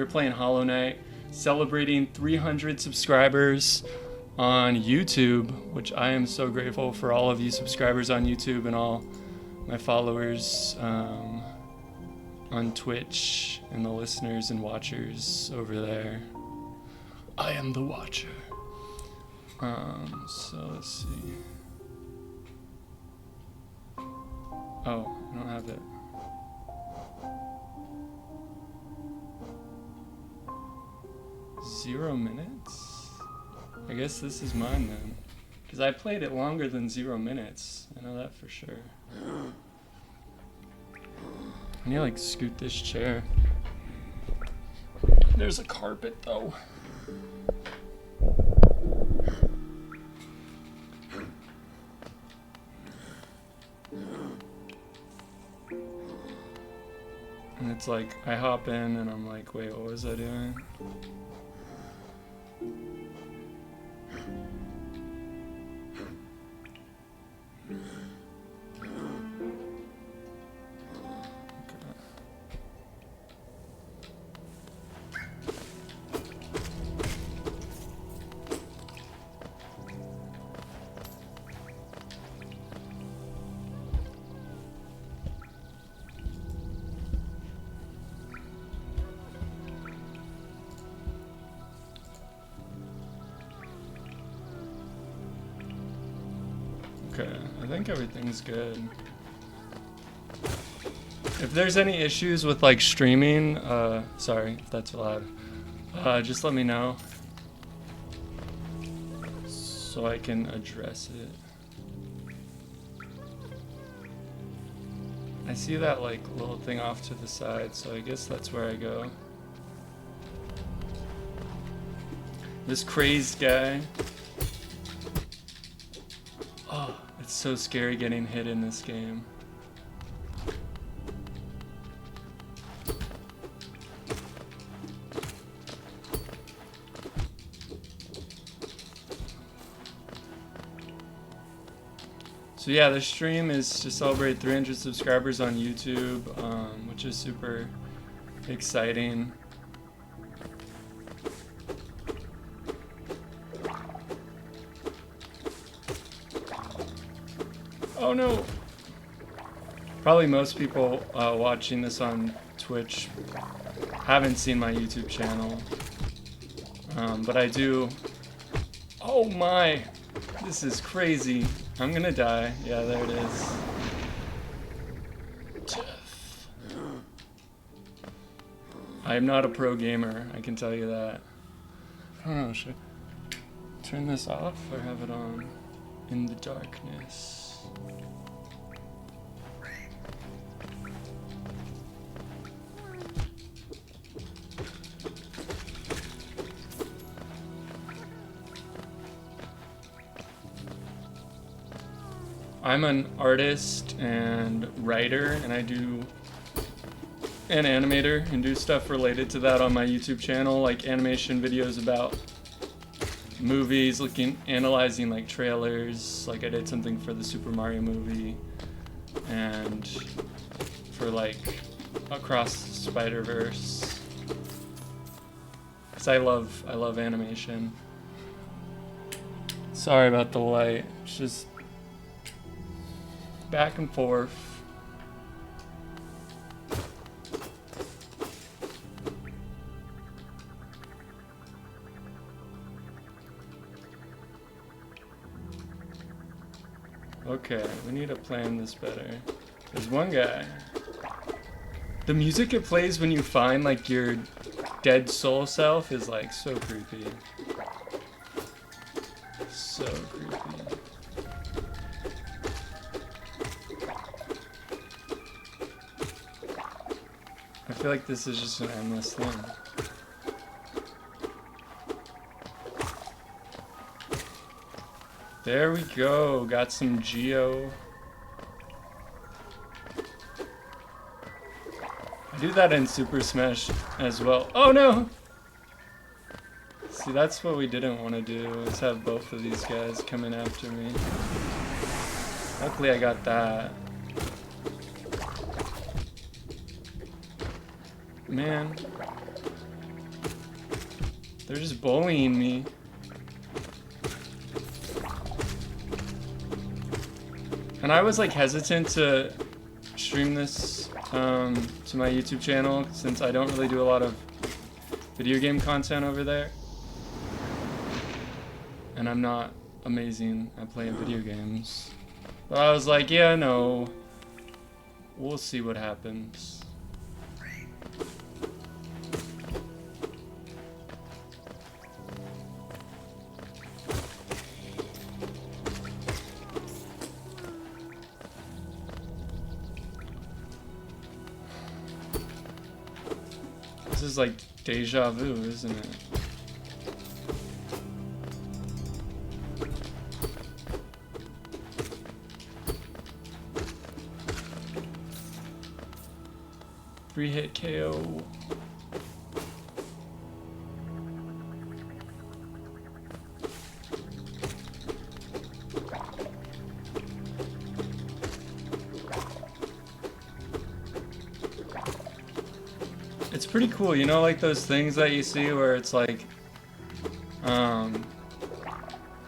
We were playing Hollow Knight, celebrating 300 subscribers on YouTube, which I am so grateful for all of you subscribers on YouTube and all my followers on Twitch and the listeners and watchers over there. I am the watcher. So let's see. Oh, I don't have it. Zero minutes? I guess this is mine then. Because I played it longer than 0 minutes. I know that for sure. I need to like scoot this chair. There's a carpet though. And it's like, I hop in and I'm like, wait, what was I doing? Okay, I think everything's good. If there's any issues with like streaming, sorry if that's loud, just let me know so I can address it. I see that like little thing off to the side, so I guess that's where I go. This crazed guy. Oh, it's so scary getting hit in this game. So yeah, the stream is to celebrate 300 subscribers on YouTube, which is super exciting. Oh no! Probably most people watching this on Twitch haven't seen my YouTube channel, but I do. Oh my! This is crazy. I'm gonna die. Yeah, there it is. Death. I am not a pro gamer, I can tell you that. I don't know, should I turn this off or have it on? In the darkness. I'm an artist and writer, and I do an animator and do stuff related to that on my YouTube channel, like animation videos about movies, analyzing like trailers. Like I did something for the Super Mario movie, and for like Across the Spider-Verse. 'Cause I love animation. Sorry about the light. It's just back and forth. Okay, we need to plan this better. There's one guy. The music it plays when you find like your dead soul self is like so creepy. So creepy. I feel like this is just an endless thing. There we go, got some Geo. I do that in Super Smash as well. Oh no! See, that's what we didn't want to do, is have both of these guys coming after me. Luckily I got that. Man. They're just bullying me. And I was like hesitant to stream this to my YouTube channel since I don't really do a lot of video game content over there. And I'm not amazing at playing video games. But I was like, yeah, no. We'll see what happens. This is like deja vu, isn't it? Free hit KO. It's pretty cool, you know, like those things that you see where it's like,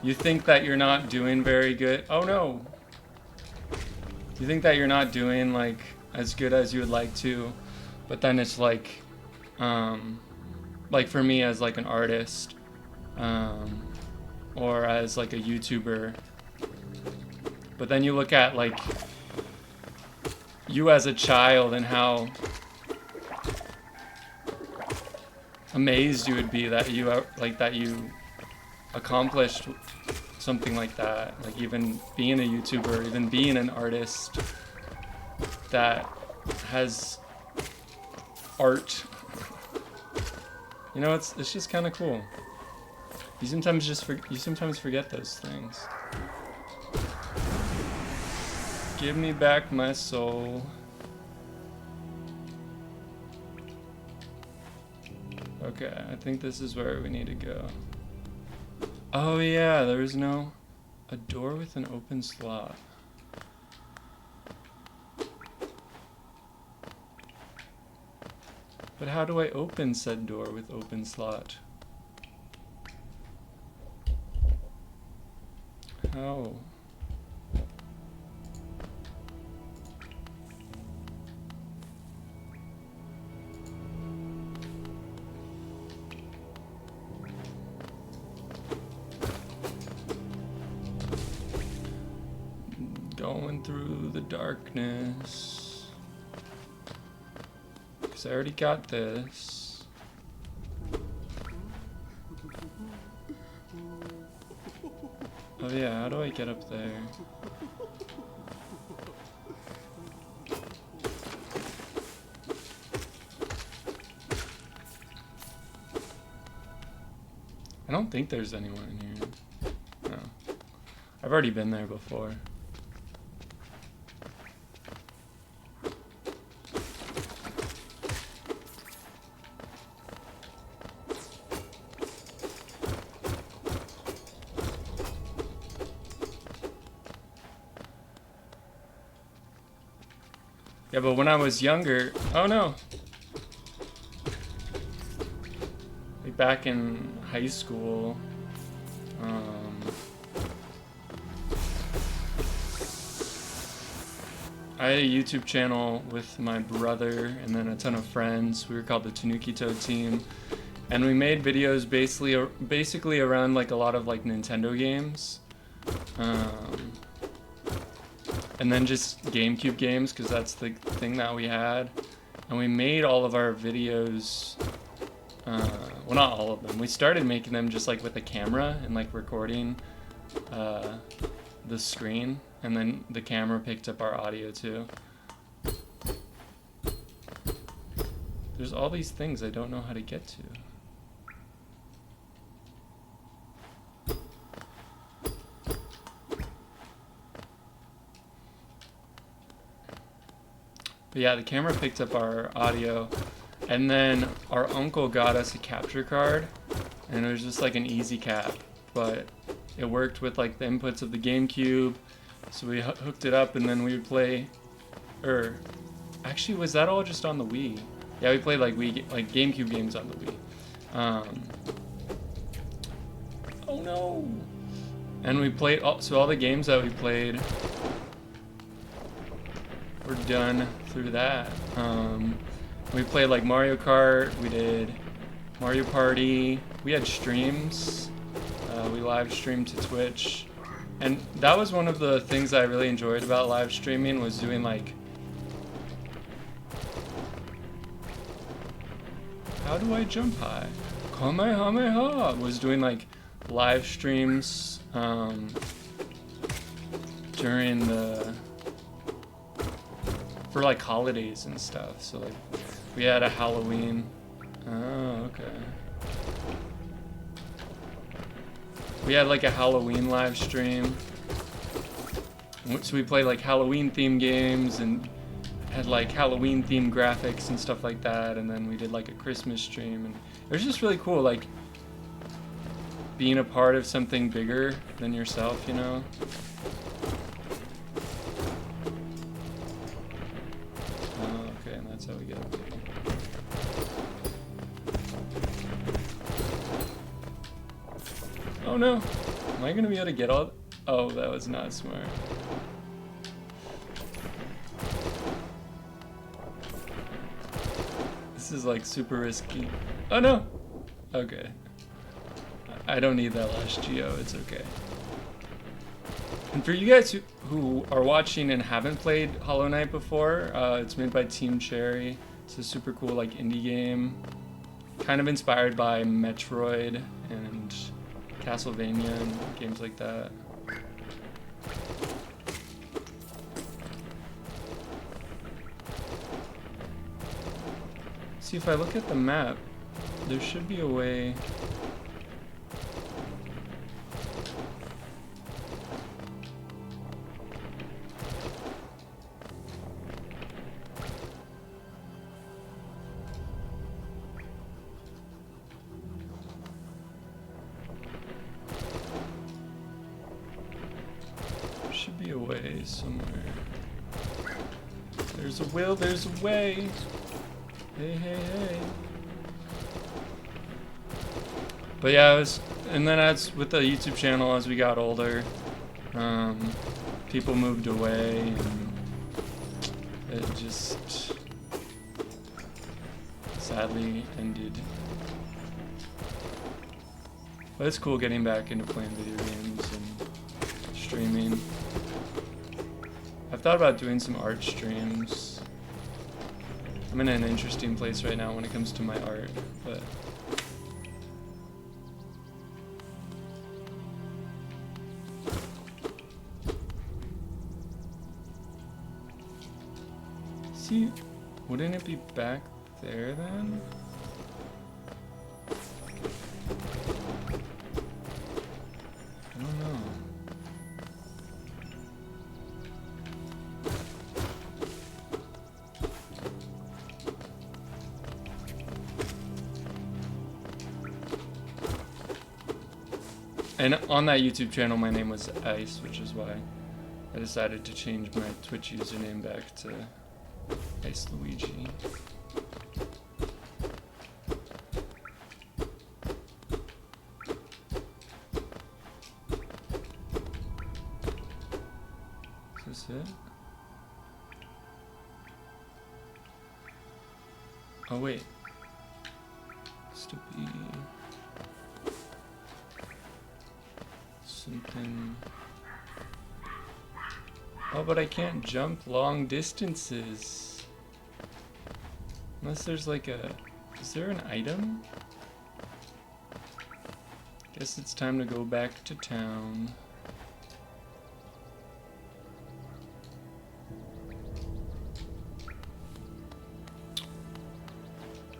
you think that you're not doing very good. Oh no! You think that you're not doing like as good as you would like to, but then it's like for me as like an artist, or as like a YouTuber, but then you look at like you as a child and how amazed you would be that you accomplished something like that, like even being a YouTuber, even being an artist that has art. You know, it's just kind of cool. You sometimes forget those things. Give me back my soul. Okay, I think this is where we need to go. Oh yeah, there was a door with an open slot. But how do I open said door with open slot? How? Going through the darkness. 'Cause I already got this. Oh yeah, how do I get up there? I don't think there's anyone in here. No. I've already been there before. Yeah, but when I was younger, oh no. Like back in high school, I had a YouTube channel with my brother and then a ton of friends. We were called the Tanuki Toad Team, and we made videos basically around like a lot of like Nintendo games. And then just GameCube games, because that's the thing that we had. And we made all of our videos, well, not all of them. We started making them just like with a camera and like recording the screen, and then the camera picked up our audio too. There's all these things I don't know how to get to. But yeah, the camera picked up our audio, and then our uncle got us a capture card, and it was just like an easy cap, but it worked with like the inputs of the GameCube, so we hooked it up, and then we would play, or actually was that all just on the Wii? Yeah, we played like GameCube games on the Wii. Oh no! And we played, so all the games that we played were done through that. We played like Mario Kart, we did Mario Party, we had streams, we live streamed to Twitch. And that was one of the things I really enjoyed about live streaming, was doing like, how do I jump high? Kamehameha! Was doing like live streams during for like holidays and stuff. So like we had a Halloween. Oh, okay. We had like a Halloween live stream. So we played like Halloween themed games and had like Halloween themed graphics and stuff like that. And then we did like a Christmas stream, and it was just really cool, like being a part of something bigger than yourself, you know? Oh, okay, and that's how we get up here. Oh no! Am I gonna be able to get all... Oh, that was not smart. This is like super risky. Oh no! Okay. I don't need that last geo, it's okay. And for you guys who are watching and haven't played Hollow Knight before, it's made by Team Cherry. It's a super cool like indie game. Kind of inspired by Metroid and Castlevania and games like that. See, if I look at the map, there should be a way. Should be a way somewhere. There's a will, there's a way. Hey, hey, hey. But yeah, it was, and then as with the YouTube channel, as we got older, people moved away, and it just sadly ended. But it's cool getting back into playing video games and streaming. I've thought about doing some art streams. I'm in an interesting place right now when it comes to my art, but see, wouldn't it be back there then? I don't know. And on that YouTube channel, my name was Ice, which is why I decided to change my Twitch username back to Ice Luigi. Is this it? Oh wait. It's to be something. Oh, but I can't jump long distances. Unless there's like a... Is there an item? Guess it's time to go back to town.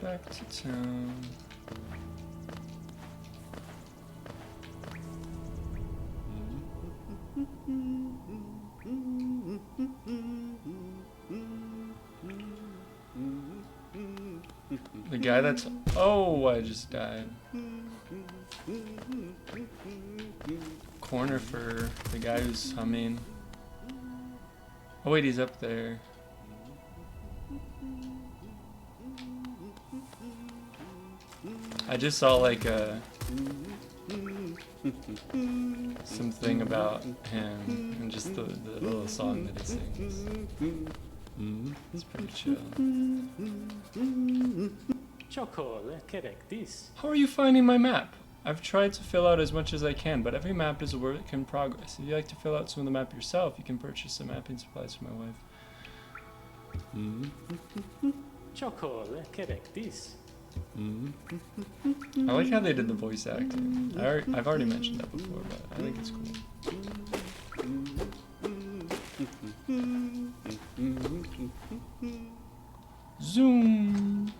Back to town. The guy that's... Oh, I just died. Corner for the guy who's humming. Oh wait, he's up there. I just saw like a something about him and just the little song that he sings. It's pretty chill. How are you finding my map? I've tried to fill out as much as I can, but every map is a work in progress. If you like to fill out some of the map yourself, you can purchase some mapping supplies for my wife. I like how they did the voice acting. I've already mentioned that before, but I think it's cool. Zoom!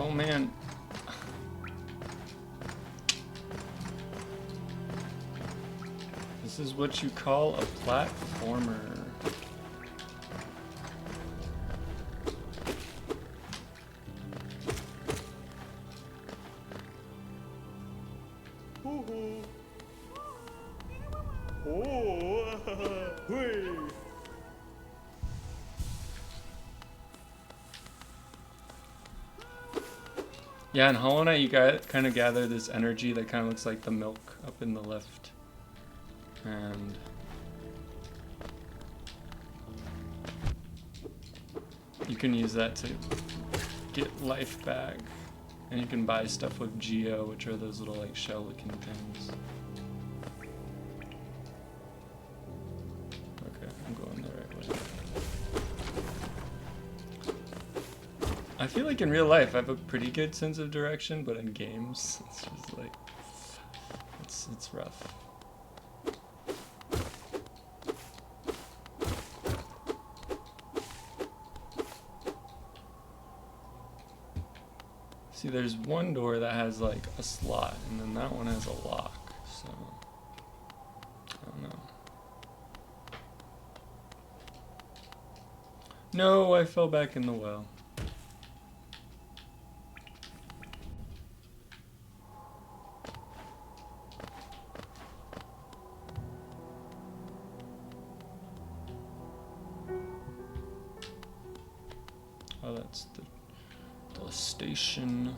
Oh man. This is what you call a platformer. Yeah, in Hollow Knight you kind of gather this energy that kind of looks like the milk up in the left. And you can use that to get life back. And you can buy stuff with Geo, which are those little like shell looking things. Okay, I'm going the right way. I feel like in real life I have a pretty good sense of direction, but in games it's just like it's rough. See, there's one door that has like a slot, and then that one has a lock, so I don't know. No, I fell back in the well. Oh, that's the station.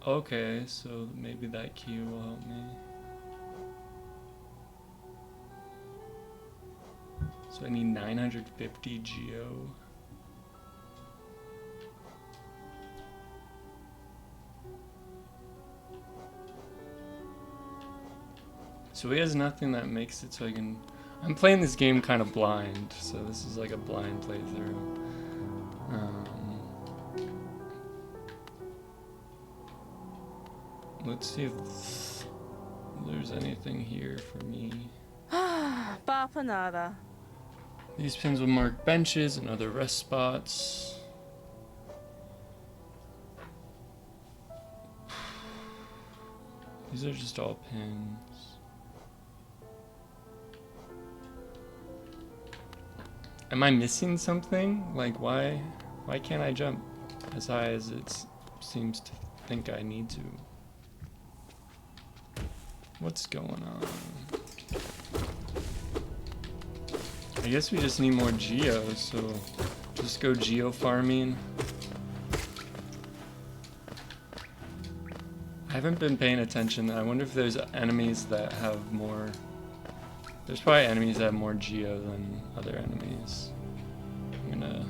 Okay, so maybe that key will help me. So I need 950 Geo. So he has nothing that makes it so I can... I'm playing this game kind of blind, so this is like a blind playthrough. Let's see if there's anything here for me. Bapanada. These pins will mark benches and other rest spots. These are just all pins. Am I missing something? Like why can't I jump as high as it seems to think I need to? What's going on? I guess we just need more Geo, so just go Geo farming. I haven't been paying attention. I wonder if there's enemies that have more... There's probably enemies that have more geo than other enemies. I'm gonna...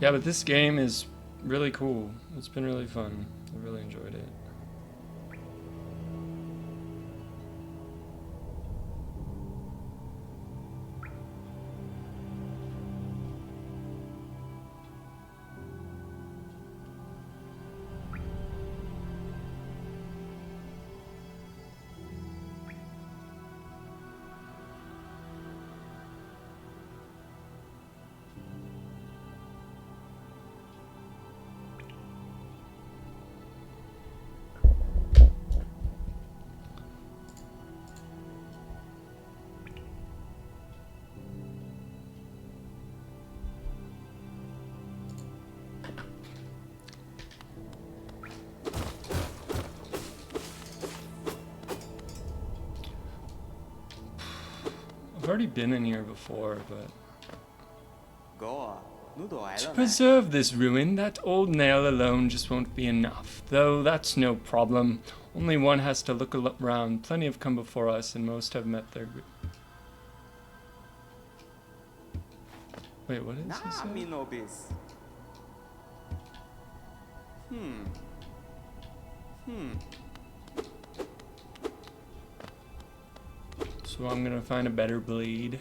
Yeah, but this game is really cool. It's been really fun. I really enjoyed it. I've already been in here before, but... To preserve this ruin, that old nail alone just won't be enough. Though that's no problem. Only one has to look around. Plenty have come before us, and most have met their... Wait, what is this? So I'm gonna find a better blade.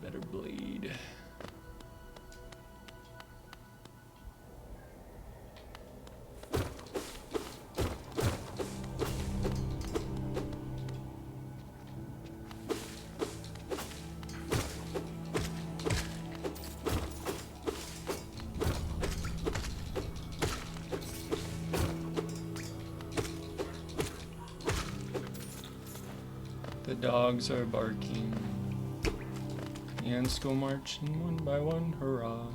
Better blade. The dogs are barking. The ants go marching one by one, hurrah.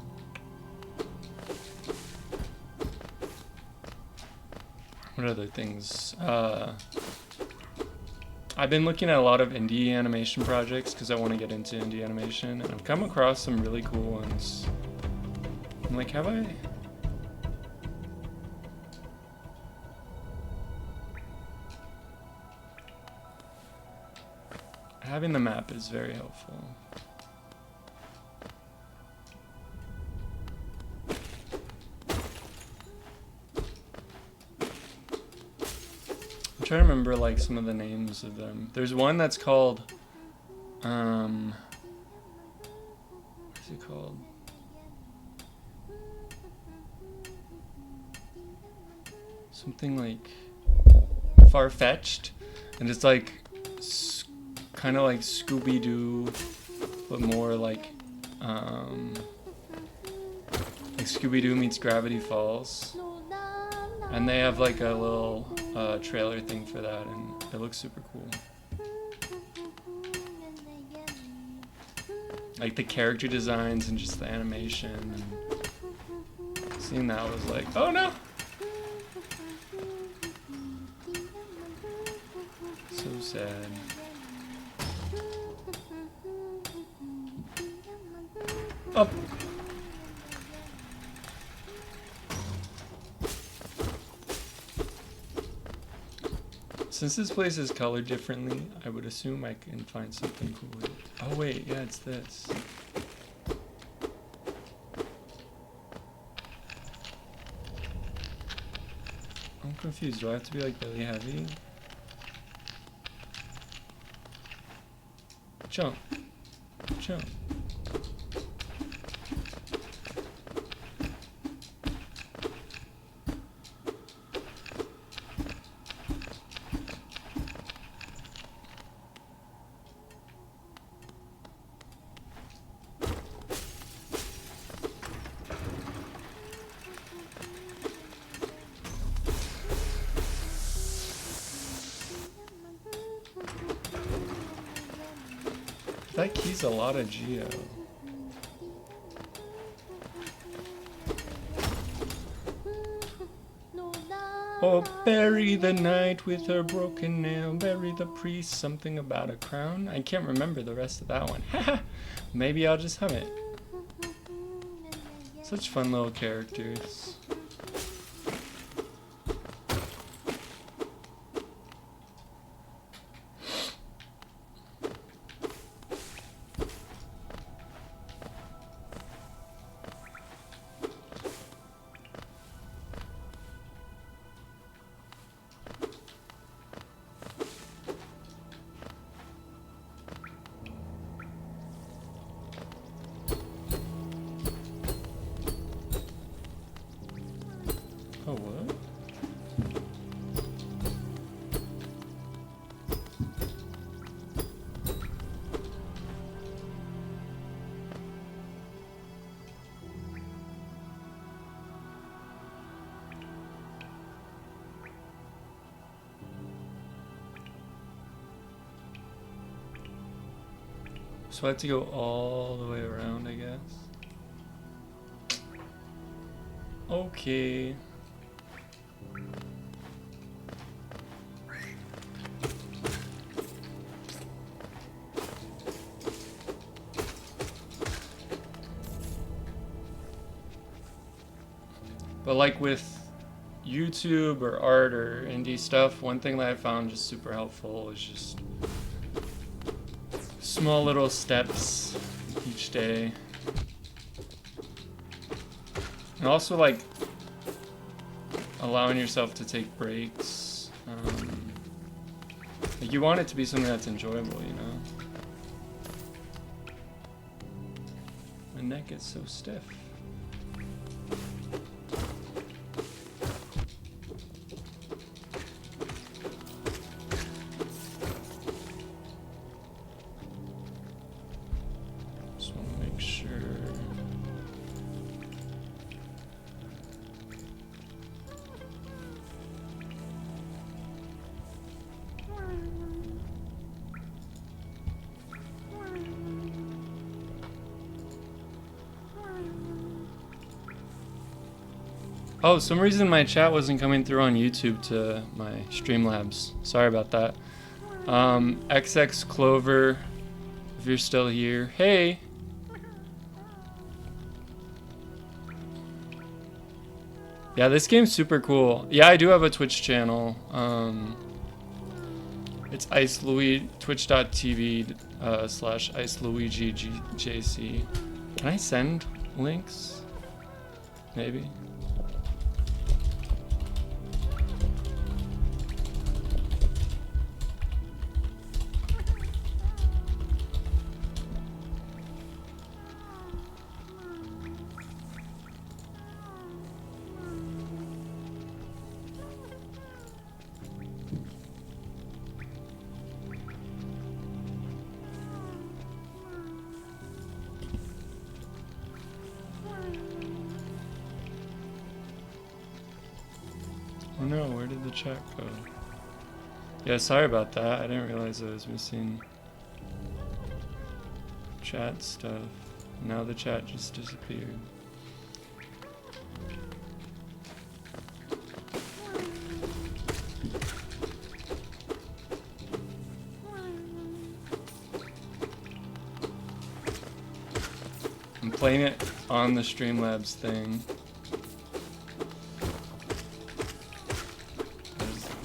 What other things? I've been looking at a lot of indie animation projects because I want to get into indie animation, and I've come across some really cool ones. I'm like, have I? Having the map is very helpful. I'm trying to remember like some of the names of them. There's one that's called what's it called? Something like Far-Fetched, and it's like kind of like Scooby-Doo, but more like Scooby-Doo meets Gravity Falls. And they have like a little trailer thing for that, and it looks super cool. Like the character designs and just the animation. And seeing that was like, oh no! So sad. Up. Since this place is colored differently, I would assume I can find something cool with it. Oh wait, yeah, it's this. I'm confused. Do I have to be like really heavy? Jump. Jump. That key's a lot of geo. Oh, bury the night with her broken nail. Bury the priest, something about a crown. I can't remember the rest of that one. Maybe I'll just hum it. Such fun little characters. Oh, what? So I have to go all the way around, I guess. Okay. But like with YouTube or art or indie stuff, one thing that I found just super helpful is just small little steps each day. And also like allowing yourself to take breaks. Like you want it to be something that's enjoyable, you know? My neck is so stiff. Just want to make sure. Oh, some reason my chat wasn't coming through on YouTube to my Streamlabs. Sorry about that. XX Clover, if you're still here. Hey! Yeah, this game's super cool. Yeah, I do have a Twitch channel. It's twitch.tv / IceLuigiJC. Can I send links? Maybe. Oh no, where did the chat go? Yeah, sorry about that. I didn't realize I was missing chat stuff. Now the chat just disappeared. I'm playing it on the Streamlabs thing.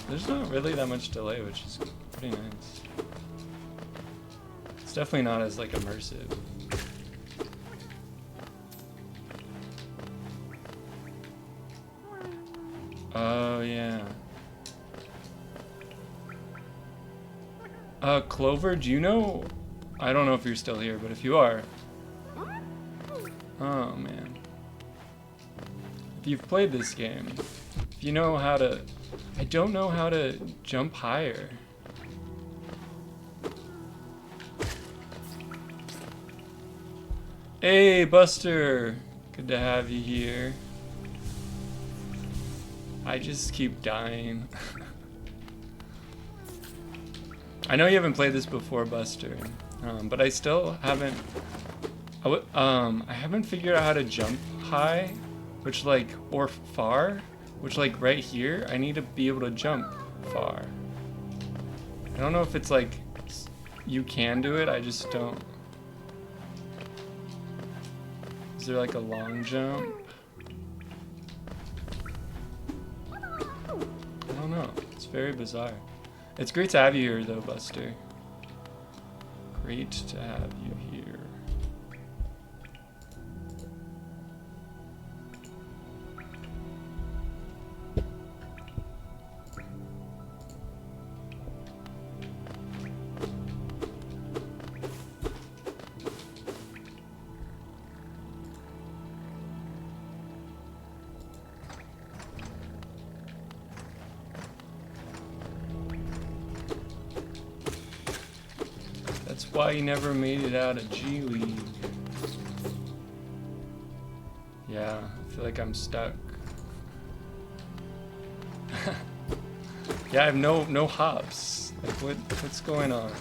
There's not really that much delay, which is pretty nice. It's definitely not as like immersive. Oh yeah. Clover, do you know? I don't know if you're still here, but if you are, oh man. If you've played this game, if you know how to, I don't know how to jump higher. Hey, Buster! Good to have you here. I just keep dying. I know you haven't played this before, Buster, but I still haven't. I haven't figured out how to jump high, which like or far, which like right here I need to be able to jump far. I don't know if it's like you can do it. I just don't. Is there like a long jump? I don't know. It's very bizarre. It's great to have you here though, Buster. Great to have you here. That's why you never made it out of G League. Yeah, I feel like I'm stuck. Yeah, I have no hops. Like what's going on?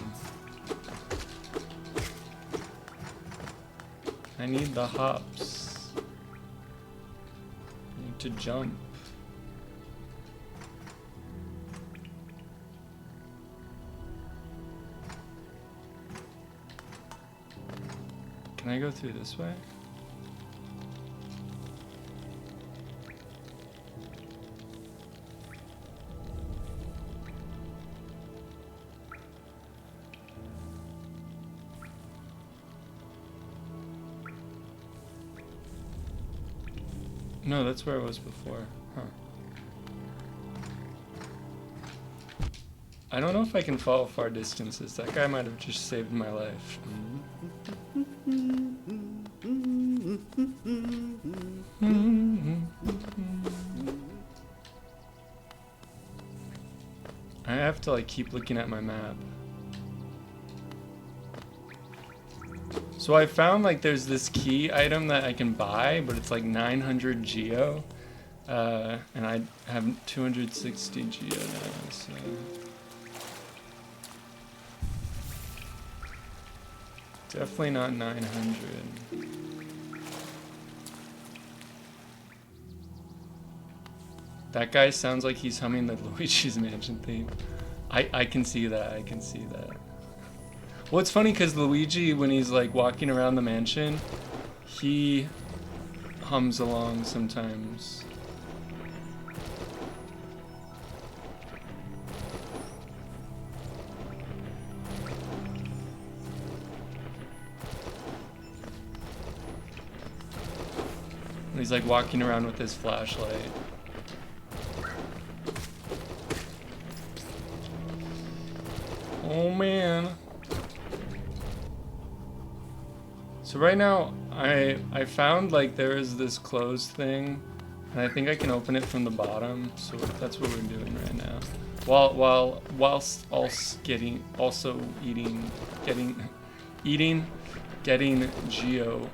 I need the hops. I need to jump. Can I go through this way? No, that's where I was before. Huh. I don't know if I can follow far distances. That guy might have just saved my life. I have to like keep looking at my map. So I found like there's this key item that I can buy, but it's like 900 geo. And I have 260 geo now, so. Definitely not 900. That guy sounds like he's humming the Luigi's Mansion theme. I can see that, I can see that. Well, it's funny because Luigi, when he's like walking around the mansion, he hums along sometimes. And he's like walking around with his flashlight. Oh man. So right now, I found like there is this closed thing, and I think I can open it from the bottom. So that's what we're doing right now. Whilst getting geo,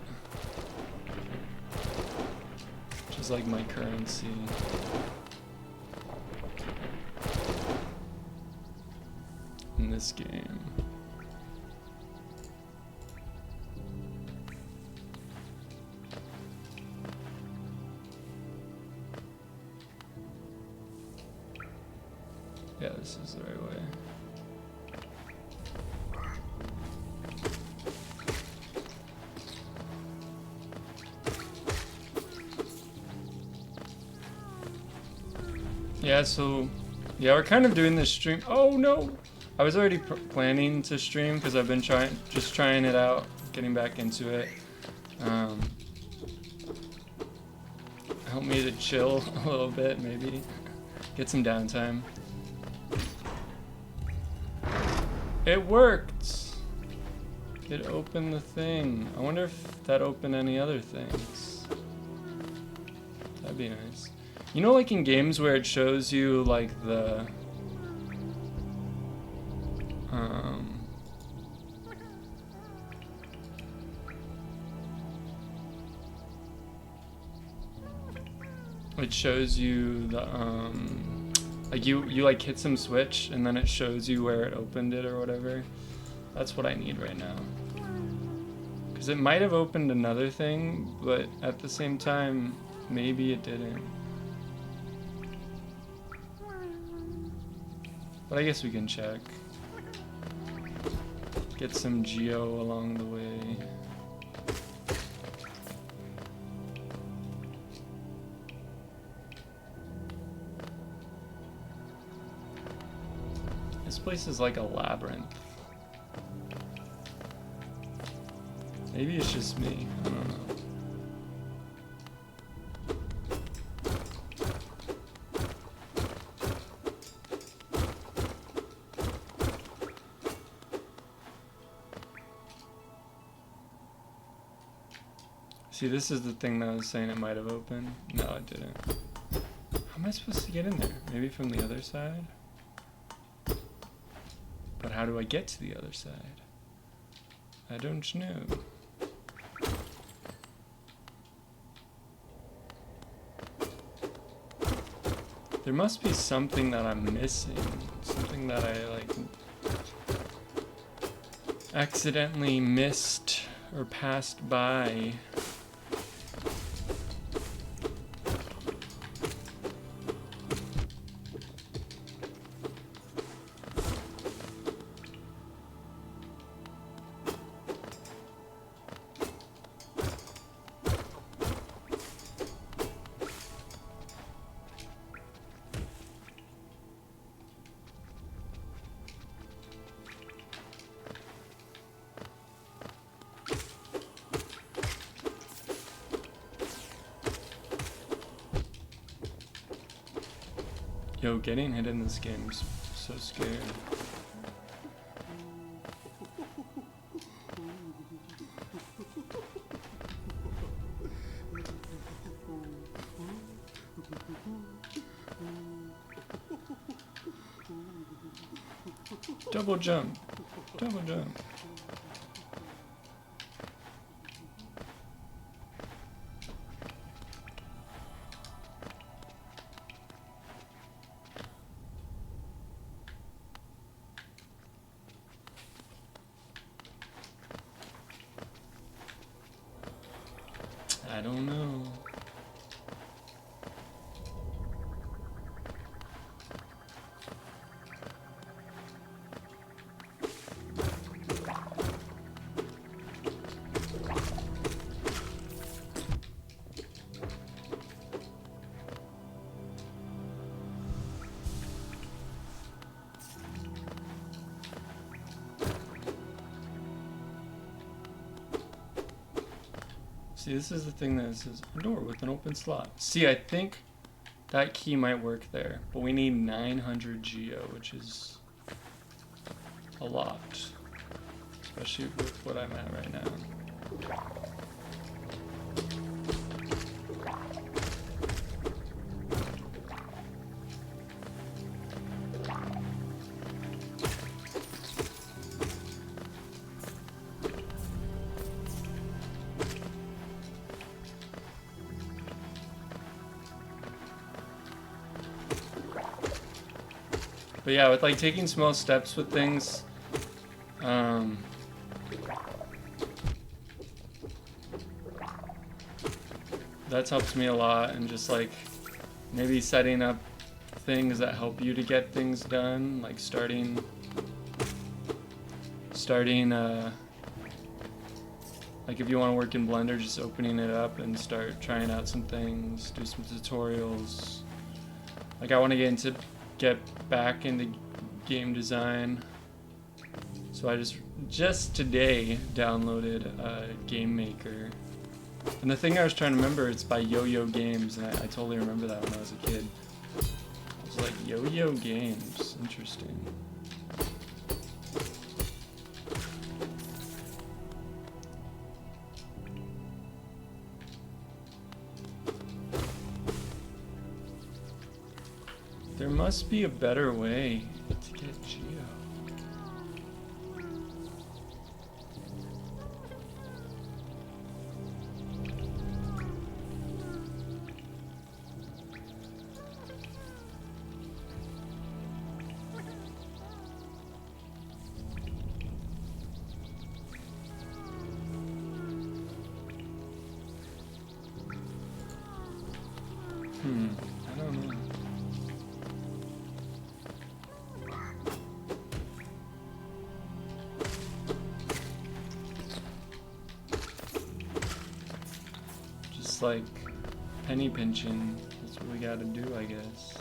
which is like my currency. In this game. Yeah, this is the right way. Yeah, so yeah, we're kind of doing this stream. Oh no! I was already planning to stream because I've been just trying it out, getting back into it. Help me to chill a little bit, maybe. Get some downtime. It worked! It opened the thing. I wonder if that opened any other things. That'd be nice. You know, like in games where it shows you like the it shows you the like you like hit some switch and then it shows you where it opened it or whatever. That's what I need right now. Because it might have opened another thing, but at the same time, maybe it didn't. But I guess we can check. Get some geo along the way. This place is like a labyrinth. Maybe it's just me. I don't know. See, this is the thing that I was saying it might have opened. No, it didn't. How am I supposed to get in there? Maybe from the other side? But how do I get to the other side? I don't know. There must be something that I'm missing. Something that I, like, accidentally missed or passed by. Yo, getting hit in this game is so scary. Double jump. Double jump. I don't know. See, this is the thing that says a door with an open slot. See, I think that key might work there, but we need 900 geo, which is a lot, especially with what I'm at right now. But yeah, with like taking small steps with things, that's helped me a lot, and just like maybe setting up things that help you to get things done, like starting like if you want to work in Blender, just opening it up and start trying out some things, do some tutorials. Like I want to get back into game design, so I just today downloaded Game Maker, and the thing I was trying to remember, it's by Yo-Yo Games, and I totally remember that when I was a kid. I was like, Yo-Yo Games, interesting. There must be a better way to get geo. I don't know. Just like penny pinching, that's what we gotta do, I guess.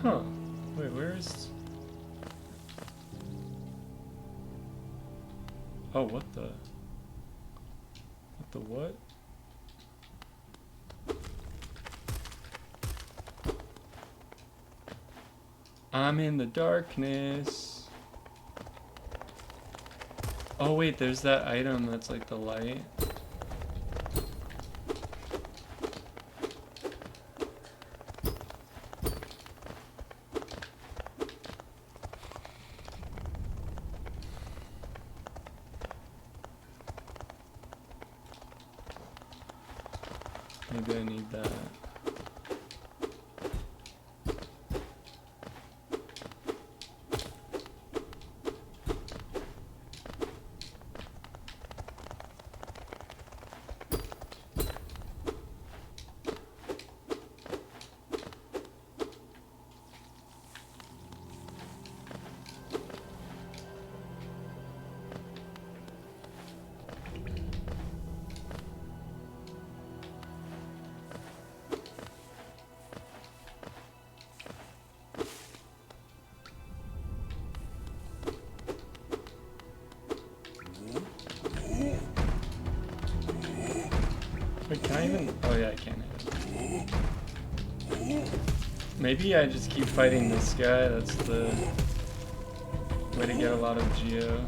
Huh. Wait, where is... Oh, what the... What the what? I'm in the darkness. Oh wait, there's that item that's like the light. Maybe I need that. Wait, can I even... Oh yeah, I can hit him. Maybe I just keep fighting this guy. That's the way to get a lot of geo.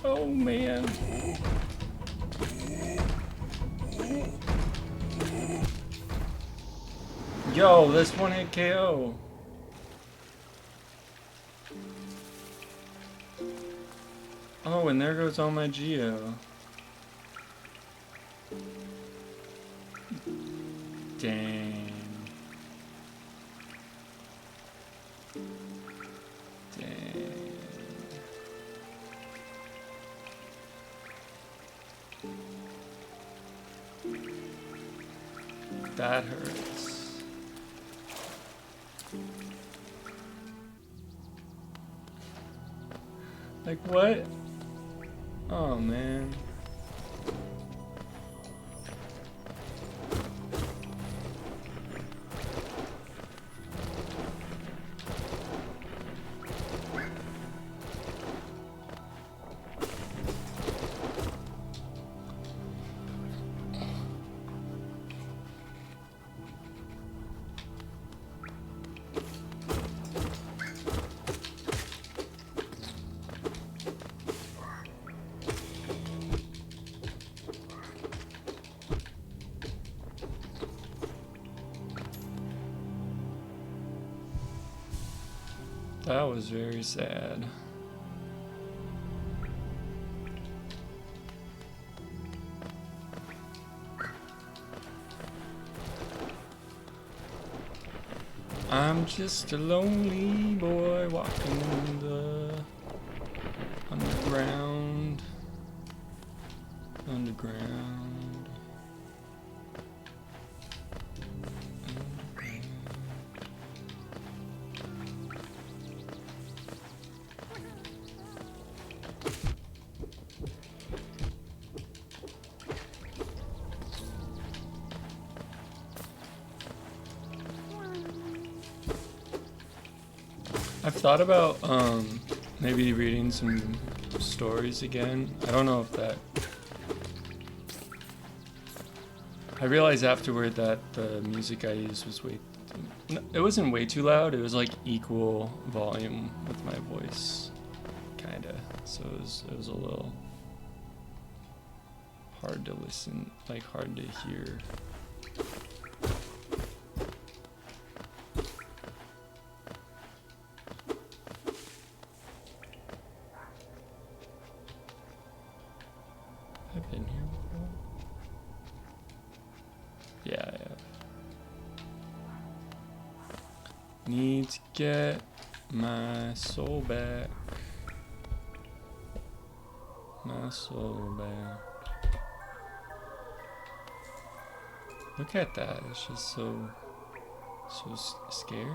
Oh man. Yo, this one hit KO. Oh, and there goes all my geo. Dang. Dang. That hurts. Like what? Oh man. That was very sad. I'm just a lonely boy walking in the underground. Underground. I've thought about maybe reading some stories again. I don't know if that... I realized afterward that the music I used was it wasn't way too loud, it was like equal volume with my voice, kinda. So it was a little hard to listen, like hard to hear. I've been here before. Yeah, I have. Need to get my soul back. My soul back. Look at that. It's just so scary.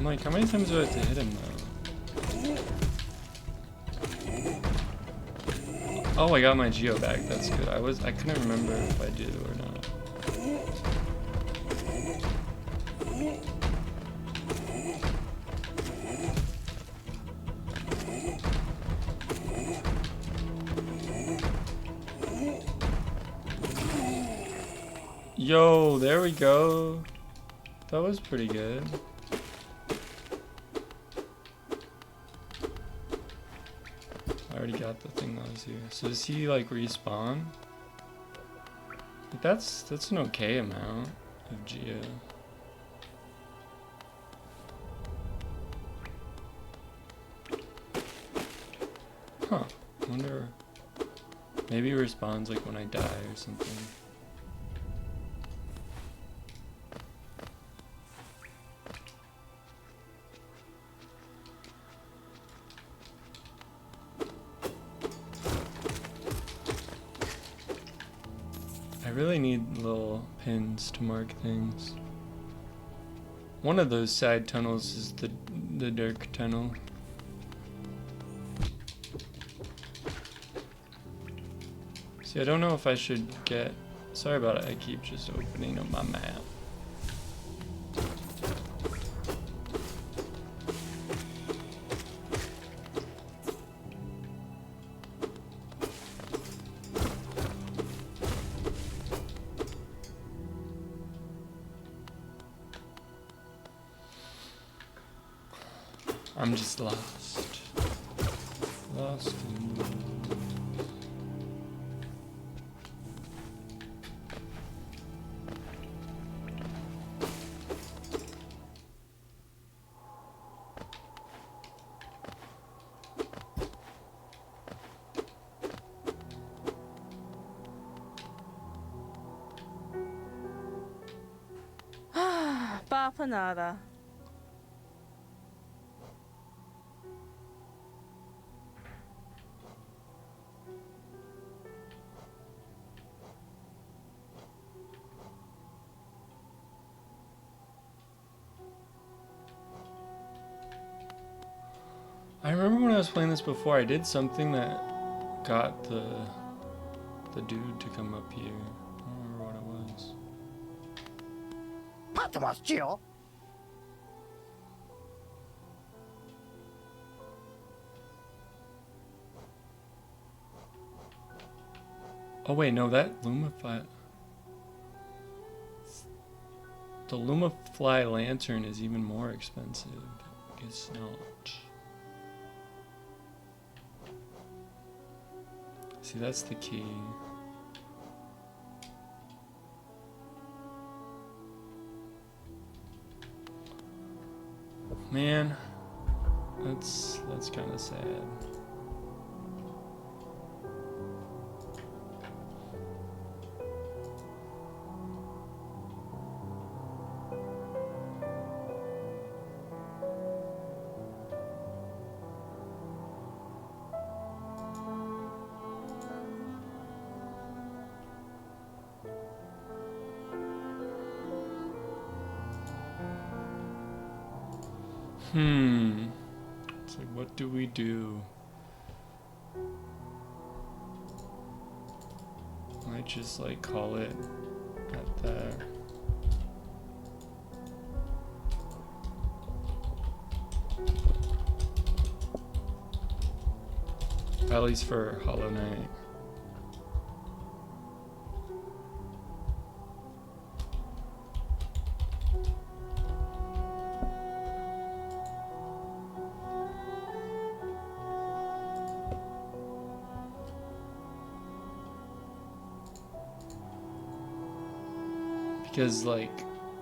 like, how many times do I have to hit him though? Oh, I got my Geo back. That's good. I couldn't remember if I did or not. Yo, there we go. That was pretty good. I already got the thing that was here. So does he like respawn? Like, that's an okay amount of Geo. Huh. I wonder. Maybe he respawns like when I die or something. I really need little pins to mark things. One of those side tunnels is the Dirk tunnel. See, I don't know if I should get... Sorry about it, I keep just opening up my map. I'm just lost. Lost in... Bapanada. I remember when I was playing this before, I did something that got the dude to come up here. I don't remember what it was. Oh wait, no, that Lumafly... The Lumafly lantern is even more expensive. It's not. See, that's the key. Man, that's kind of sad. It's like, what do we do? Might just like call it at that. At least for Hollow Knight. Because like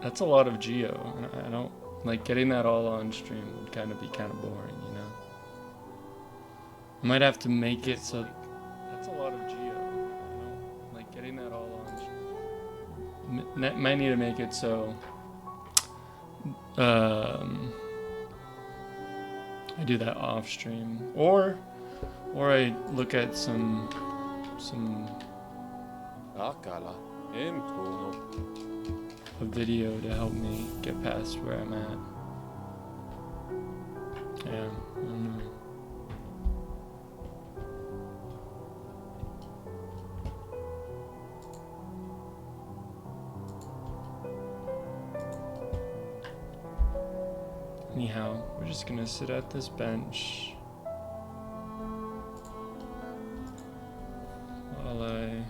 that's a lot of Geo, and I don't like getting that all on stream would kind of be kind of boring, you know. I might have to make it so that's a lot of Geo. I don't like getting that all on stream. Might need to make it so I do that off stream, or I look at some a video to help me get past where I'm at. Yeah, I don't know. Anyhow, we're just gonna sit at this bench while I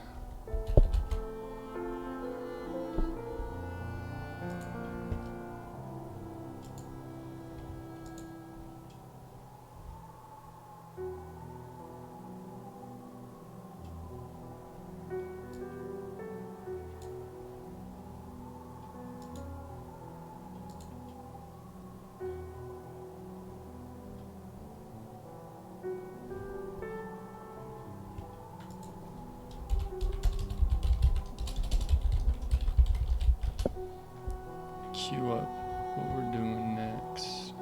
queue up what we're doing next.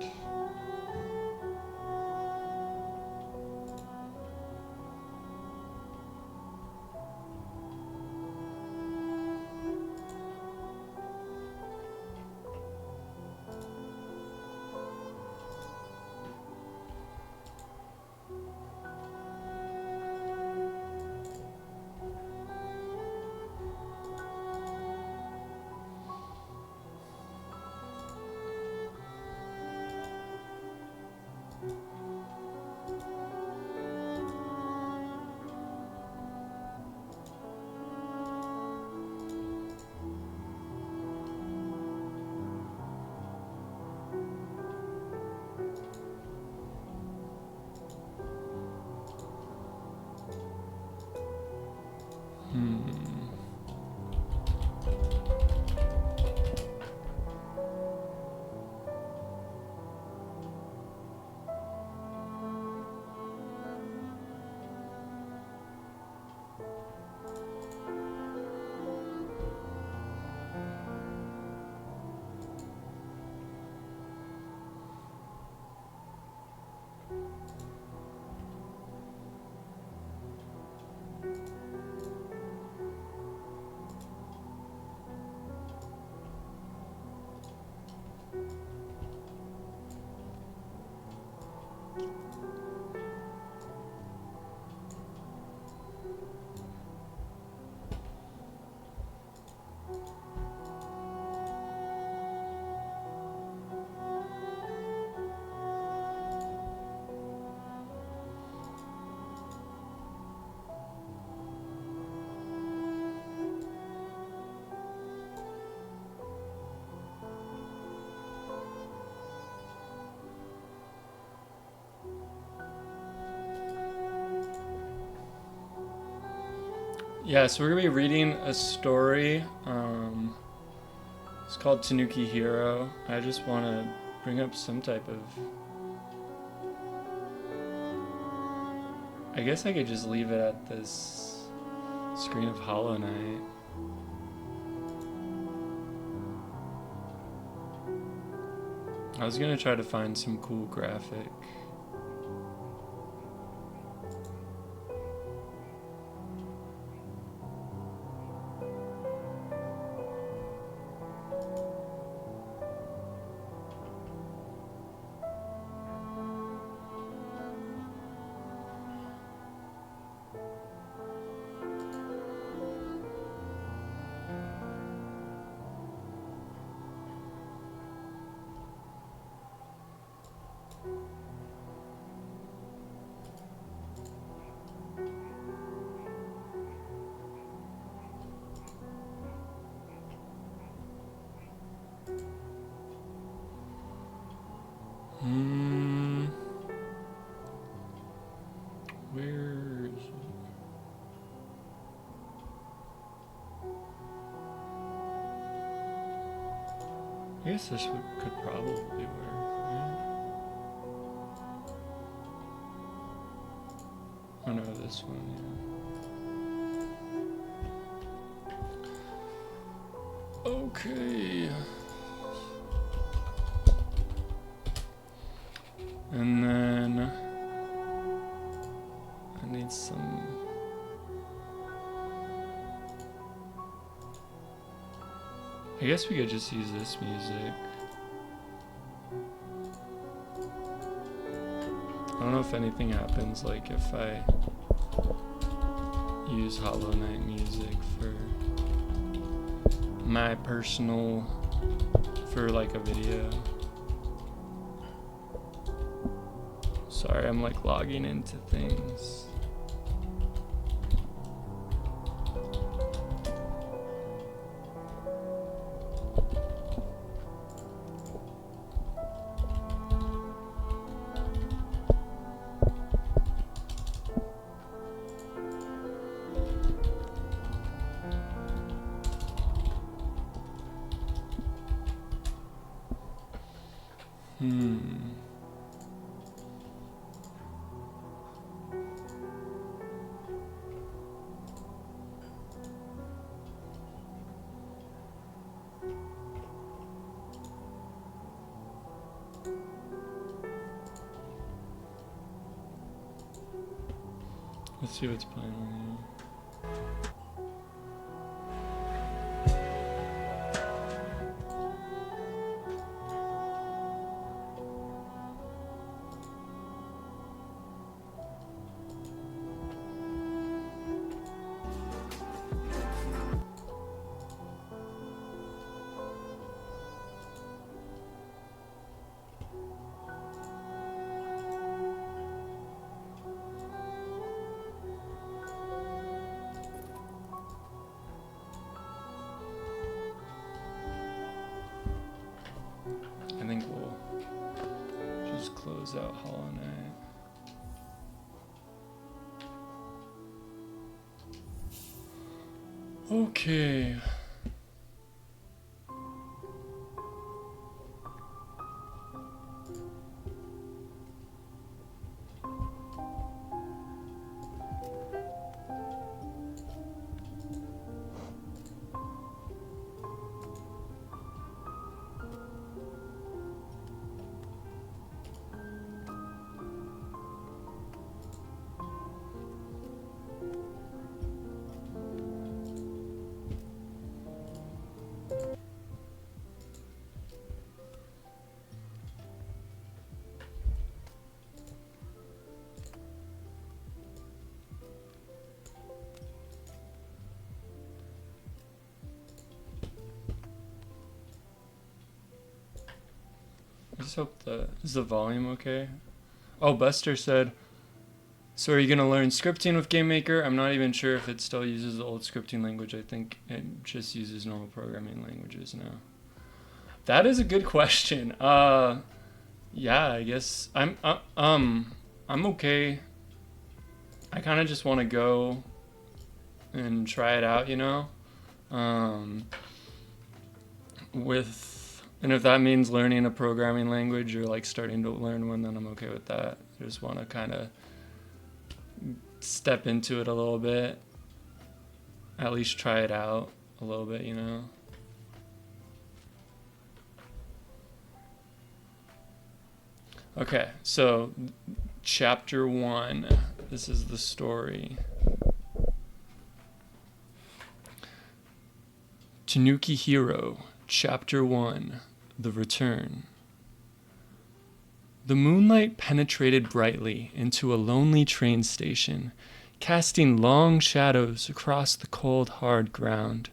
Yeah, so we're gonna be reading a story. It's called Tanuki Hero. I just want to bring up some type of. I guess I could just leave it at this screen of Hollow Knight. I was gonna try to find some cool graphic. Where is it? I guess this could probably work, right? Oh no, this one, yeah. Okay. And then I need some. I guess we could just use this music. don't know if anything happens like if I use Hollow Knight music for my personal, for like a video. Sorry, I'm like logging into things. Let's see what's playing on here. I think we'll just close out Hollow Knight. Okay. I just hope is the volume okay? Oh, Buster said, so are you gonna learn scripting with GameMaker? I'm not even sure if it still uses the old scripting language. I think it just uses normal programming languages now. That is a good question. Yeah, I guess I'm okay. I kind of just want to go and try it out, you know? And if that means learning a programming language or like starting to learn one, then I'm okay with that. I just want to kind of step into it a little bit, at least try it out a little bit, you know? Okay, so chapter 1, this is the story. Tanuki Hero, chapter 1, The Return. The moonlight penetrated brightly into a lonely train station, casting long shadows across the cold, hard ground.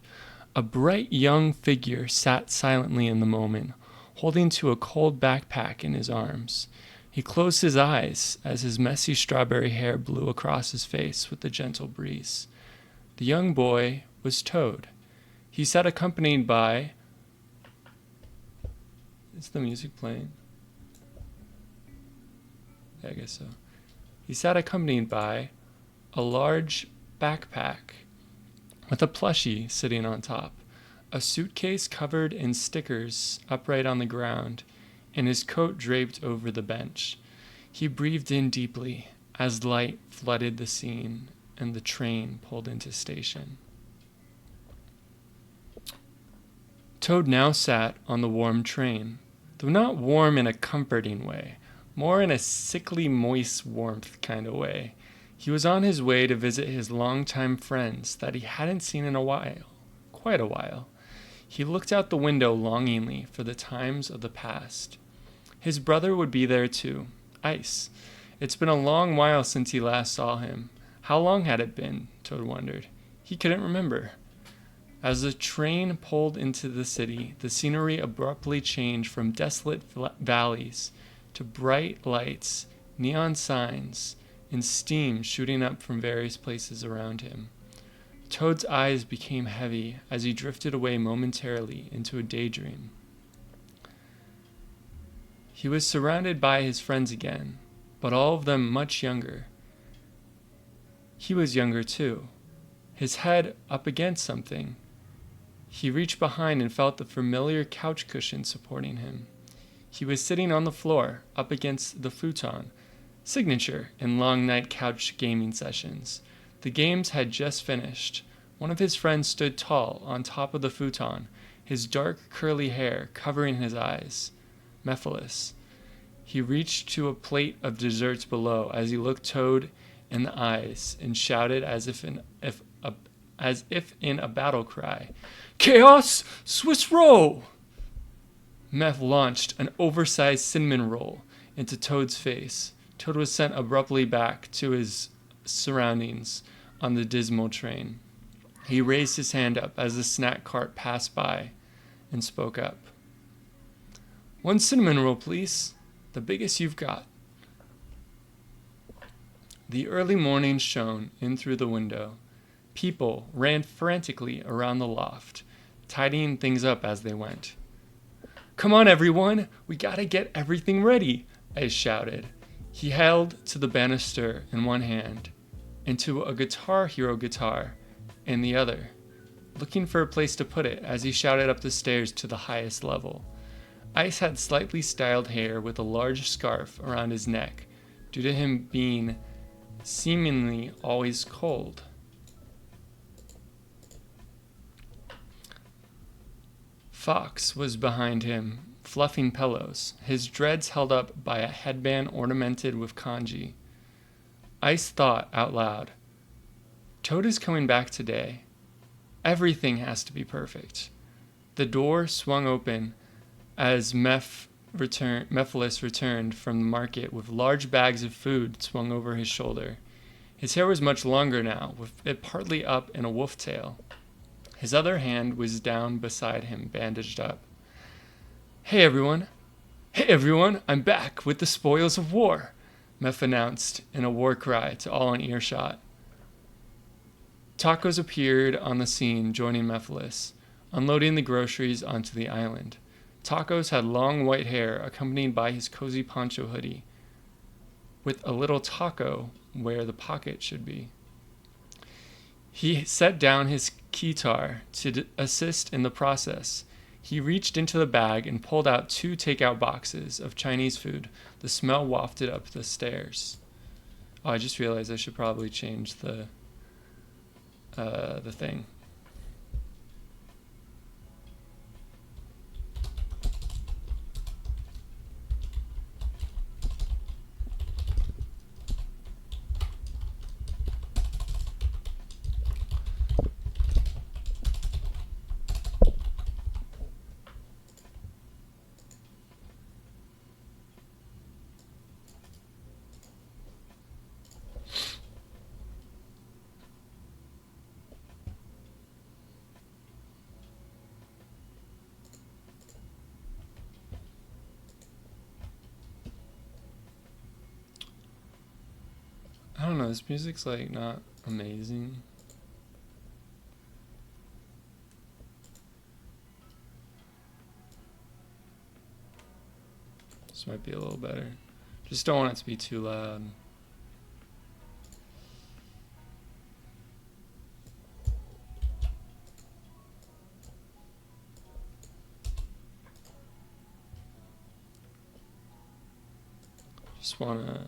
A bright young figure sat silently in the moment, holding to a cold backpack in his arms. He closed his eyes as his messy strawberry hair blew across his face with a gentle breeze. The young boy was Toad. He sat accompanied by... Is the music playing? Yeah, I guess so. He sat accompanied by a large backpack with a plushie sitting on top, a suitcase covered in stickers upright on the ground, and his coat draped over the bench. He breathed in deeply as light flooded the scene and the train pulled into station. Toad now sat on the warm train, though not warm in a comforting way, more in a sickly, moist warmth kind of way. He was on his way to visit his longtime friends that he hadn't seen in a while, quite a while. He looked out the window longingly for the times of the past. His brother would be there too, Ice, It's been a long while since he last saw him. How long had it been? Toad wondered. He couldn't remember. As the train pulled into the city, the scenery abruptly changed from desolate valleys to bright lights, neon signs, and steam shooting up from various places around him. Toad's eyes became heavy as he drifted away momentarily into a daydream. He was surrounded by his friends again, but all of them much younger. He was younger too, his head up against something. He reached behind and felt the familiar couch cushion supporting him. He was sitting on the floor, up against the futon, signature in long night couch gaming sessions. The games had just finished. One of his friends stood tall on top of the futon, his dark curly hair covering his eyes. Mephiles. He reached to a plate of desserts below as he looked Toad in the eyes and shouted as if in a battle cry, "Chaos Swiss roll!" Meph launched an oversized cinnamon roll into Toad's face. Toad was sent abruptly back to his surroundings on the dismal train. He raised his hand up as the snack cart passed by and spoke up. "One cinnamon roll, please. The biggest you've got." The early morning shone in through the window. People ran frantically around the loft, tidying things up as they went. "Come on, everyone! We gotta get everything ready!" Ice shouted. He held to the banister in one hand and to a Guitar Hero guitar in the other, looking for a place to put it as he shouted up the stairs to the highest level. Ice had slightly styled hair with a large scarf around his neck due to him being seemingly always cold. Fox was behind him, fluffing pillows, his dreads held up by a headband ornamented with kanji. Ice thought out loud, "Toad is coming back today. Everything has to be perfect." The door swung open as Mephiles returned from the market with large bags of food swung over his shoulder. His hair was much longer now, with it partly up in a wolf tail. His other hand was down beside him, bandaged up. Hey everyone, I'm back with the spoils of war," Meph announced in a war cry to all in earshot. Tacos appeared on the scene, joining Mephiles, unloading the groceries onto the island. Tacos had long white hair, accompanied by his cozy poncho hoodie, with a little taco where the pocket should be. He set down his guitar to assist in the process. He reached into the bag and pulled out 2 takeout boxes of Chinese food. The smell wafted up the stairs. Oh, I just realized I should probably change the thing. I don't know, this music's like not amazing. This might be a little better. Just don't want it to be too loud. Just wanna...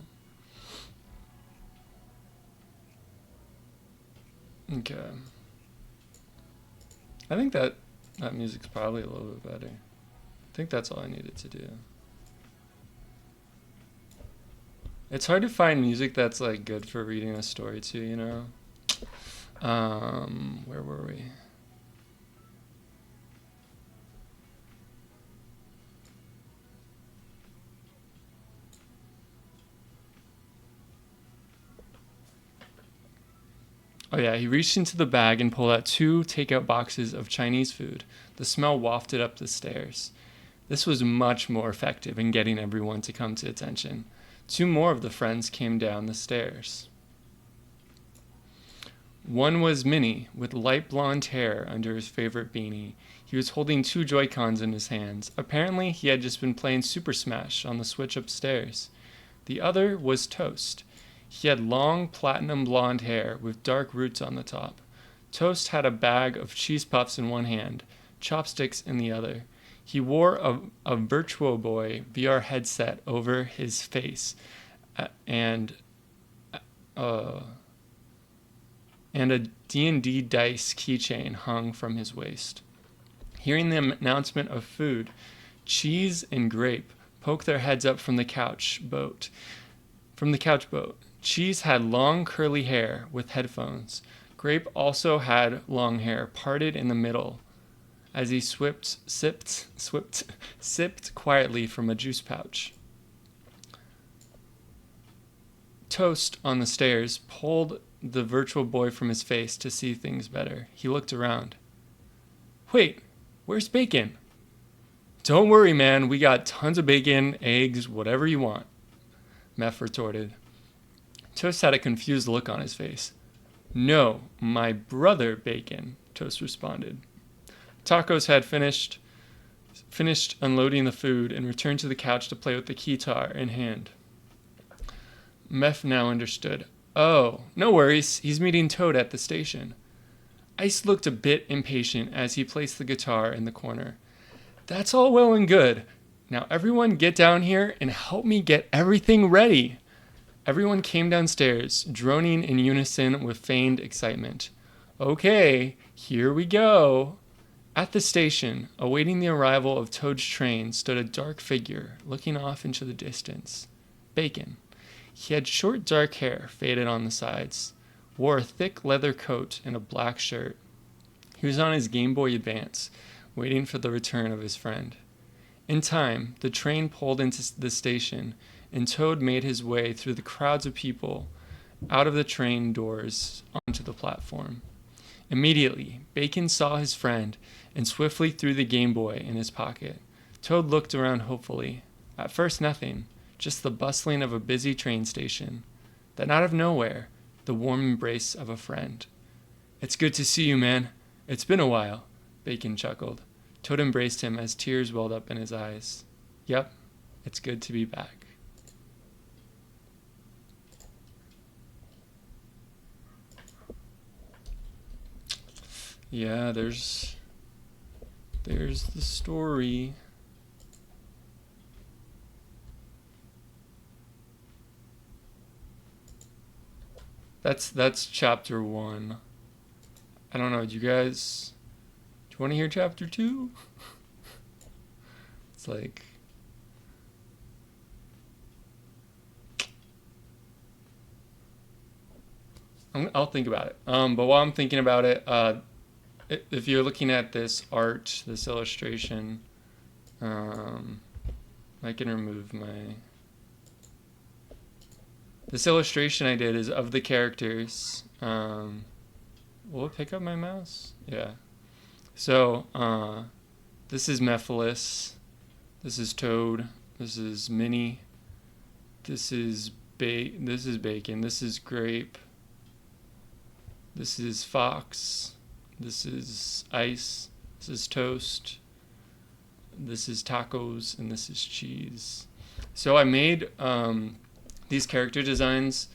Okay. I think that music's probably a little bit better. I think that's all I needed to do. It's hard to find music that's like good for reading a story to, you know? Where were we? Oh yeah, he reached into the bag and pulled out 2 takeout boxes of Chinese food. The smell wafted up the stairs. This was much more effective in getting everyone to come to attention. 2 more of the friends came down the stairs. One was Minnie, with light blonde hair under his favorite beanie. He was holding 2 Joy-Cons in his hands. Apparently, he had just been playing Super Smash on the Switch upstairs. The other was Toast. He had long, platinum blonde hair with dark roots on the top. Toast had a bag of cheese puffs in one hand, chopsticks in the other. He wore a Virtual Boy VR headset over his face and a D&D dice keychain hung from his waist. Hearing the announcement of food, Cheese and Grape poked their heads up from the couch boat. Cheese had long curly hair with headphones. Grape also had long hair parted in the middle as he sipped quietly from a juice pouch. Toast, on the stairs, pulled the Virtual Boy from his face to see things better. He looked around. Wait, where's Bacon? Don't worry, man. We got tons of bacon, eggs, whatever you want, Meph retorted. Toast had a confused look on his face. No, my brother Bacon, Toast responded. Tacos had finished unloading the food and returned to the couch to play with the guitar in hand. Meph now understood. Oh, no worries. He's meeting Toad at the station. Ice looked a bit impatient as he placed the guitar in the corner. That's all well and good. Now everyone get down here and help me get everything ready. Everyone came downstairs, droning in unison with feigned excitement. Okay, here we go. At the station, awaiting the arrival of Toad's train, stood a dark figure, looking off into the distance. Bacon. He had short dark hair, faded on the sides, wore a thick leather coat and a black shirt. He was on his Game Boy Advance, waiting for the return of his friend. In time, the train pulled into the station, and Toad made his way through the crowds of people, out of the train doors, onto the platform. Immediately, Bacon saw his friend and swiftly threw the Game Boy in his pocket. Toad looked around hopefully. At first, nothing, just the bustling of a busy train station. Then out of nowhere, the warm embrace of a friend. It's good to see you, man. It's been a while, Bacon chuckled. Toad embraced him as tears welled up in his eyes. Yep, it's good to be back. Yeah, there's the story. That's chapter 1. I don't know, do you want to hear chapter 2? It's like I'll think about it. But while I'm thinking about it, if you're looking at this art, this illustration, I can remove my... This illustration I did is of the characters. Will it pick up my mouse? Yeah. So, this is Mephiles. This is Toad. This is Minnie. This is Bacon. This is Grape. This is Fox. This is Ice. This is Toast. This is Tacos. And this is Cheese. So I made these character designs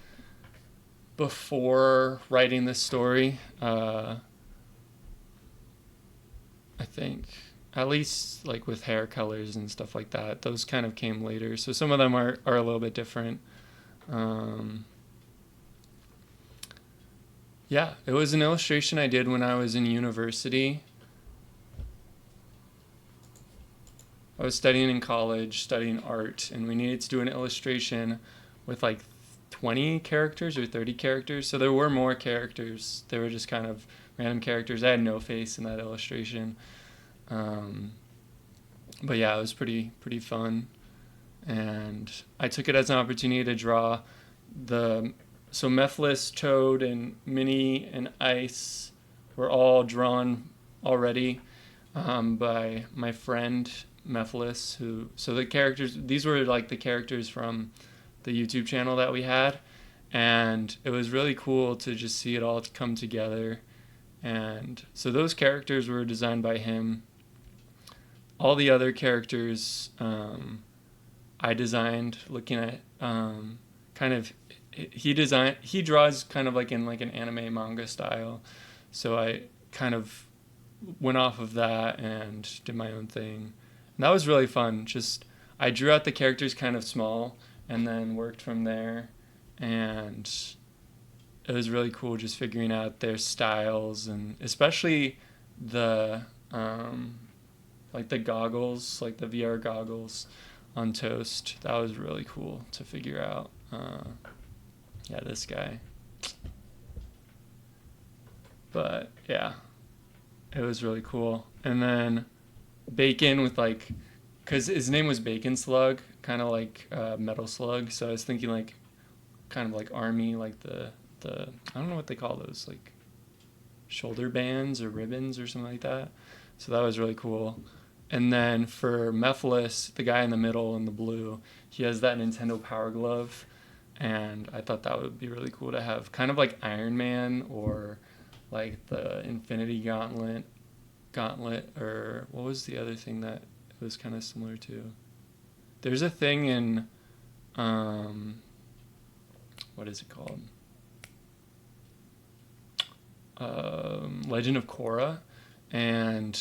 before writing this story. I think, at least like with hair colors and stuff like that. Those kind of came later. So some of them are a little bit different. Yeah, it was an illustration I did when I was in university. I was studying in college, studying art, and we needed to do an illustration with like 20 characters or 30 characters. So there were more characters. They were just kind of random characters. I had no face in that illustration. But yeah, it was pretty fun. And I took it as an opportunity to draw the so Mephiles, Toad, and Minnie and Ice were all drawn already by my friend Mephiles. So the characters, these were like the characters from the YouTube channel that we had, and it was really cool to just see it all come together. And so those characters were designed by him. All the other characters I designed, looking at kind of he draws kind of like in like an anime manga style, so I kind of went off of that and did my own thing, and that was really fun. Just I drew out the characters kind of small and then worked from there, and it was really cool just figuring out their styles, and especially the like the goggles, like the VR goggles on Toast. That was really cool to figure out. Yeah, this guy. But yeah, it was really cool. And then Bacon with like, because his name was Bacon Slug, kind of like Metal Slug. So I was thinking like, kind of like army, like the I don't know what they call those, like shoulder bands or ribbons or something like that. So that was really cool. And then for Mephiles, the guy in the middle in the blue, he has that Nintendo Power Glove. And I thought that would be really cool to have, kind of like Iron Man or like the Infinity Gauntlet, or what was the other thing that it was kind of similar to? There's a thing in, what is it called? Legend of Korra, and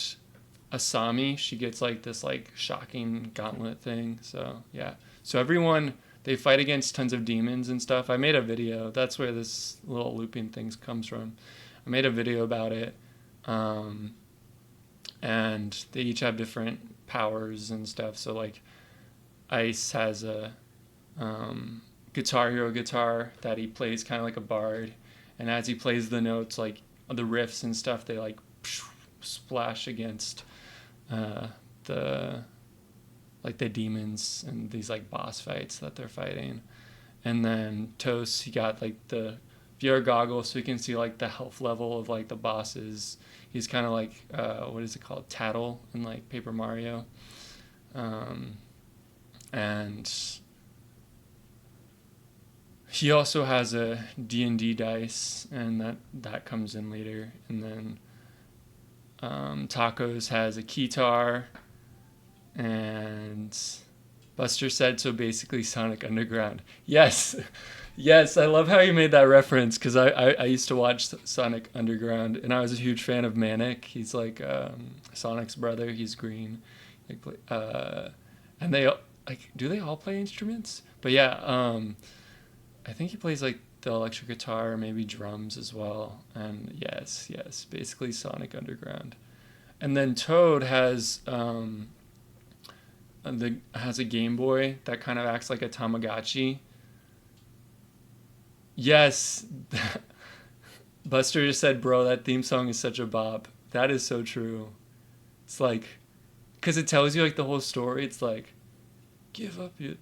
Asami, she gets like this like shocking gauntlet thing. So yeah, so everyone, they fight against tons of demons and stuff. I made a video. That's where this little looping thing comes from. I made a video about it, and they each have different powers and stuff. So like, Ice has a Guitar Hero guitar that he plays kind of like a bard, and as he plays the notes, like the riffs and stuff, they like splash against the demons and these like boss fights that they're fighting. And then Toast, he got like the VR goggles so he can see like the health level of like the bosses. He's kind of like what is it called, Tattle in like Paper Mario. And he also has a D&D dice, and that comes in later. And then Tacos has a keytar, and Buster said, so basically Sonic Underground. Yes, yes, I love how you made that reference, because I used to watch Sonic Underground, and I was a huge fan of Manic. He's like Sonic's brother. He's green. And they like, do they all play instruments? But yeah, I think he plays like the electric guitar, maybe drums as well. And yes, basically Sonic Underground. And then Toad has has a Game Boy that kind of acts like a Tamagotchi. Yes, Buster just said, bro, that theme song is such a bop. That is so true. It's like, because it tells you like the whole story. It's like, give up your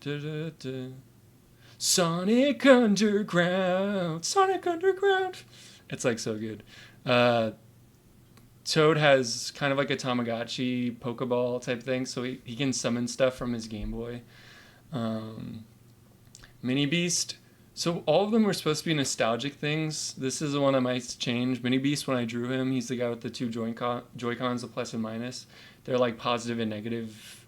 Sonic Underground, Sonic Underground. It's like so good. Toad has kind of like a Tamagotchi Pokeball type thing, so he can summon stuff from his Game Boy. Mini Beast. So all of them were supposed to be nostalgic things. This is the one that might change. Mini Beast, when I drew him, he's the guy with the two Joy-Cons, the plus and minus. They're like positive and negative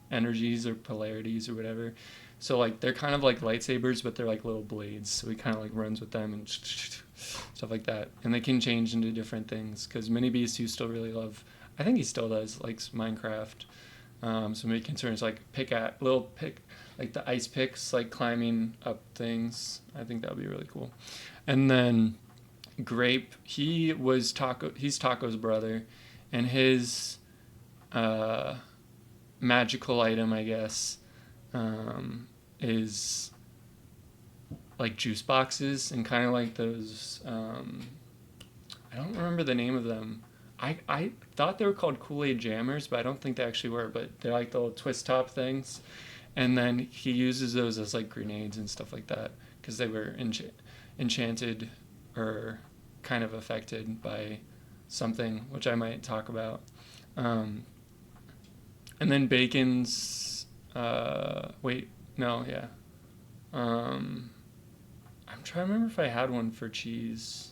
energies or polarities or whatever. So like they're kind of like lightsabers, but they're like little blades. So he kind of like runs with them and stuff like that. And they can change into different things, because Mini Beast used to really love, I think he still does, likes Minecraft. So maybe can turn his like like the ice picks, like climbing up things. I think that would be really cool. And then Grape, he's Taco's brother, and his magical item, I guess, is like juice boxes, and kind of like those, I don't remember the name of them. I thought they were called Kool-Aid Jammers, but I don't think they actually were, but they're like the little twist top things. And then he uses those as like grenades and stuff like that, because they were enchanted or kind of affected by something, which I might talk about. And then Bacon's, wait, no, yeah. I'm trying to remember if I had one for cheese.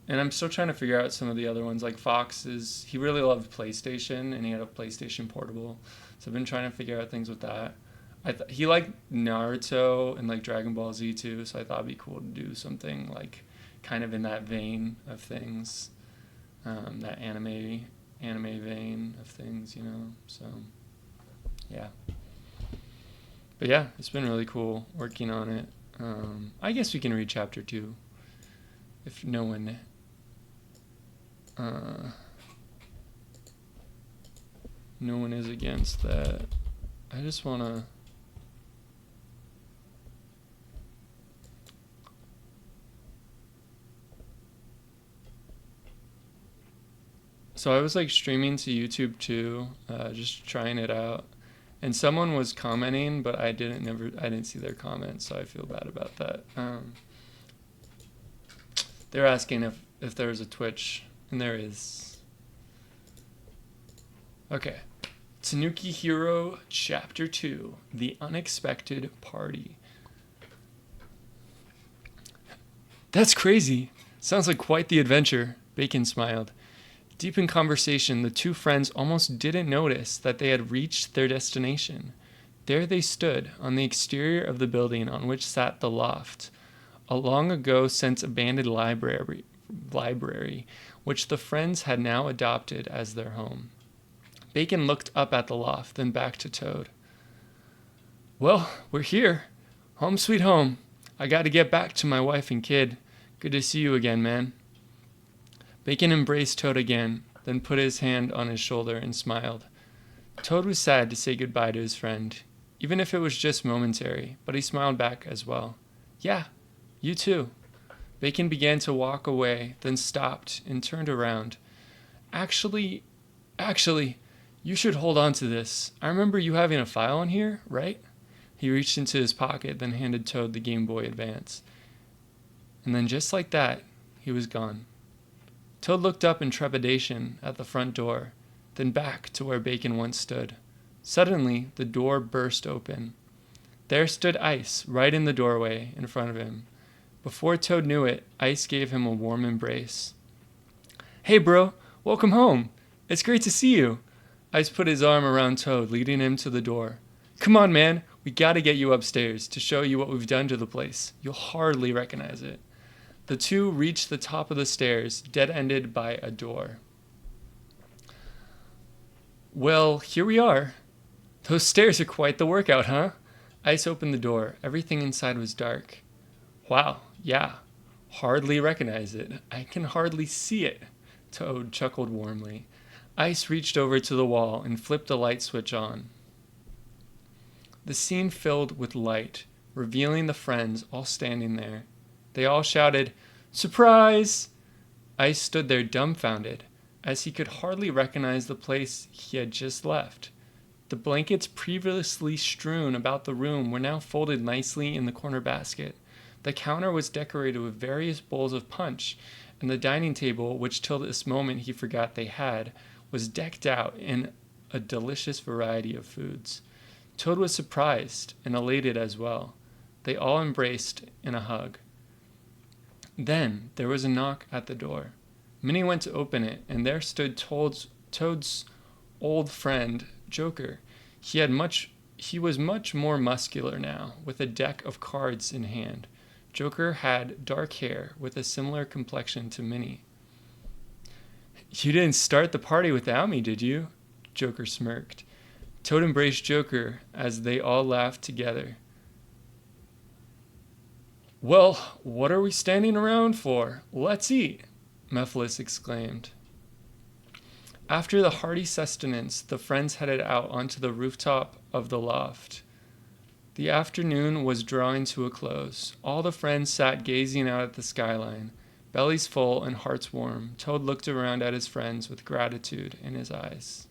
And I'm still trying to figure out some of the other ones. Like Fox's, he really loved PlayStation, and he had a PlayStation Portable. So I've been trying to figure out things with that. He liked Naruto and like Dragon Ball Z too, so I thought it'd be cool to do something like kind of in that vein of things, that anime vein of things, you know. So yeah, but yeah, it's been really cool working on it. I guess we can read chapter 2 if no one is against that. I just want to so I was like streaming to YouTube too, just trying it out, and someone was commenting, but I didn't see their comments, so I feel bad about that. They're asking if there's a Twitch, and there is. Okay. Tanuki Hero Chapter 2, The Unexpected Party. That's crazy. Sounds like quite the adventure, Bacon smiled. Deep in conversation, the two friends almost didn't notice that they had reached their destination. There they stood, on the exterior of the building on which sat the loft, a long ago since abandoned library, which the friends had now adopted as their home. Bacon looked up at the loft, then back to Toad. Well, we're here. Home sweet home. I got to get back to my wife and kid. Good to see you again, man. Bacon embraced Toad again, then put his hand on his shoulder and smiled. Toad was sad to say goodbye to his friend, even if it was just momentary, but he smiled back as well. Yeah, you too. Bacon began to walk away, then stopped and turned around. Actually, you should hold on to this. I remember you having a file on here, right? He reached into his pocket, then handed Toad the Game Boy Advance. And then just like that, he was gone. Toad looked up in trepidation at the front door, then back to where Bacon once stood. Suddenly, the door burst open. There stood Ice, right in the doorway in front of him. Before Toad knew it, Ice gave him a warm embrace. Hey bro, welcome home. It's great to see you. Ice put his arm around Toad, leading him to the door. Come on, man, we gotta get you upstairs to show you what we've done to the place. You'll hardly recognize it. The two reached the top of the stairs, dead-ended by a door. Well, here we are. Those stairs are quite the workout, huh? Ice opened the door. Everything inside was dark. Wow, yeah. Hardly recognize it. I can hardly see it. Toad chuckled warmly. Ice reached over to the wall and flipped the light switch on. The scene filled with light, revealing the friends all standing there. They all shouted, "Surprise!" Ice stood there dumbfounded, as he could hardly recognize the place he had just left. The blankets previously strewn about the room were now folded nicely in the corner basket. The counter was decorated with various bowls of punch, and the dining table, which till this moment he forgot they had, was decked out in a delicious variety of foods. Toad was surprised and elated as well. They all embraced in a hug. Then there was a knock at the door. Minnie went to open it, and there stood Toad's old friend, Joker. He was much more muscular now, with a deck of cards in hand. Joker had dark hair with a similar complexion to Minnie. You didn't start the party without me, did you? Joker smirked. Toad embraced Joker as they all laughed together. Well, what are we standing around for? Let's eat, Mephiles exclaimed. After the hearty sustenance, the friends headed out onto the rooftop of the loft. The afternoon was drawing to a close. All the friends sat gazing out at the skyline. Bellies full and hearts warm, Toad looked around at his friends with gratitude in his eyes.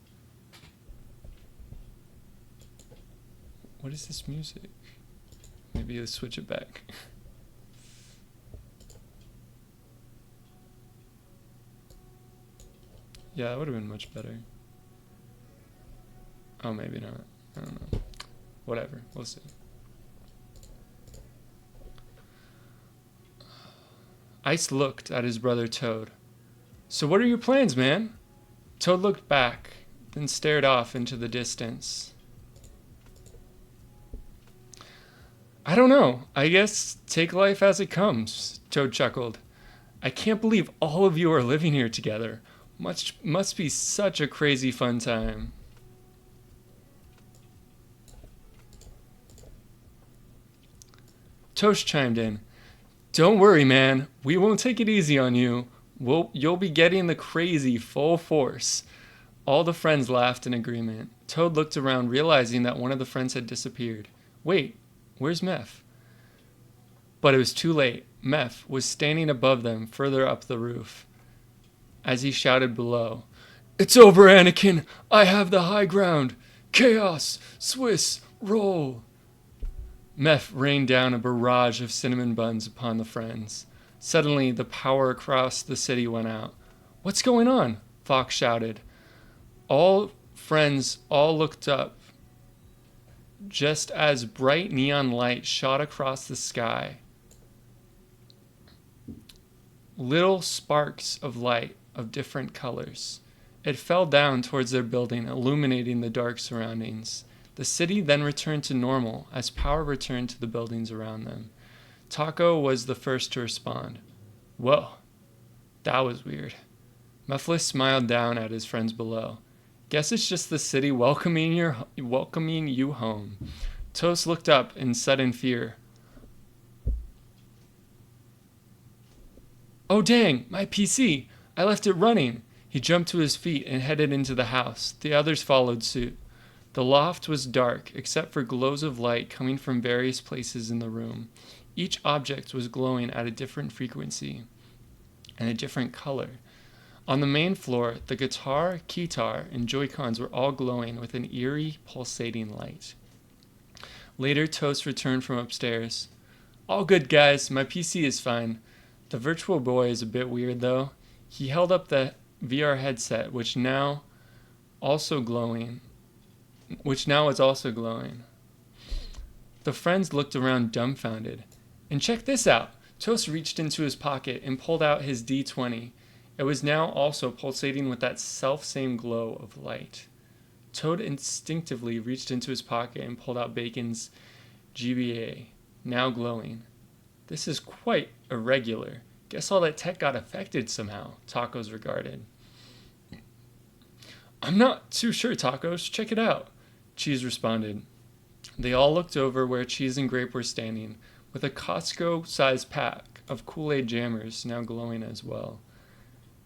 What is this music? Maybe let's switch it back. Yeah, that would have been much better. Oh, maybe not. I don't know. Whatever. We'll see. Ice looked at his brother Toad. So what are your plans, man? Toad looked back, then stared off into the distance. I don't know. I guess take life as it comes, Toad chuckled. I can't believe all of you are living here together. Must be such a crazy fun time. Tosh chimed in. Don't worry, man. We won't take it easy on you. You'll be getting the crazy full force. All the friends laughed in agreement. Toad looked around, realizing that one of the friends had disappeared. Wait, where's Meph? But it was too late. Meph was standing above them, further up the roof. As he shouted below, It's over, Anakin! I have the high ground! Chaos! Swiss! Roll! Meph rained down a barrage of cinnamon buns upon the friends. Suddenly, the power across the city went out. What's going on? Fox shouted. All friends all looked up, just as bright neon light shot across the sky. Little sparks of light of different colors. It fell down towards their building, illuminating the dark surroundings. The city then returned to normal as power returned to the buildings around them. Taco was the first to respond. Whoa, that was weird. Muffless smiled down at his friends below. Guess it's just the city welcoming you home. Toast looked up in sudden fear. Oh dang, my PC! I left it running! He jumped to his feet and headed into the house. The others followed suit. The loft was dark, except for glows of light coming from various places in the room. Each object was glowing at a different frequency and a different color. On the main floor, the guitar, keytar, and Joy-Cons were all glowing with an eerie, pulsating light. Later, Toast returned from upstairs. All good, guys. My PC is fine. The Virtual Boy is a bit weird, though. He held up the VR headset, which now is also glowing. The friends looked around dumbfounded. And check this out! Toast reached into his pocket and pulled out his D20. It was now also pulsating with that self-same glow of light. Toad instinctively reached into his pocket and pulled out Bacon's GBA, now glowing. This is quite irregular. Guess all that tech got affected somehow, Tacos regarded. I'm not too sure, Tacos. Check it out, Cheese responded. They all looked over where Cheese and Grape were standing, with a Costco-sized pack of Kool-Aid jammers now glowing as well.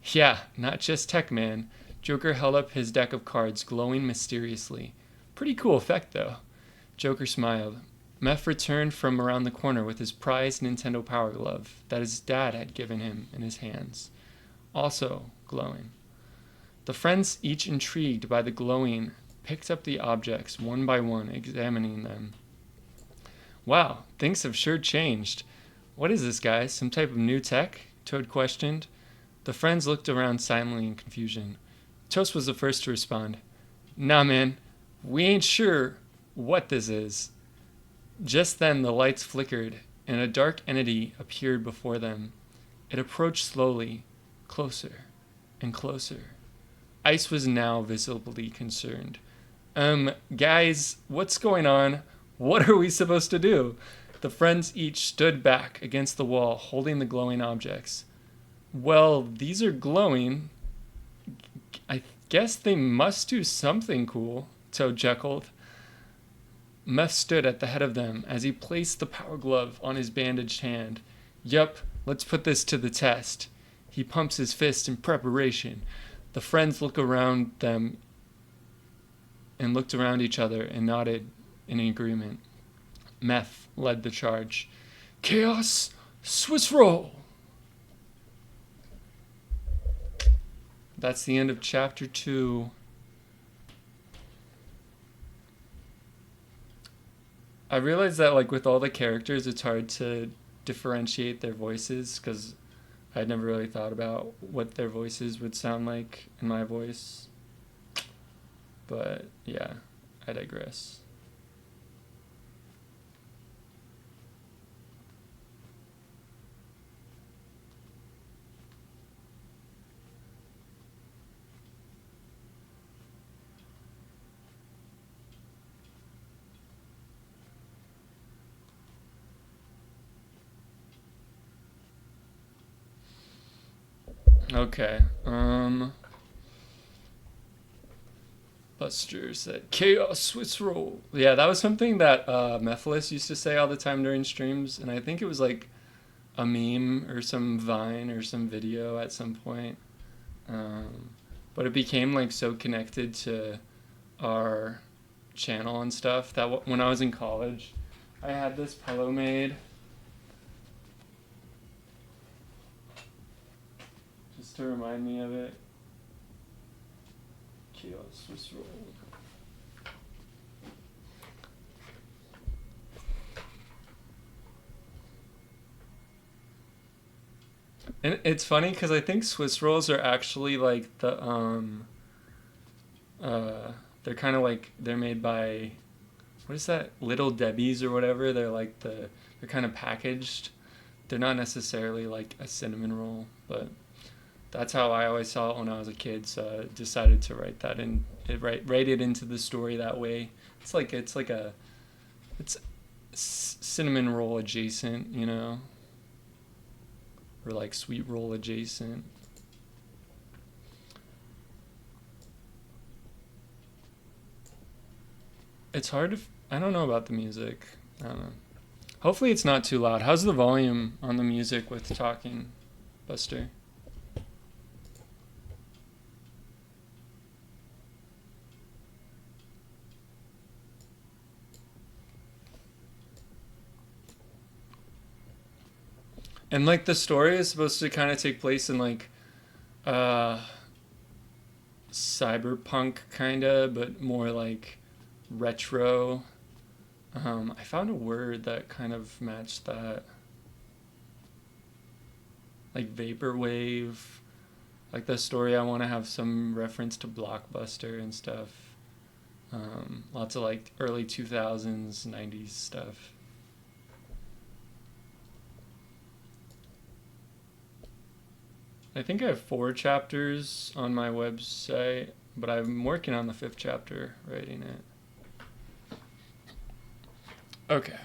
Yeah, not just tech, man. Joker held up his deck of cards, glowing mysteriously. Pretty cool effect, though. Joker smiled. Meph returned from around the corner with his prized Nintendo Power Glove that his dad had given him in his hands, also glowing. The friends, each intrigued by the glowing, picked up the objects one by one, examining them. Wow, things have sure changed. What is this, guys? Some type of new tech? Toad questioned. The friends looked around silently in confusion. Toast was the first to respond. Nah, man, we ain't sure what this is. Just then the lights flickered, and a dark entity appeared before them. It approached slowly, closer and closer. Ice was now visibly concerned. Guys, what's going on? What are we supposed to do? The friends each stood back against the wall, holding the glowing objects. Well, these are glowing. I guess they must do something cool, Toad chuckled. Meph stood at the head of them as he placed the power glove on his bandaged hand. Yup, let's put this to the test. He pumps his fist in preparation. The friends looked around each other and nodded in agreement. Meph led the charge. Chaos, Swiss roll! That's the end of chapter 2. I realized that, like, with all the characters, it's hard to differentiate their voices because I'd never really thought about what their voices would sound like in my voice. But yeah, I digress. Okay. Buster said, "Chaos Swiss roll." Yeah, that was something that Mephiles used to say all the time during streams, and I think it was like a meme or some Vine or some video at some point. But it became like so connected to our channel and stuff that when I was in college, I had this pillow made just to remind me of it. Chaos Swiss roll. And it's funny because I think Swiss rolls are actually like the they're kind of like they're made by, what is that, Little Debbie's or whatever. They're kind of packaged. They're not necessarily like a cinnamon roll, but that's how I always saw it when I was a kid. So I decided to write that in, write it into the story that way. It's cinnamon roll adjacent, you know, or like sweet roll adjacent. It's hard to, I don't know about the music. I don't know. Hopefully it's not too loud. How's the volume on the music with talking, Buster? And like the story is supposed to kind of take place in like cyberpunk kinda, but more like retro. I found a word that kind of matched that. Like vaporwave. Like the story, I want to have some reference to Blockbuster and stuff. Lots of like early 2000s, 90s stuff. I think I have 4 chapters on my website, but I'm working on the 5th chapter, writing it. Okay,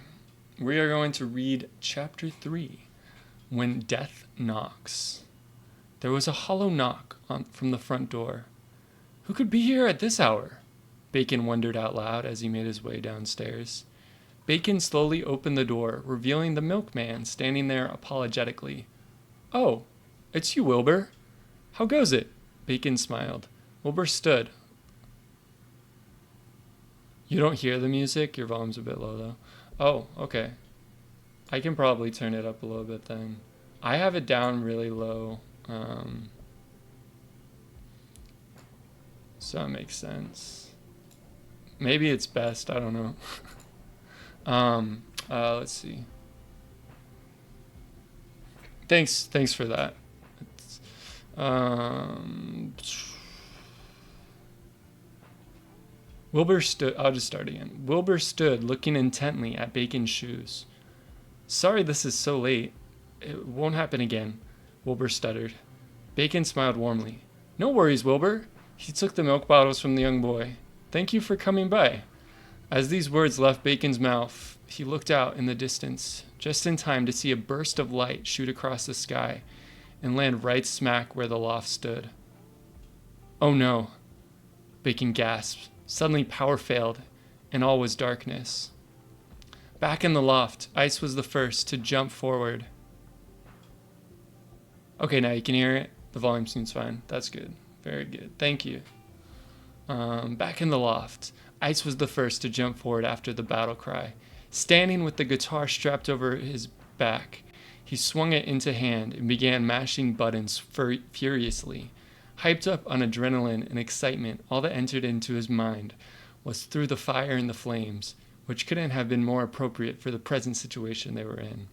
we are going to read chapter 3, When Death Knocks. There was a hollow knock from the front door. Who could be here at this hour? Bacon wondered out loud as he made his way downstairs. Bacon slowly opened the door, revealing the milkman standing there apologetically. "Oh, it's you, Wilbur. How goes it?" Bacon smiled. Wilbur stood. You don't hear the music? Your volume's a bit low, though. Oh, okay. I can probably turn it up a little bit then. I have it down really low. So it makes sense. Maybe it's best. I don't know. Let's see. Thanks for that. Wilbur stood. I'll just start again. Wilbur stood, looking intently at Bacon's shoes. "Sorry this is so late. It won't happen again," Wilbur stuttered. Bacon smiled warmly. "No worries, Wilbur." He took the milk bottles from the young boy. "Thank you for coming by." As these words left Bacon's mouth, he looked out in the distance, just in time to see a burst of light shoot across the sky and land right smack where the loft stood. "Oh no," Bacon gasped. Suddenly power failed, and all was darkness. Back in the loft, Ice was the first to jump forward. Okay, now you can hear it. The volume seems fine. That's good. Very good. Thank you. Back in the loft, Ice was the first to jump forward after the battle cry. Standing with the guitar strapped over his back, he swung it into hand and began mashing buttons furiously. Hyped up on adrenaline and excitement, all that entered into his mind was Through the Fire and the Flames, which couldn't have been more appropriate for the present situation they were in.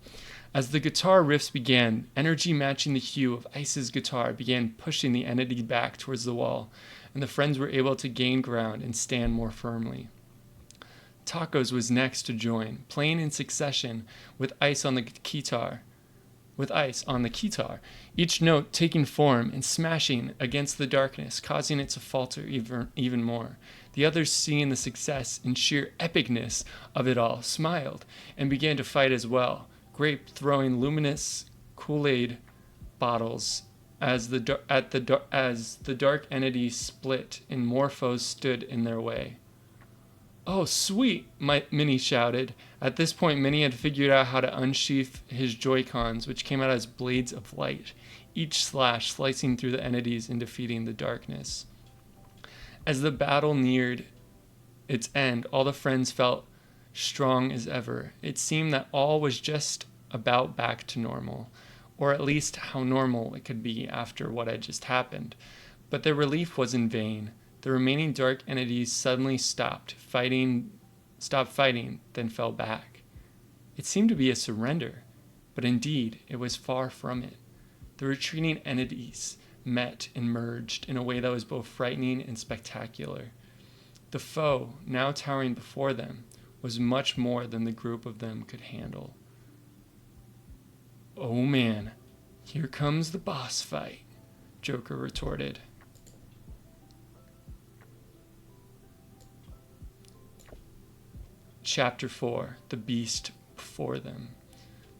As the guitar riffs began, energy matching the hue of Ice's guitar began pushing the entity back towards the wall, and the friends were able to gain ground and stand more firmly. Tacos was next to join, playing in succession with Ice on the guitar, each note taking form and smashing against the darkness, causing it to falter even more. The others, seeing the success and sheer epicness of it all, smiled and began to fight as well, Grape throwing luminous Kool-Aid bottles as the dark entity split and more foes stood in their way. "Oh, sweet," Minnie shouted. At this point, Minnie had figured out how to unsheath his Joy-Cons, which came out as blades of light, each slash slicing through the entities and defeating the darkness. As the battle neared its end, all the friends felt strong as ever. It seemed that all was just about back to normal, or at least how normal it could be after what had just happened. But their relief was in vain. The remaining dark entities suddenly stopped fighting, then fell back. It seemed to be a surrender, but indeed it was far from it. The retreating entities met and merged in a way that was both frightening and spectacular. The foe, now towering before them, was much more than the group of them could handle. "Oh man, here comes the boss fight," Joker retorted. Chapter 4, The Beast Before Them.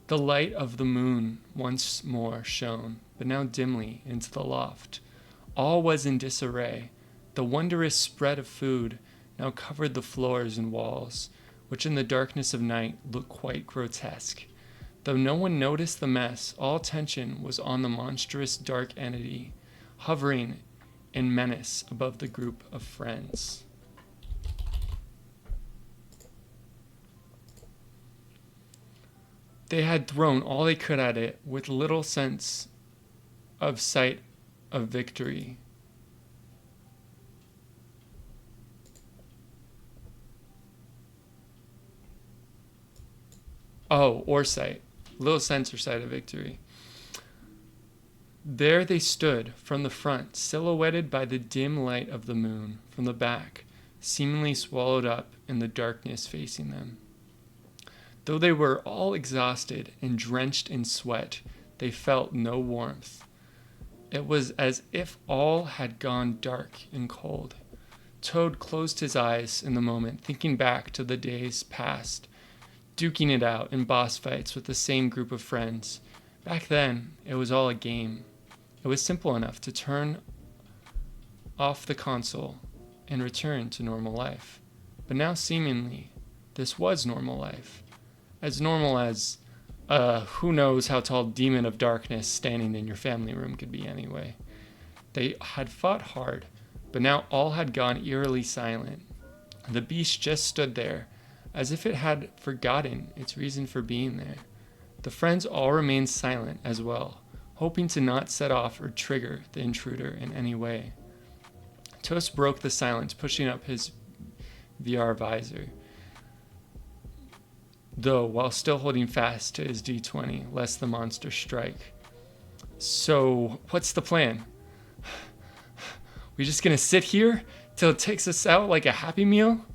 The light of the moon once more shone, but now dimly, into the loft. All was in disarray. The wondrous spread of food now covered the floors and walls, which in the darkness of night looked quite grotesque. Though no one noticed the mess, all attention was on the monstrous dark entity, hovering in menace above the group of friends. They had thrown all they could at it with little sense of sight of victory. Or sight. Little sense or sight of victory. There they stood from the front, silhouetted by the dim light of the moon, from the back, seemingly swallowed up in the darkness facing them. Though they were all exhausted and drenched in sweat, they felt no warmth. It was as if all had gone dark and cold. Toad closed his eyes in the moment, thinking back to the days past, duking it out in boss fights with the same group of friends. Back then, it was all a game. It was simple enough to turn off the console and return to normal life. But now, seemingly, this was normal life. As normal as who knows how tall demon of darkness standing in your family room could be anyway. They had fought hard, but now all had gone eerily silent. The beast just stood there, as if it had forgotten its reason for being there. The friends all remained silent as well, hoping to not set off or trigger the intruder in any way. Toast broke the silence, pushing up his VR visor, though while still holding fast to his D20, lest the monster strike. "So, what's the plan? We just gonna sit here till it takes us out like a Happy Meal?"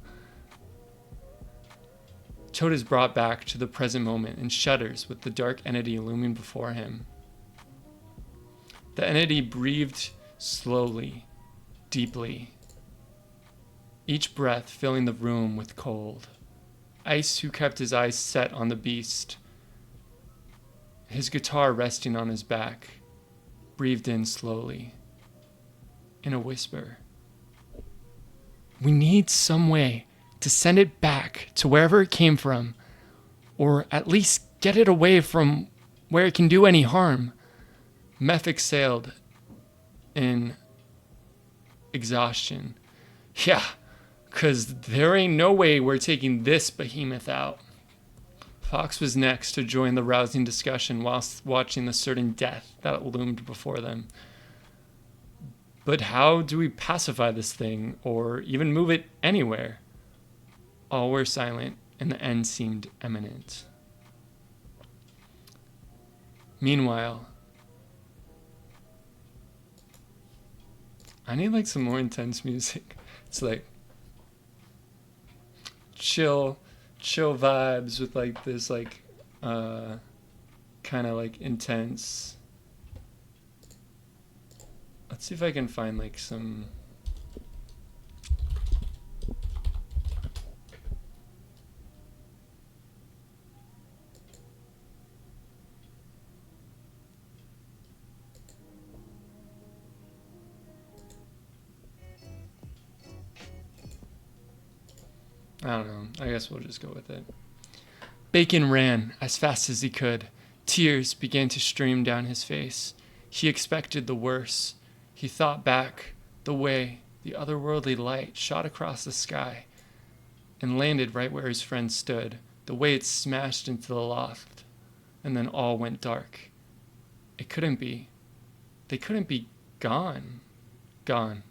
Toad is brought back to the present moment and shudders with the dark entity looming before him. The entity breathed slowly, deeply, each breath filling the room with cold. Ice, who kept his eyes set on the beast, his guitar resting on his back, breathed in slowly, in a whisper. "We need some way to send it back to wherever it came from, or at least get it away from where it can do any harm." Meph exhaled in exhaustion. "Yeah, 'cause there ain't no way we're taking this behemoth out." Fox was next to join the rousing discussion whilst watching the certain death that loomed before them. "But how do we pacify this thing, or even move it anywhere?" All were silent, and the end seemed imminent. Meanwhile, I need like some more intense music. It's like chill vibes with like this like kind of like intense. Let's see if I can find like some. I don't know. I guess we'll just go with it. Bacon ran as fast as he could. Tears began to stream down his face. He expected the worst. He thought back the way the otherworldly light shot across the sky and landed right where his friend stood, the way it smashed into the loft, and then all went dark. It couldn't be. They couldn't be gone. Gone.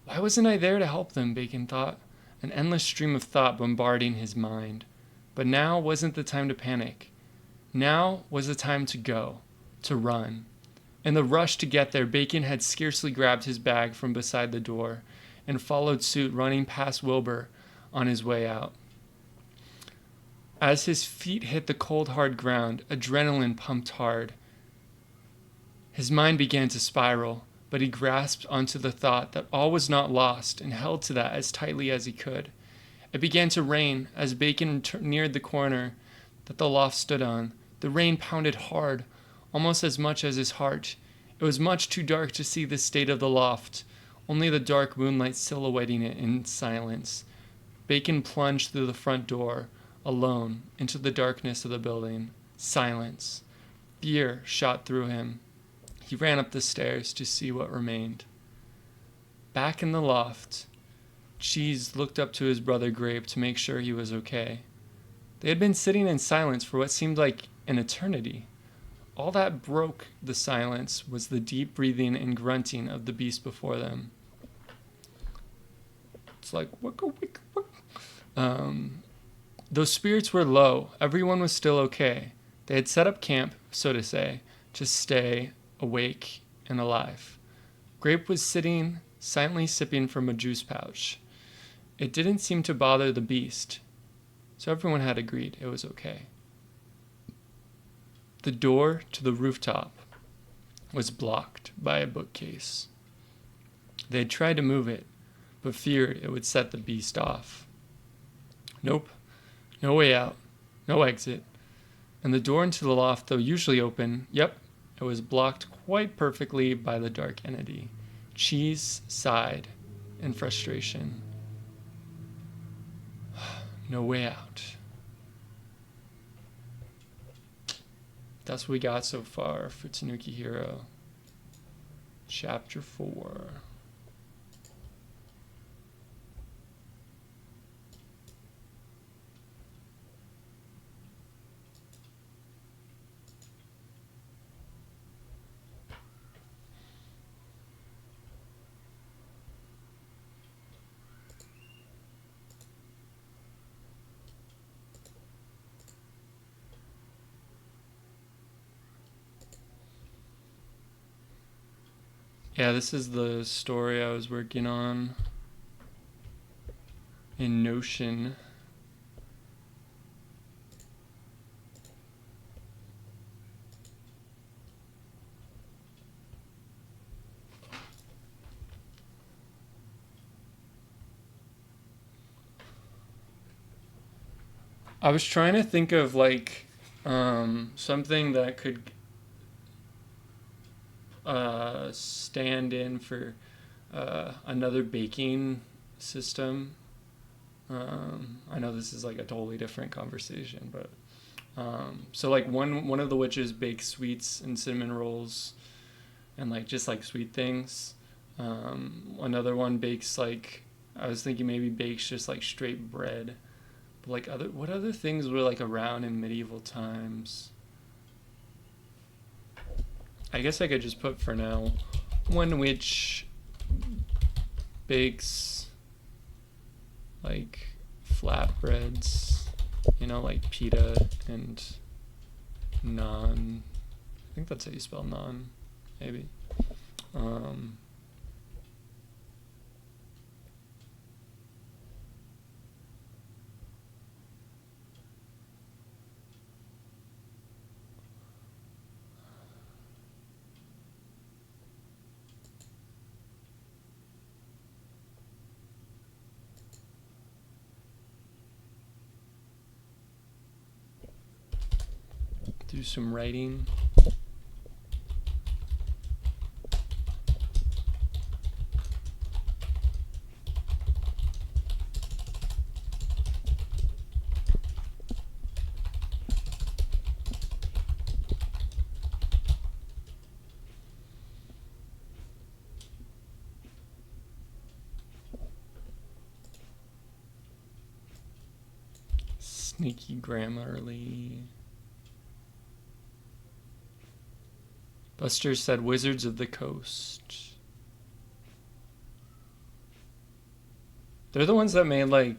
Why wasn't I there to help them, Bacon thought, an endless stream of thought bombarding his mind. But now wasn't the time to panic. Now was the time to go, to run. In the rush to get there, Bacon had scarcely grabbed his bag from beside the door and followed suit, running past Wilbur on his way out. As his feet hit the cold, hard ground, adrenaline pumped hard. His mind began to spiral, but he grasped onto the thought that all was not lost and held to that as tightly as he could. It began to rain as Bacon neared the corner that the loft stood on. The rain pounded hard, almost as much as his heart. It was much too dark to see the state of the loft, only the dark moonlight silhouetting it in silence. Bacon plunged through the front door, alone, into the darkness of the building. Silence. Fear shot through him. He ran up the stairs to see what remained. Back in the loft, Cheese looked up to his brother Grape to make sure he was okay. They had been sitting in silence for what seemed like an eternity. All that broke the silence was the deep breathing and grunting of the beast before them. It's like, wicka, wicka, wicka. Though spirits were low, everyone was still okay. They had set up camp, so to say, to stay awake and alive. Grape was sitting, silently sipping from a juice pouch. It didn't seem to bother the beast, so everyone had agreed it was okay. The door to the rooftop was blocked by a bookcase. They had tried to move it, but feared it would set the beast off. Nope, no way out, no exit. And the door into the loft, though usually open, it was blocked quite perfectly by the dark entity. Cheese sighed in frustration. No way out. That's what we got so far for Tanuki Hero. Chapter 4. Yeah, this is the story I was working on in Notion. I was trying to think of like something that could stand in for another baking system. I know this is like a totally different conversation, but so like one of the witches bakes sweets and cinnamon rolls and like just like sweet things. Another one bakes like, I was thinking maybe bakes just like straight bread. But like what other things were like around in medieval times? I guess I could just put for now one witch bakes like flatbreads, like pita and naan think that's how you spell non, maybe. Do some writing. Sneaky Grammarly. Buster said Wizards of the Coast. They're the ones that made like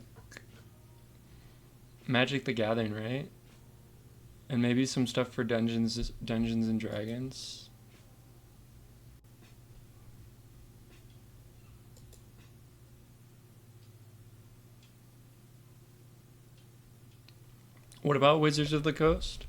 Magic the Gathering, right? And maybe some stuff for Dungeons and Dragons. What about Wizards of the Coast?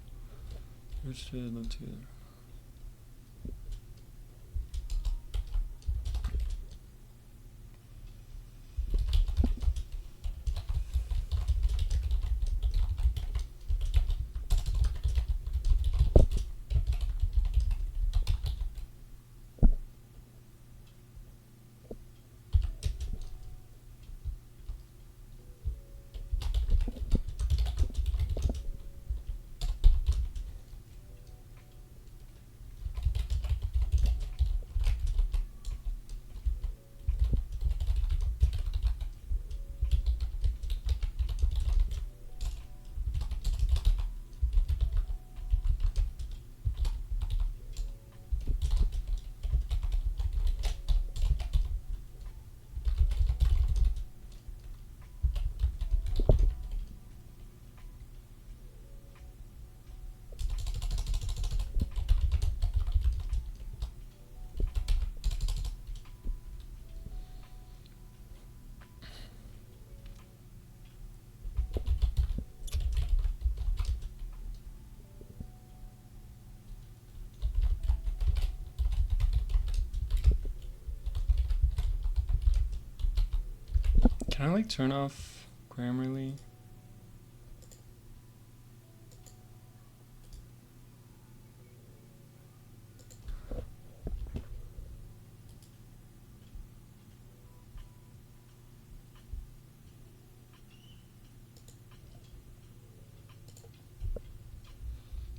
Can I like turn off Grammarly?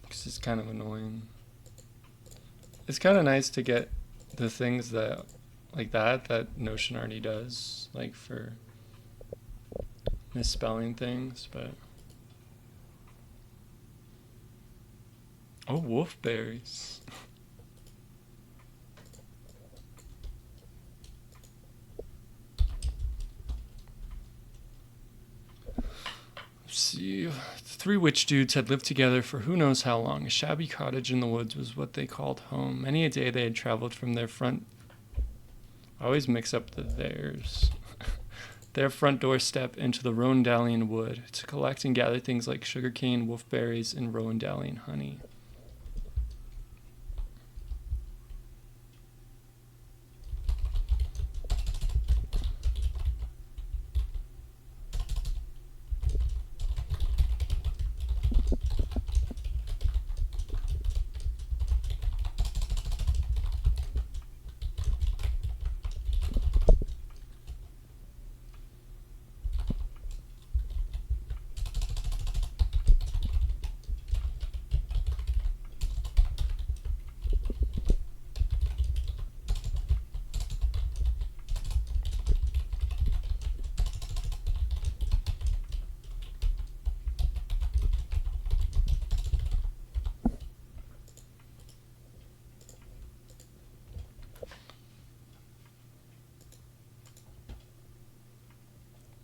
Because it's kind of annoying. It's kind of nice to get the things that like that Notion already does, like for misspelling things, but oh, wolfberries. Let's see. The three witch dudes had lived together for who knows how long. A shabby cottage in the woods was what they called home. Many a day they had traveled from their front. I always mix up the theirs. Their front doorstep into the Rowandalian wood to collect and gather things like sugarcane, wolfberries, and Rowandalian honey.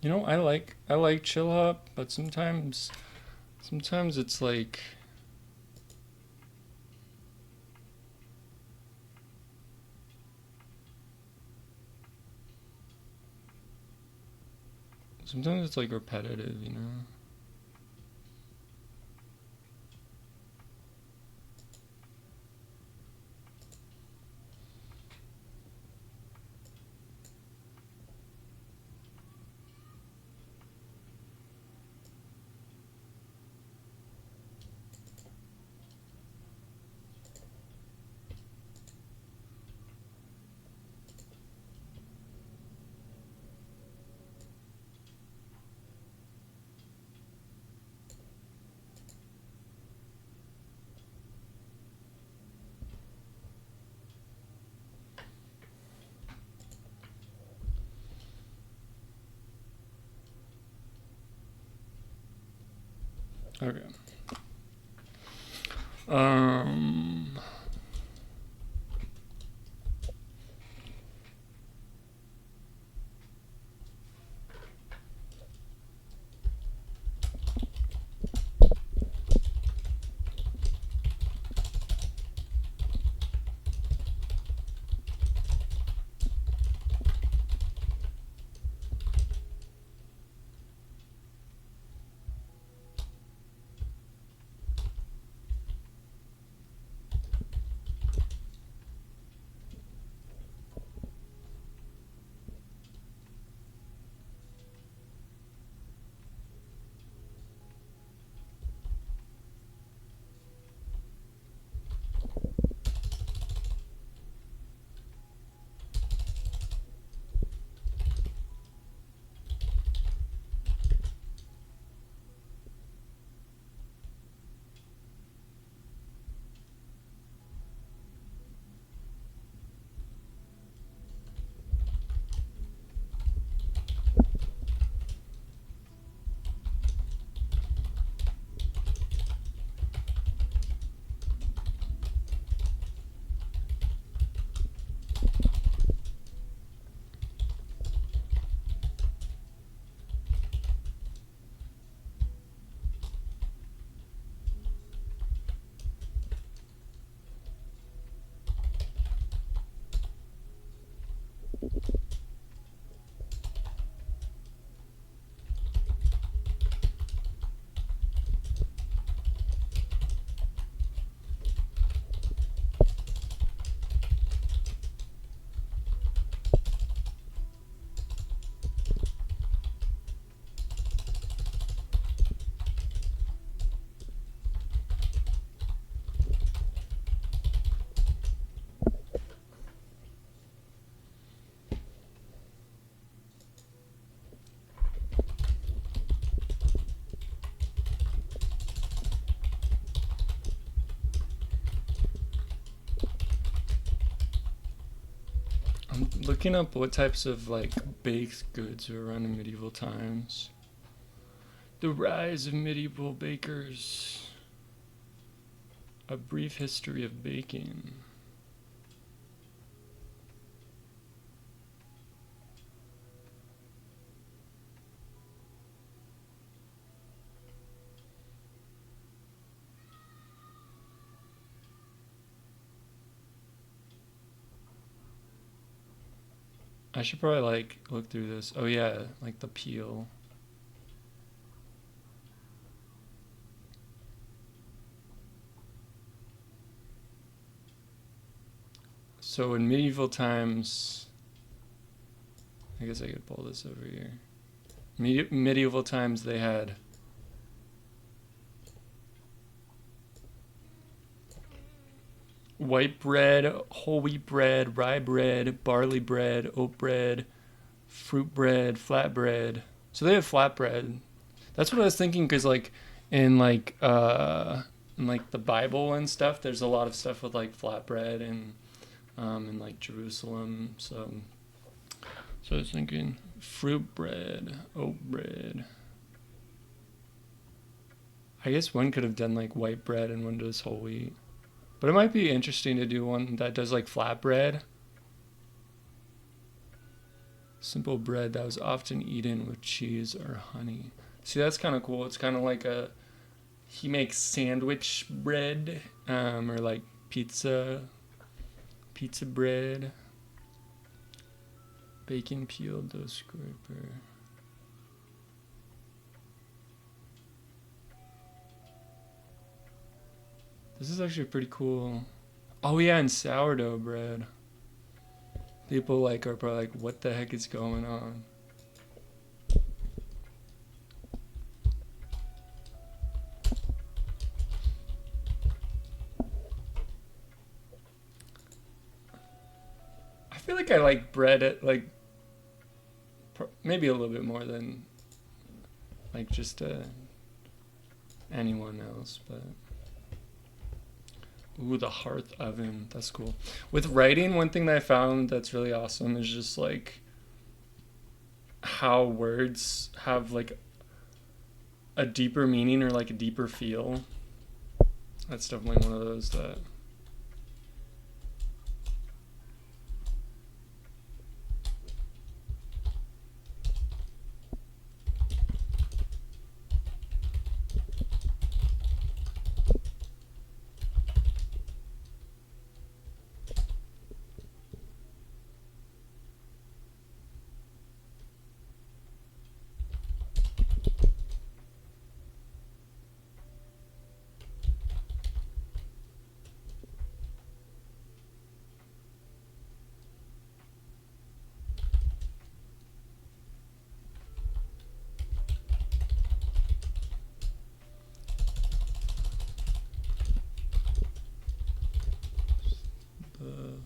You know, I like Chill Hop, but sometimes it's like Sometimes it's like repetitive, you know? Okay. I'm looking up what types of like baked goods were around in medieval times. The rise of medieval bakers. A brief history of baking. I should probably like look through this. Oh yeah, like the peel. So in medieval times, I guess I could pull this over here. Medieval times they had white bread, whole wheat bread, rye bread, barley bread, oat bread, fruit bread, flat bread. So they have flat bread. That's what I was thinking, because like in like in like the Bible and stuff, there's a lot of stuff with like flatbread and in like Jerusalem. So I was thinking fruit bread, oat bread. I guess one could have done like white bread and one does whole wheat. But it might be interesting to do one that does like flatbread. Simple bread that was often eaten with cheese or honey. See, that's kind of cool. It's kind of like he makes sandwich bread, or like pizza bread. Bacon peel dough scraper. This is actually pretty cool. Oh yeah, and sourdough bread. People like are probably like, what the heck is going on? I feel like I like bread at like maybe a little bit more than like just anyone else, but ooh, the hearth oven, that's cool. With writing, one thing that I found that's really awesome is just like how words have like a deeper meaning or like a deeper feel. That's definitely one of those that the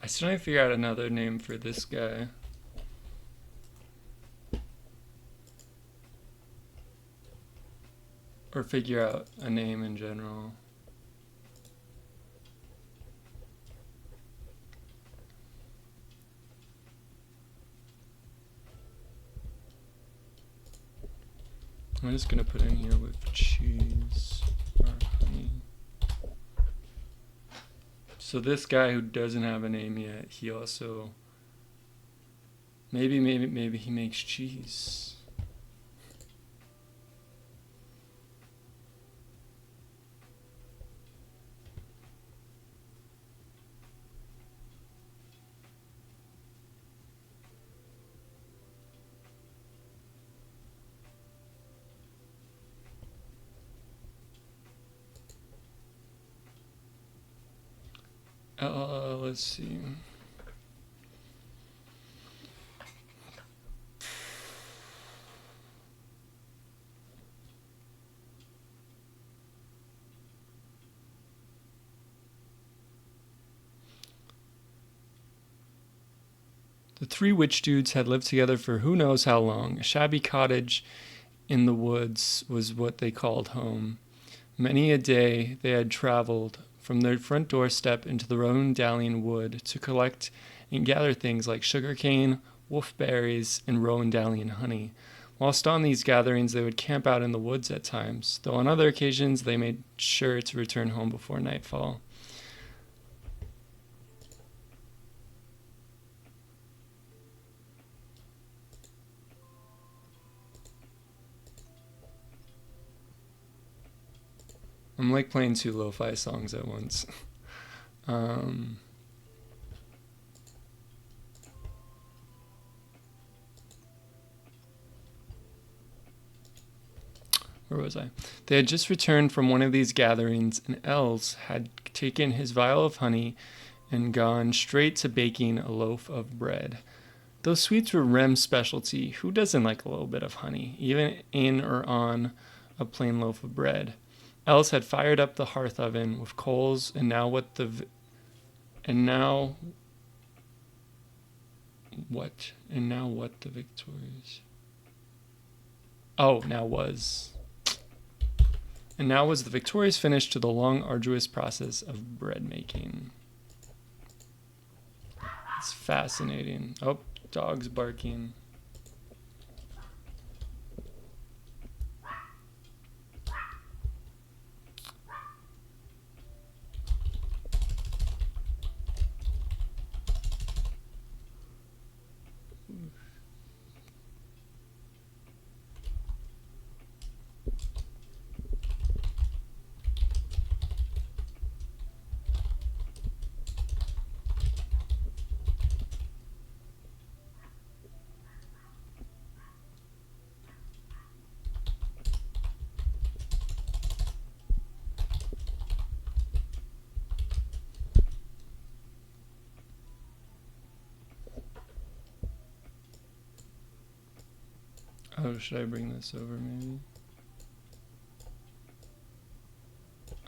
I still need to figure out another name for this guy. Or figure out a name in general. I'm just gonna put in here with cheese or honey. So this guy who doesn't have a name yet, he also maybe he makes cheese. Let's see. The three witch dudes had lived together for who knows how long. A shabby cottage in the woods was what they called home. Many a day they had traveled from their front doorstep into the Rowan-Dallian wood to collect and gather things like sugarcane, wolfberries, and Rowan-Dallian honey. Whilst on these gatherings, they would camp out in the woods at times, though on other occasions they made sure to return home before nightfall. I'm like playing two lo-fi songs at once. Where was I? They had just returned from one of these gatherings, and Els had taken his vial of honey and gone straight to baking a loaf of bread. Those sweets were Rem's specialty. Who doesn't like a little bit of honey, even in or on a plain loaf of bread? Els had fired up the hearth oven with coals, and now what the victorious? Oh, now was. And now was the victorious finish to the long, arduous process of bread making. It's fascinating. Oh, dog's barking. Oh, should I bring this over maybe?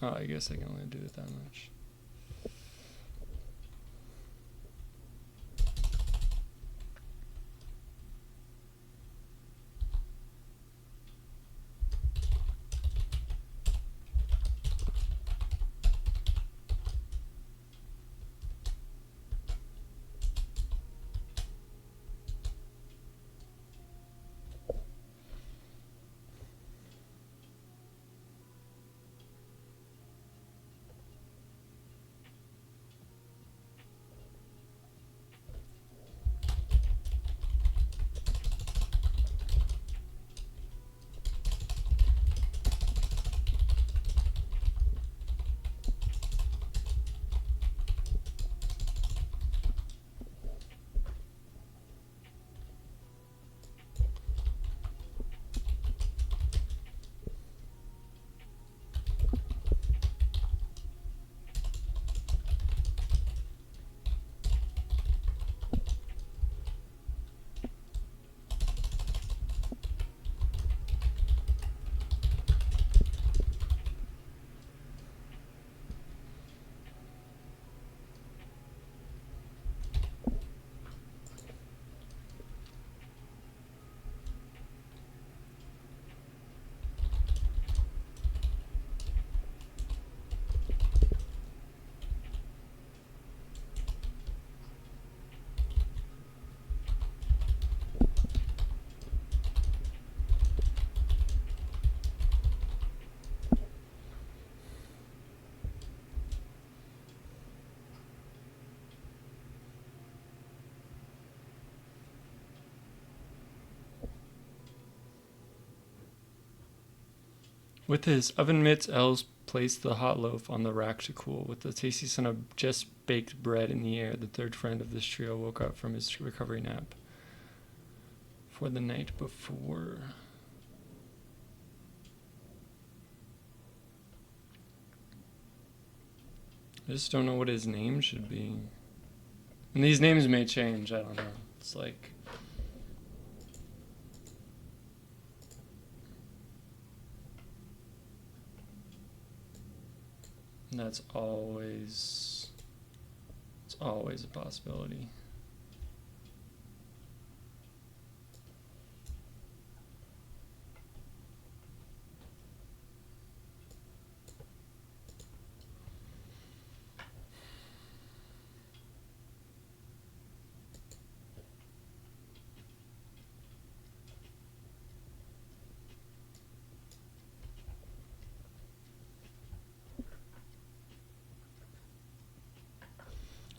Oh, I guess I can only do it that much. With his oven mitts, Els placed the hot loaf on the rack to cool. With the tasty scent of just baked bread in the air, the third friend of this trio woke up from his recovery nap for the night before. I just don't know what his name should be. And these names may change, I don't know. It's like... That's always... It's always a possibility.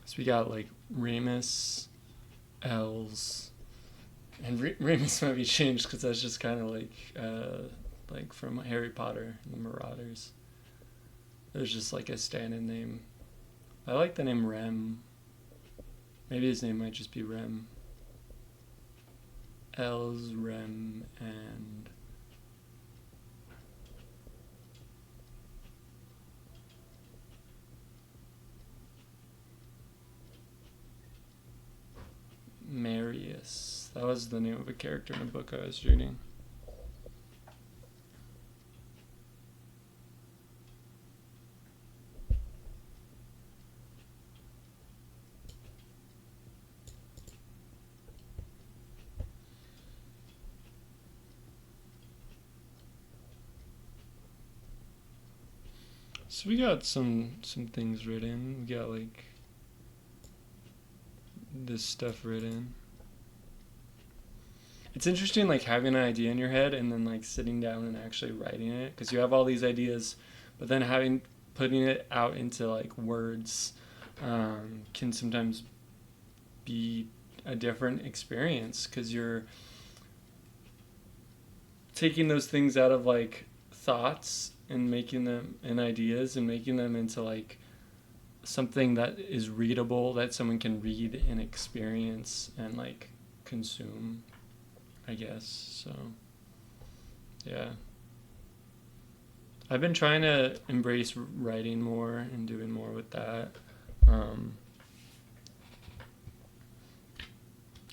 So we got like Remus, Els, and Remus might be changed because that's just kind of like from Harry Potter and the Marauders. There's just like a stand-in name. I like the name Rem. Maybe his name might just be Rem. Els, Rem, and... Marius. That was the name of a character in a book I was reading. So we got some things written. We got like this stuff written. It's interesting like having an idea in your head and then like sitting down and actually writing it, because you have all these ideas, but then putting it out into like words can sometimes be a different experience, because you're taking those things out of like thoughts and making them in ideas and making them into like something that is readable, that someone can read and experience and like consume, I guess. So yeah, I've been trying to embrace writing more and doing more with that.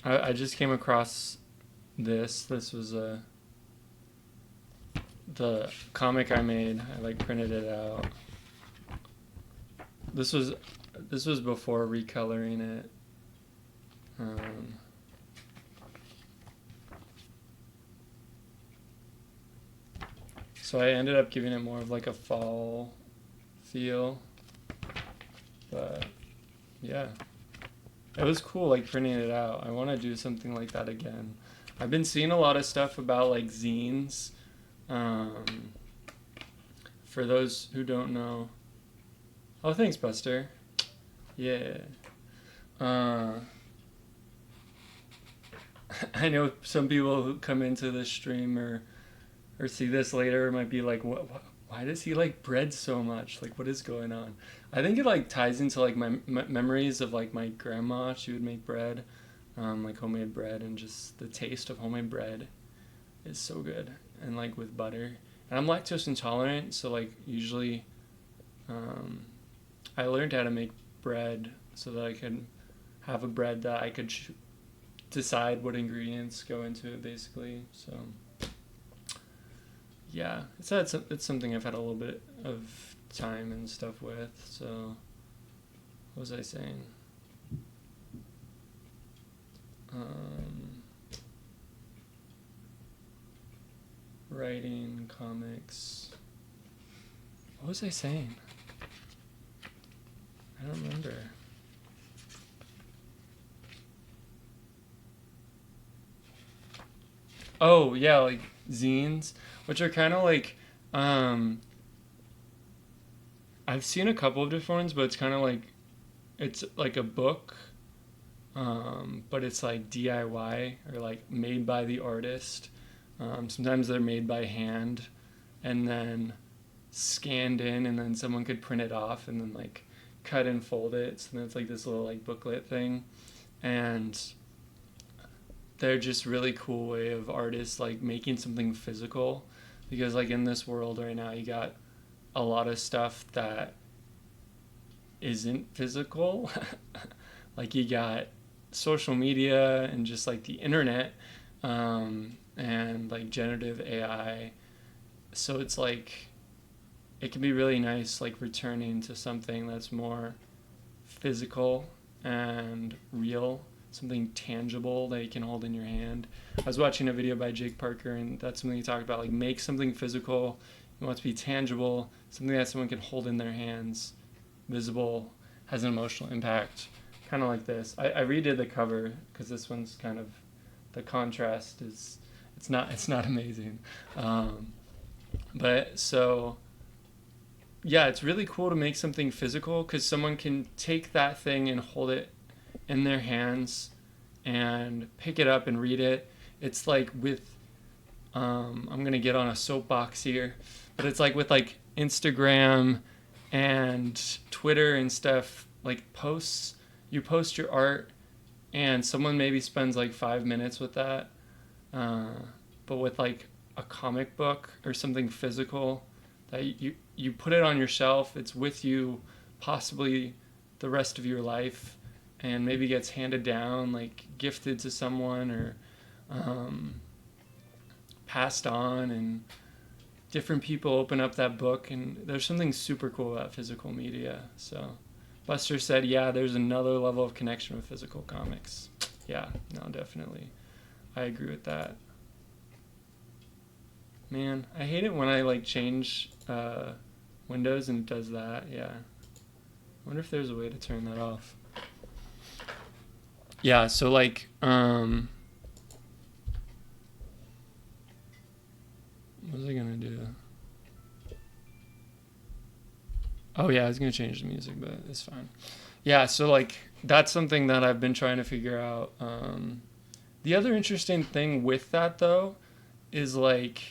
I just came across This was the comic I made. I like printed it out. This was before recoloring it. So I ended up giving it more of like a fall feel, but yeah, it was cool like printing it out. I want to do something like that again. I've been seeing a lot of stuff about like zines. For those who don't know, oh thanks Buster. Yeah. I know some people who come into this stream or see this later might be like, what, why does he like bread so much? Like, what is going on? I think it like ties into like my memories of like my grandma. She would make bread, like homemade bread, and just the taste of homemade bread is so good, and like with butter. And I'm lactose intolerant, so like usually I learned how to make bread so that I could have a bread that I could decide what ingredients go into it, basically. So yeah, it's something I've had a little bit of time and stuff with. So what was I saying? Writing, comics. What was I saying? I don't remember. Oh yeah, like zines, which are kind of like I've seen a couple of different ones, but it's kind of like it's like a book, but it's like DIY or like made by the artist. Sometimes they're made by hand and then scanned in, and then someone could print it off and then like cut and fold it. So then it's like this little like booklet thing, and they're just really cool way of artists like making something physical, because like in this world right now you got a lot of stuff that isn't physical. Like you got social media and just like the internet, and like generative AI. So it's like it can be really nice like returning to something that's more physical and real, something tangible that you can hold in your hand. I was watching a video by Jake Parker, and that's something he talked about, like make something physical. You want it to be tangible, something that someone can hold in their hands, visible, has an emotional impact. Kind of like this. I redid the cover because this one's kind of, the contrast is, it's not amazing. But so yeah, it's really cool to make something physical because someone can take that thing and hold it in their hands and pick it up and read it. It's like with I'm gonna get on a soapbox here, but it's like with like Instagram and Twitter and stuff, like posts, you post your art and someone maybe spends like 5 minutes with that, but with like a comic book or something physical that you put it on your shelf, it's with you possibly the rest of your life, and maybe gets handed down, like gifted to someone or passed on, and different people open up that book, and there's something super cool about physical media. So Buster said, yeah, there's another level of connection with physical comics. Yeah, no, definitely. I agree with that. Man, I hate it when I like change Windows and it does that. Yeah. I wonder if there's a way to turn that off. Yeah, so like what was I gonna do? Oh yeah, I was gonna change the music, but it's fine. Yeah, so like that's something that I've been trying to figure out. The other interesting thing with that though is like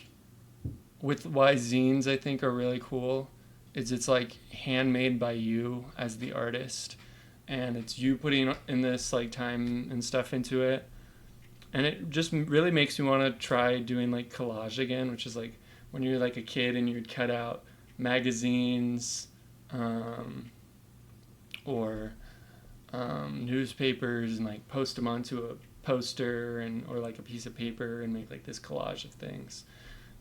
with why zines I think are really cool is it's like handmade by you as the artist, and it's you putting in this like time and stuff into it, and it just really makes me want to try doing like collage again, which is like when you're like a kid and you'd cut out magazines or newspapers and like post them onto poster and or like a piece of paper and make like this collage of things.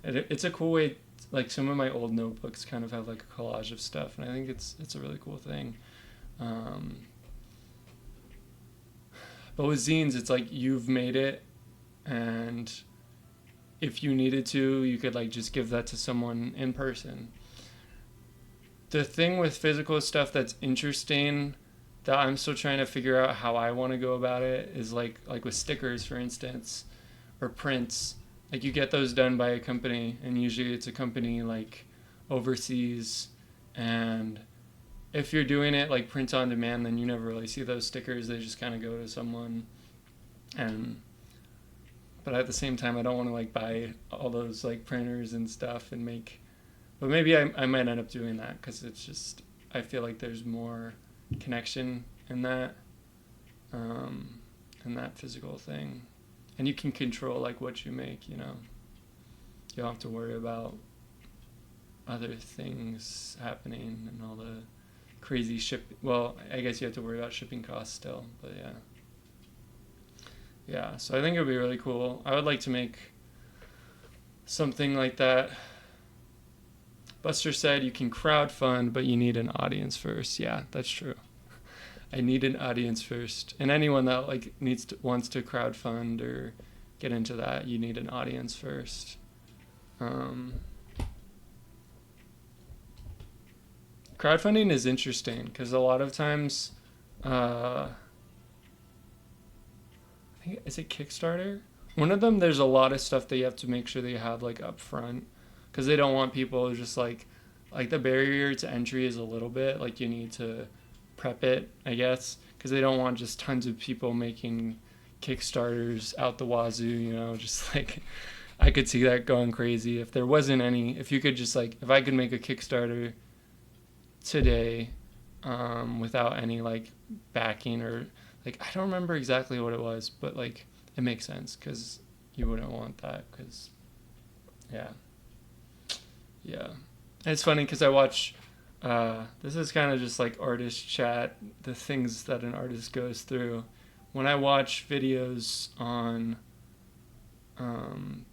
It's a cool way. Like some of my old notebooks kind of have like a collage of stuff, and I think it's a really cool thing. But with zines, it's like you've made it, and if you needed to, you could like just give that to someone in person. The thing with physical stuff that's interesting that I'm still trying to figure out how I want to go about it is like with stickers, for instance, or prints. Like you get those done by a company, and usually it's a company like overseas, and if you're doing it like print on demand, then you never really see those stickers. They just kind of go to someone. But at the same time, I don't want to like buy all those like printers and stuff and make, but maybe I might end up doing that because it's just, I feel like there's more connection in that physical thing. And you can control like what you make, you know. You don't have to worry about other things happening and all the crazy well, I guess you have to worry about shipping costs still, but yeah. Yeah, so I think it would be really cool. I would like to make something like that. Buster said you can crowdfund, but you need an audience first. Yeah, that's true. I need an audience first. And anyone that like wants to crowdfund or get into that, you need an audience first. Crowdfunding is interesting because a lot of times, I think, is it Kickstarter? One of them, there's a lot of stuff that you have to make sure that you have like up front because they don't want people just like the barrier to entry is a little bit like you need to prep it, I guess, because they don't want just tons of people making Kickstarters out the wazoo, you know, just like I could see that going crazy if there wasn't any, if you could just like, if I could make a Kickstarter today without any like backing or like, I don't remember exactly what it was, but like it makes sense because you wouldn't want that because yeah. And it's funny because I watch this is kind of just like artist chat, the things that an artist goes through. When I watch videos on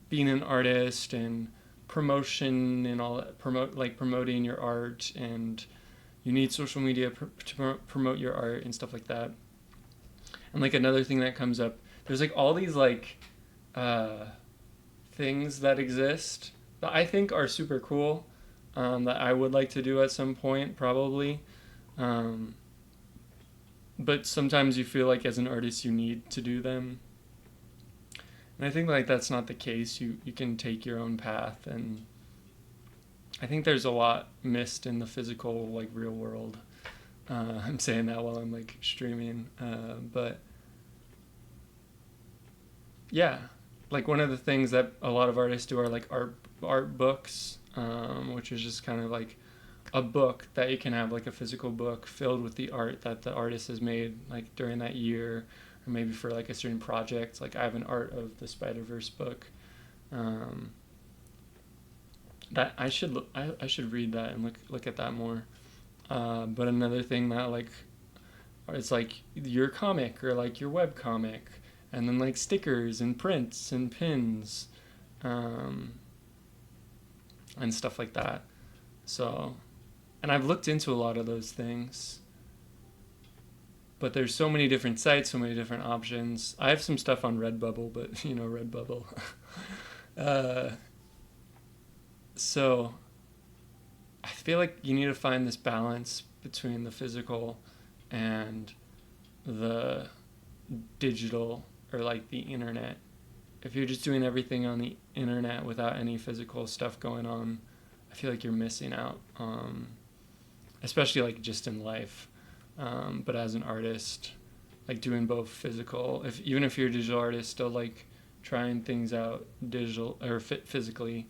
being an artist and promotion and all that, promoting your art, and you need social media to promote your art and stuff like that. And like another thing that comes up, there's like all these like things that exist that I think are super cool, that I would like to do at some point probably. But sometimes you feel like as an artist you need to do them. And I think like that's not the case. You can take your own path, and I think there's a lot missed in the physical like real world. I'm saying that while I'm like streaming, but yeah, like one of the things that a lot of artists do are like art books, which is just kind of like a book that you can have, like a physical book filled with the art that the artist has made like during that year, or maybe for like a certain project. Like I have an Art of the Spider-Verse book that I should read that and look at that more. But another thing that like it's like your comic or like your web comic, and then like stickers and prints and pins, and stuff like that. So, and I've looked into a lot of those things, but there's so many different sites, so many different options. I have some stuff on Redbubble, but you know, Redbubble. So I feel like you need to find this balance between the physical and the digital, or like the internet. If you're just doing everything on the internet without any physical stuff going on, I feel like you're missing out, especially like just in life. But as an artist, like doing both physical, even if you're a digital artist, still like trying things out digital or physically,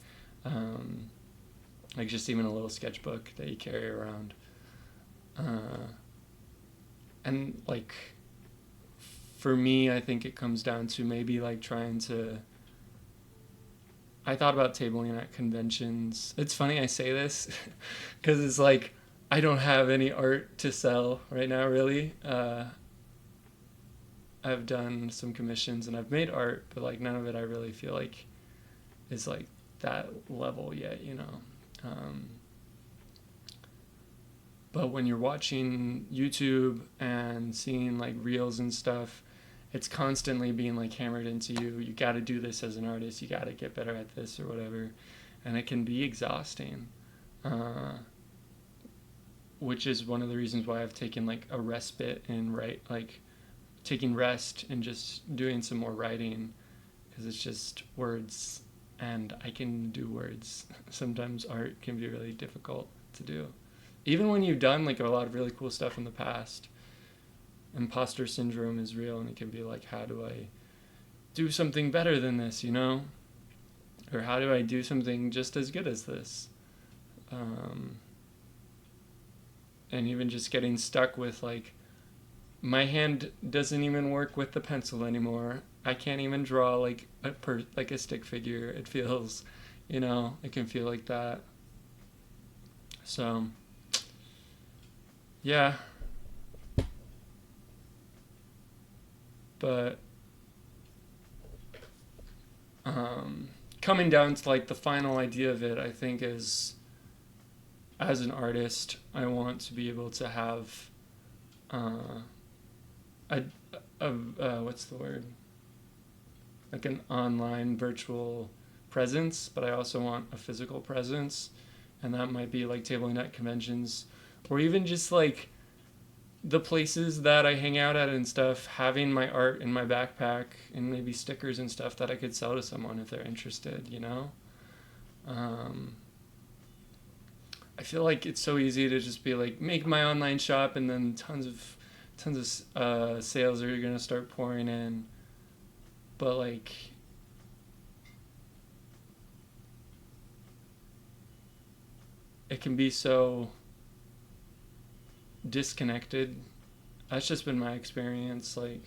like just even a little sketchbook that you carry around. And like for me, I think it comes down to maybe like trying to, I thought about tabling at conventions. It's funny I say this because it's like I don't have any art to sell right now, really. I've done some commissions and I've made art, but like none of it I really feel like is like that level yet, you know. But when you're watching YouTube and seeing like reels and stuff, it's constantly being like hammered into you. You got to do this as an artist. You got to get better at this or whatever, and it can be exhausting. Which is one of the reasons why I've taken like a respite and taking rest and just doing some more writing, because it's just words and I can do words. Sometimes art can be really difficult to do. Even when you've done like a lot of really cool stuff in the past, imposter syndrome is real, and it can be like, how do I do something better than this, you know? Or how do I do something just as good as this? And even just getting stuck with like, my hand doesn't even work with the pencil anymore. I can't even draw like a stick figure. It feels, you know, it can feel like that. So, yeah. But coming down to like the final idea of it, I think is, as an artist, I want to be able to have what's the word? Like an online virtual presence, but I also want a physical presence, and that might be like tabling at conventions, or even just like the places that I hang out at and stuff, having my art in my backpack and maybe stickers and stuff that I could sell to someone if they're interested, you know? I feel like it's so easy to just be like, make my online shop, and then tons of sales are gonna start pouring in. But like, it can be so disconnected. That's just been my experience. Like,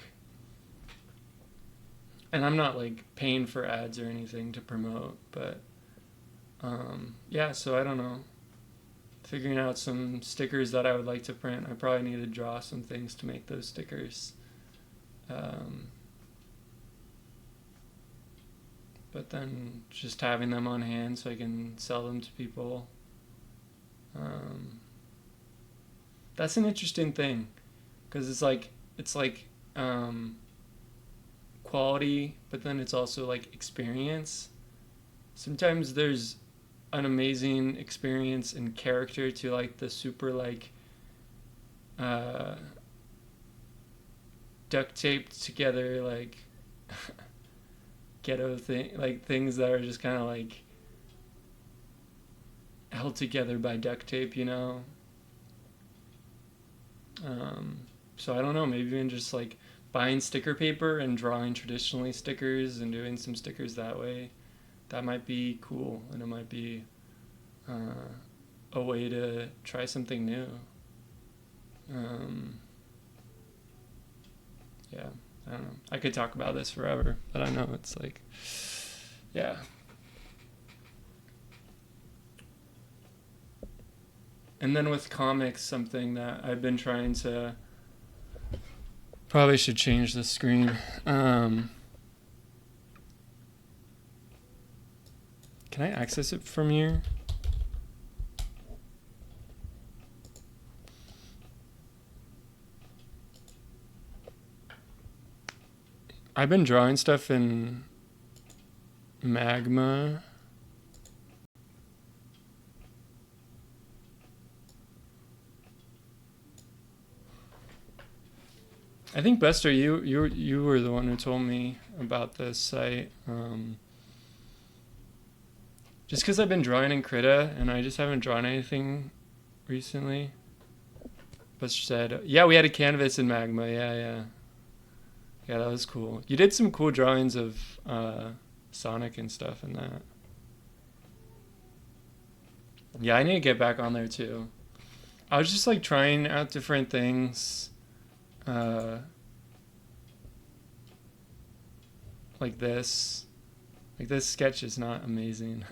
and I'm not like paying for ads or anything to promote, but yeah, so I don't know. Figuring out some stickers that I would like to print. I probably need to draw some things to make those stickers. But then just having them on hand so I can sell them to people. That's an interesting thing, because it's like quality, but then it's also like experience. Sometimes there's an amazing experience and character to like the super like duct taped together like ghetto thing, like things that are just kind of like held together by duct tape, you know. So I don't know, maybe even just like buying sticker paper and drawing traditionally stickers and doing some stickers that way. That might be cool, and it might be a way to try something new. Yeah, I don't know. I could talk about this forever, but I know it's like, yeah. And then with comics, something that I've been trying to, probably should change the screen. Can I access it from here? I've been drawing stuff in Magma. I think Bester, you were the one who told me about this site. Just because I've been drawing in Krita and I just haven't drawn anything recently. Bester said, yeah, we had a canvas in Magma. Yeah, that was cool. You did some cool drawings of Sonic and stuff in that. Yeah, I need to get back on there too. I was just like trying out different things. Like this sketch is not amazing.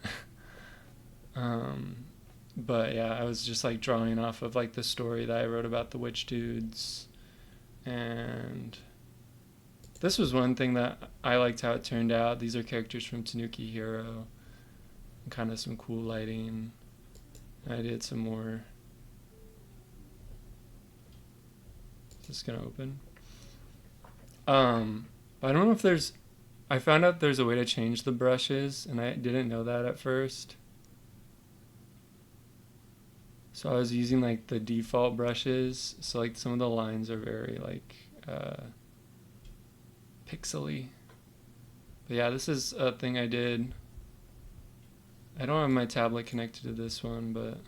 But yeah, I was just like drawing off of like the story that I wrote about the witch dudes, and This was one thing that I liked how it turned out. These are characters from Tanuki Hero. And kind of some cool lighting. I did some more. Is this gonna open? I don't know if there's... I found out there's a way to change the brushes, and I didn't know that at first. So I was using like the default brushes, so like some of the lines are very like pixely. But yeah, this is a thing I did. I don't have my tablet connected to this one, but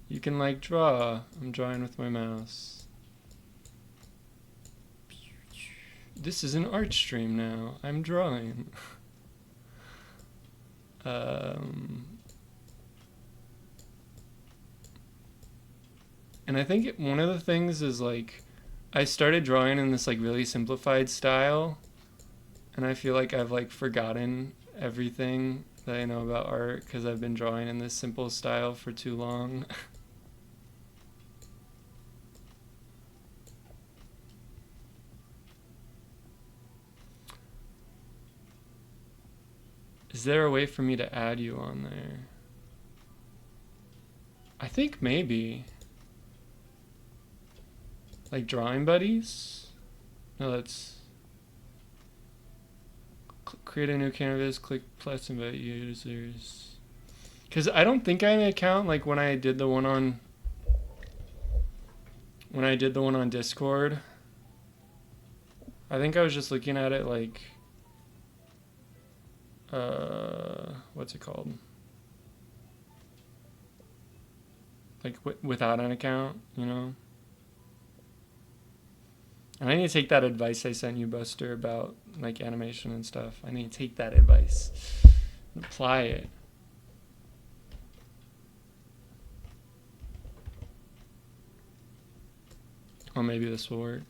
you can like draw. I'm drawing with my mouse. This is an art stream now. I'm drawing. And I think one of the things is like I started drawing in this like really simplified style, and I feel like I've like forgotten everything that I know about art because I've been drawing in this simple style for too long. Is there a way for me to add you on there? I think maybe. Like drawing buddies? No, that's... Create a new canvas, click plus invite users. Because I don't think I have an account like when I did the one on... When I did the one on Discord. I think I was just looking at it like... what's it called? Like without an account, you know? And I need to take that advice I sent you, Buster, about like animation and stuff. I need to take that advice and apply it. Or maybe this will work.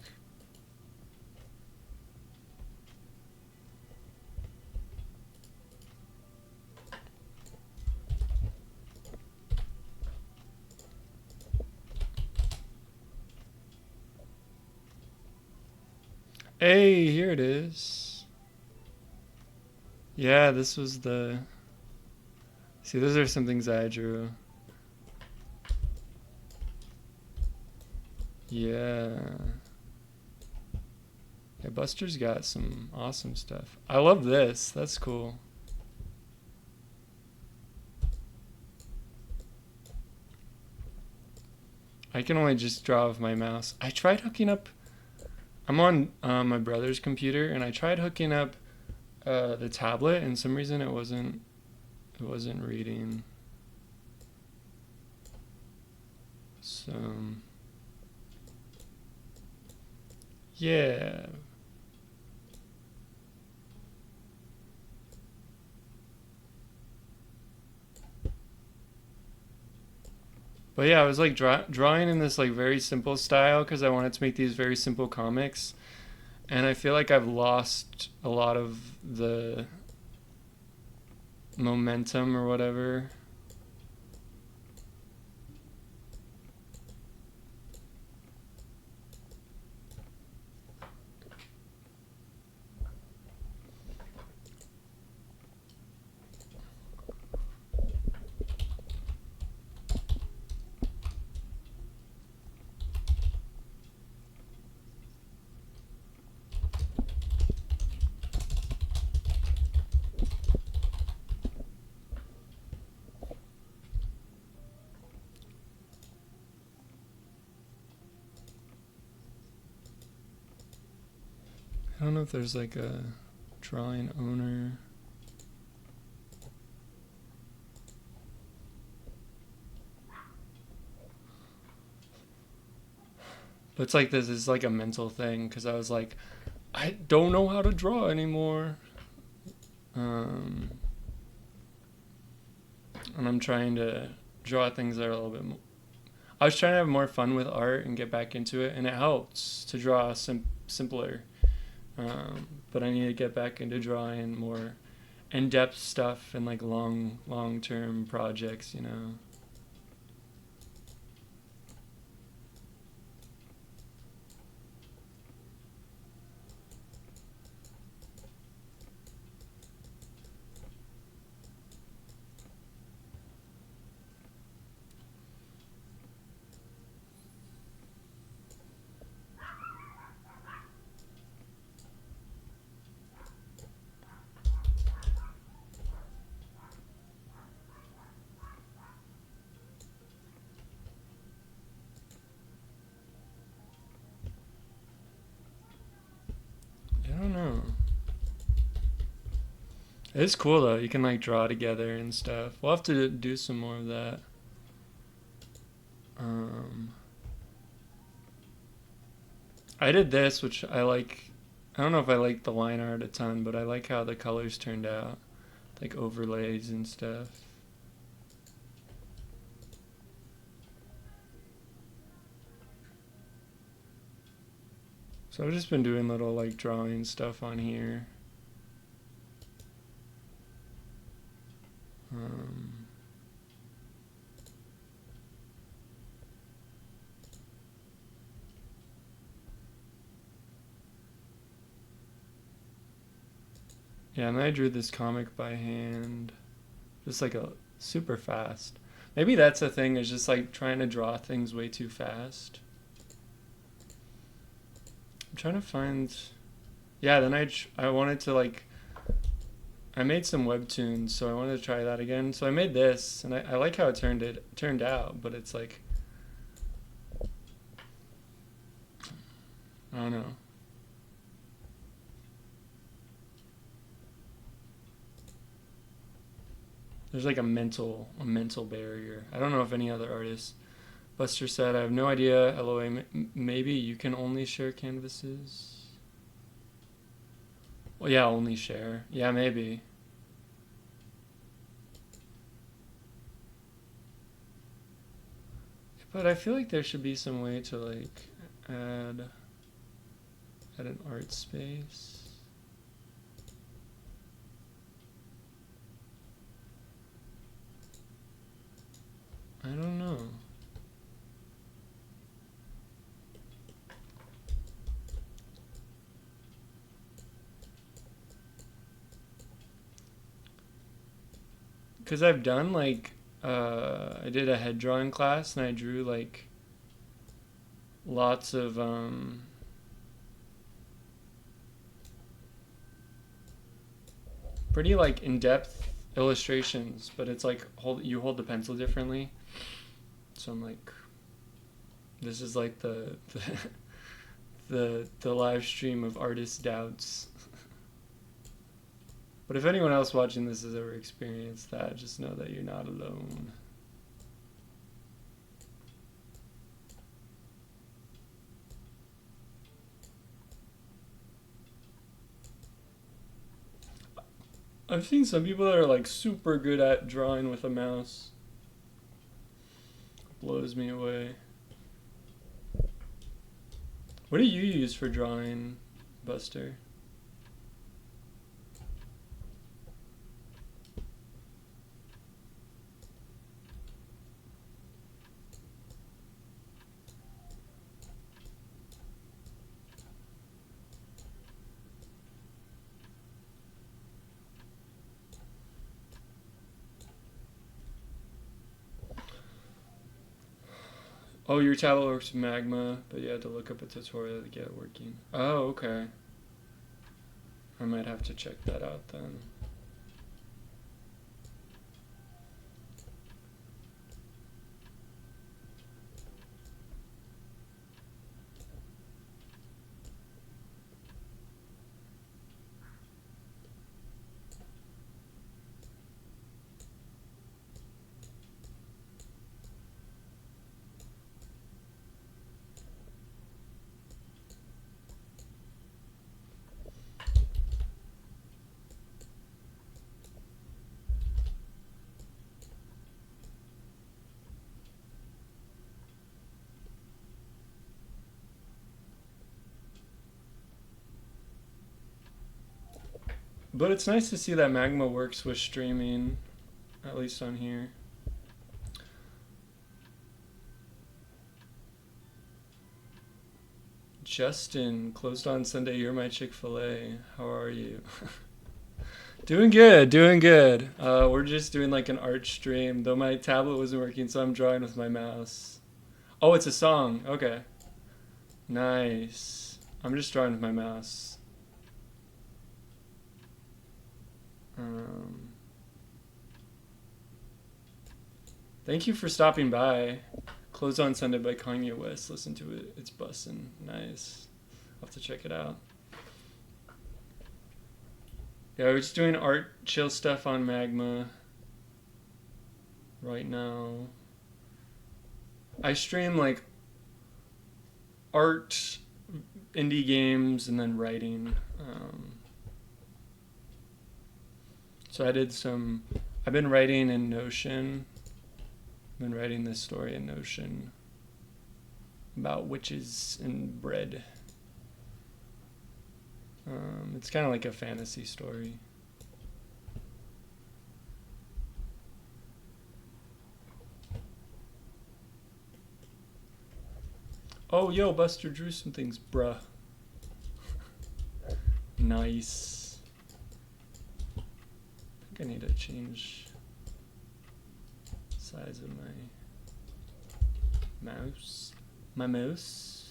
Hey, here it is. Yeah, this was the... See, those are some things I drew. Yeah. Yeah, Buster's got some awesome stuff. I love this. That's cool. I can only just draw with my mouse. I tried hooking up... I'm on my brother's computer, and I tried hooking up the tablet, and some reason it wasn't reading. So yeah. But yeah, I was like drawing in this like very simple style because I wanted to make these very simple comics, and I feel like I've lost a lot of the momentum or whatever. I don't know if there's like a drawing owner. But it's like this is like a mental thing because I was like, I don't know how to draw anymore. And I'm trying to draw things that are a little bit more... I was trying to have more fun with art and get back into it, and it helps to draw simpler. But I need to get back into drawing more in-depth stuff and like long-term projects, you know. It's cool though. You can like draw together and stuff. We'll have to do some more of that. I did this, which I like. I don't know if I like the line art a ton, but I like how the colors turned out, like overlays and stuff. So I've just been doing little like drawing stuff on here. Yeah, and then I drew this comic by hand, just like a super fast. Maybe that's the thing, is just like trying to draw things way too fast. I'm trying to find, yeah, then I wanted to like, I made some webtoons, so I wanted to try that again. So I made this, and I like how it turned out, but it's like, I don't know. There's like a mental barrier. I don't know if any other artists. Buster said, I have no idea. LOA, maybe you can only share canvases? Well, yeah, only share. Yeah, maybe. But I feel like there should be some way to like add an art space. I don't know. Because I've done like, I did a head drawing class and I drew like lots of, pretty like in-depth illustrations, but it's like you hold the pencil differently. So I'm like, this is like the live stream of artist doubts. But if anyone else watching this has ever experienced that, just know that you're not alone. I've seen some people that are like super good at drawing with a mouse. Blows me away. What do you use for drawing, Buster? Oh, your tablet works with Magma, but you had to look up a tutorial to get it working. Oh, okay. I might have to check that out then. But it's nice to see that Magma works with streaming, at least on here. Justin, closed on Sunday, you're my Chick-fil-A. How are you? Doing good, doing good. We're just doing like an art stream, though my tablet wasn't working, so I'm drawing with my mouse. Oh, it's a song. Okay. Nice. I'm just drawing with my mouse. Thank you for stopping by. Closed on Sunday by Kanye West. Listen to it. It's bussin'. Nice. I'll have to check it out. Yeah, we're just doing art chill stuff on Magma right now. I stream like art, indie games, and then writing. So I did some. I've been writing in Notion. I've been writing this story in Notion about witches and bread. It's kind of like a fantasy story. Oh, yo, Buster drew some things, bruh. Nice. I think I need to change size of my mouse. My mouse.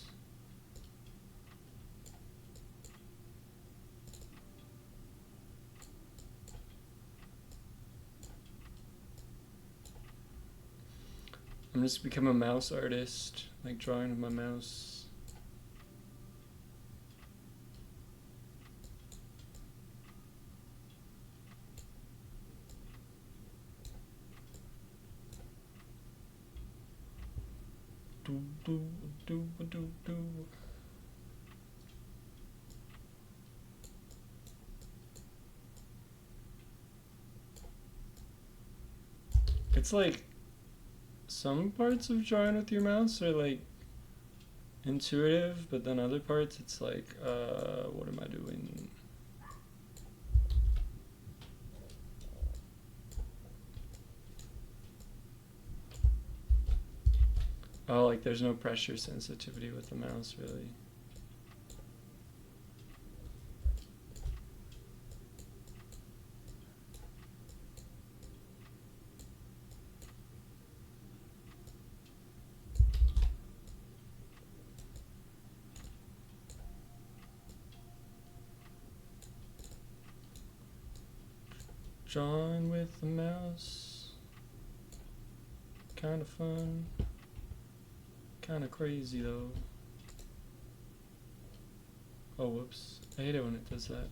I'm just become a mouse artist, like drawing with my mouse. Do, do, do, do, do. It's like some parts of drawing with your mouse are like intuitive, but then other parts it's like, what am I doing? Oh, like there's no pressure sensitivity with the mouse, really. Drawing with the mouse, kind of fun, kind of crazy though. Oh, whoops. I hate it when it does that.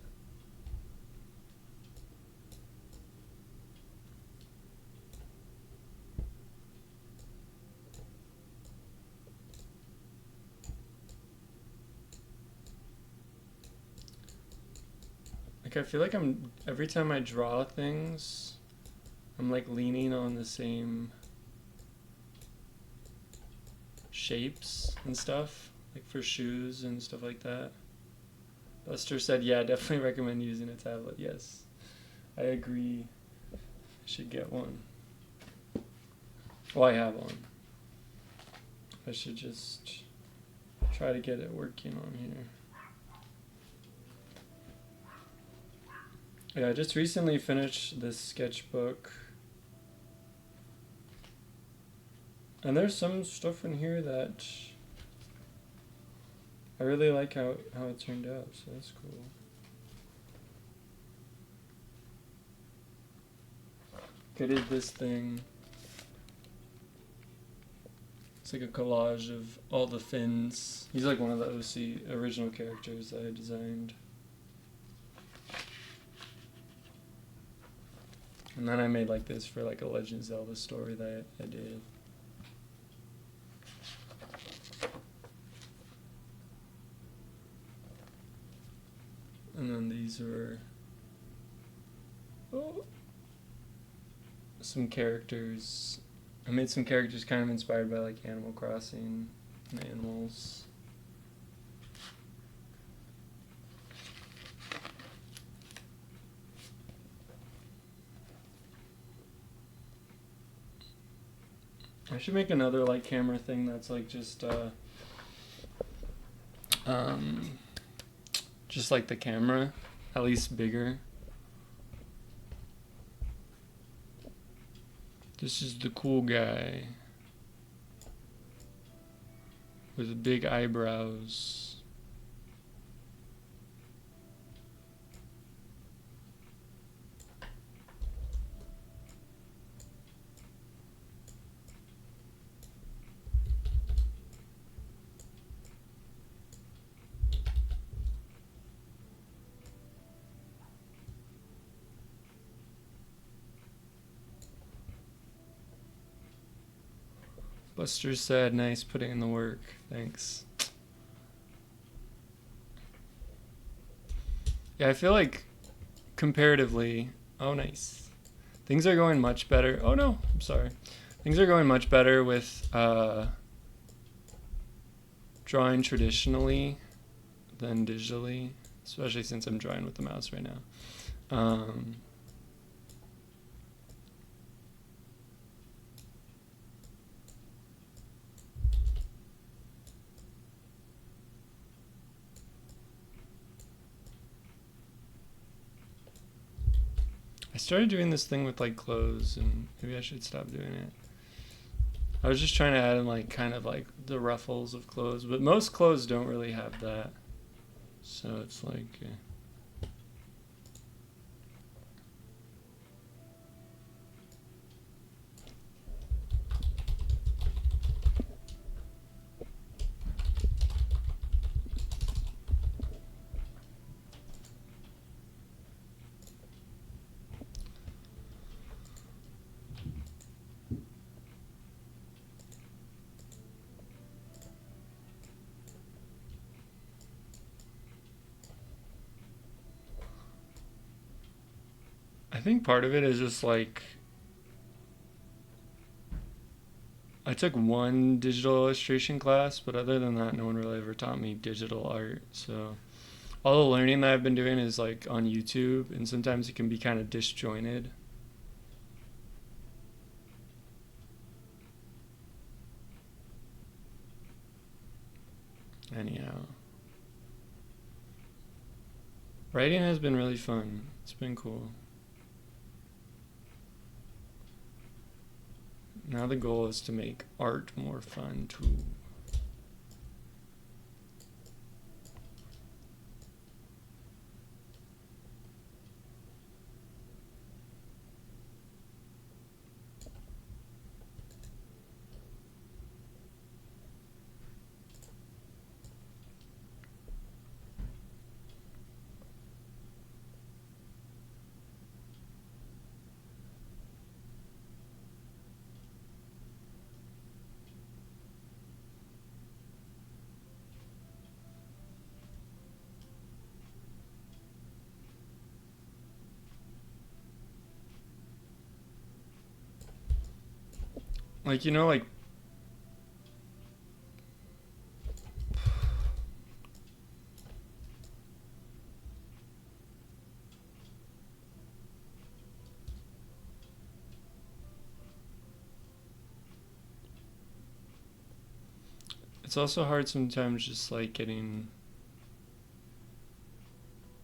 Like, I feel like every time I draw things, I'm like leaning on the same shapes and stuff, like for shoes and stuff like that. Buster said, yeah, definitely recommend using a tablet. Yes, I agree. I should get one. Well, I have one. I should just try to get it working on here. Yeah, I just recently finished this sketchbook. And there's some stuff in here that I really like how it turned out, so that's cool. I did this thing. It's like a collage of all the Finns. He's like one of the OC original characters that I designed. And then I made like this for like a Legend of Zelda story that I did. And then these were some characters. I made some characters kind of inspired by like Animal Crossing and animals. I should make another like camera thing that's like just like the camera, at least bigger. This is the cool guy with big eyebrows. Buster said, nice putting in the work. Thanks. Yeah, I feel like comparatively, oh nice. Things are going much better. Oh no, I'm sorry. Things are going much better with drawing traditionally than digitally, especially since I'm drawing with the mouse right now. I started doing this thing with like clothes, and maybe I should stop doing it. I was just trying to add in like kind of like the ruffles of clothes, but most clothes don't really have that. So it's like I think part of it is just like I took one digital illustration class, but other than that, no one really ever taught me digital art. So all the learning that I've been doing is like on YouTube, and sometimes it can be kind of disjointed. Anyhow, writing has been really fun. It's been cool. Now the goal is to make art more fun too. Like, you know, like it's also hard sometimes just like getting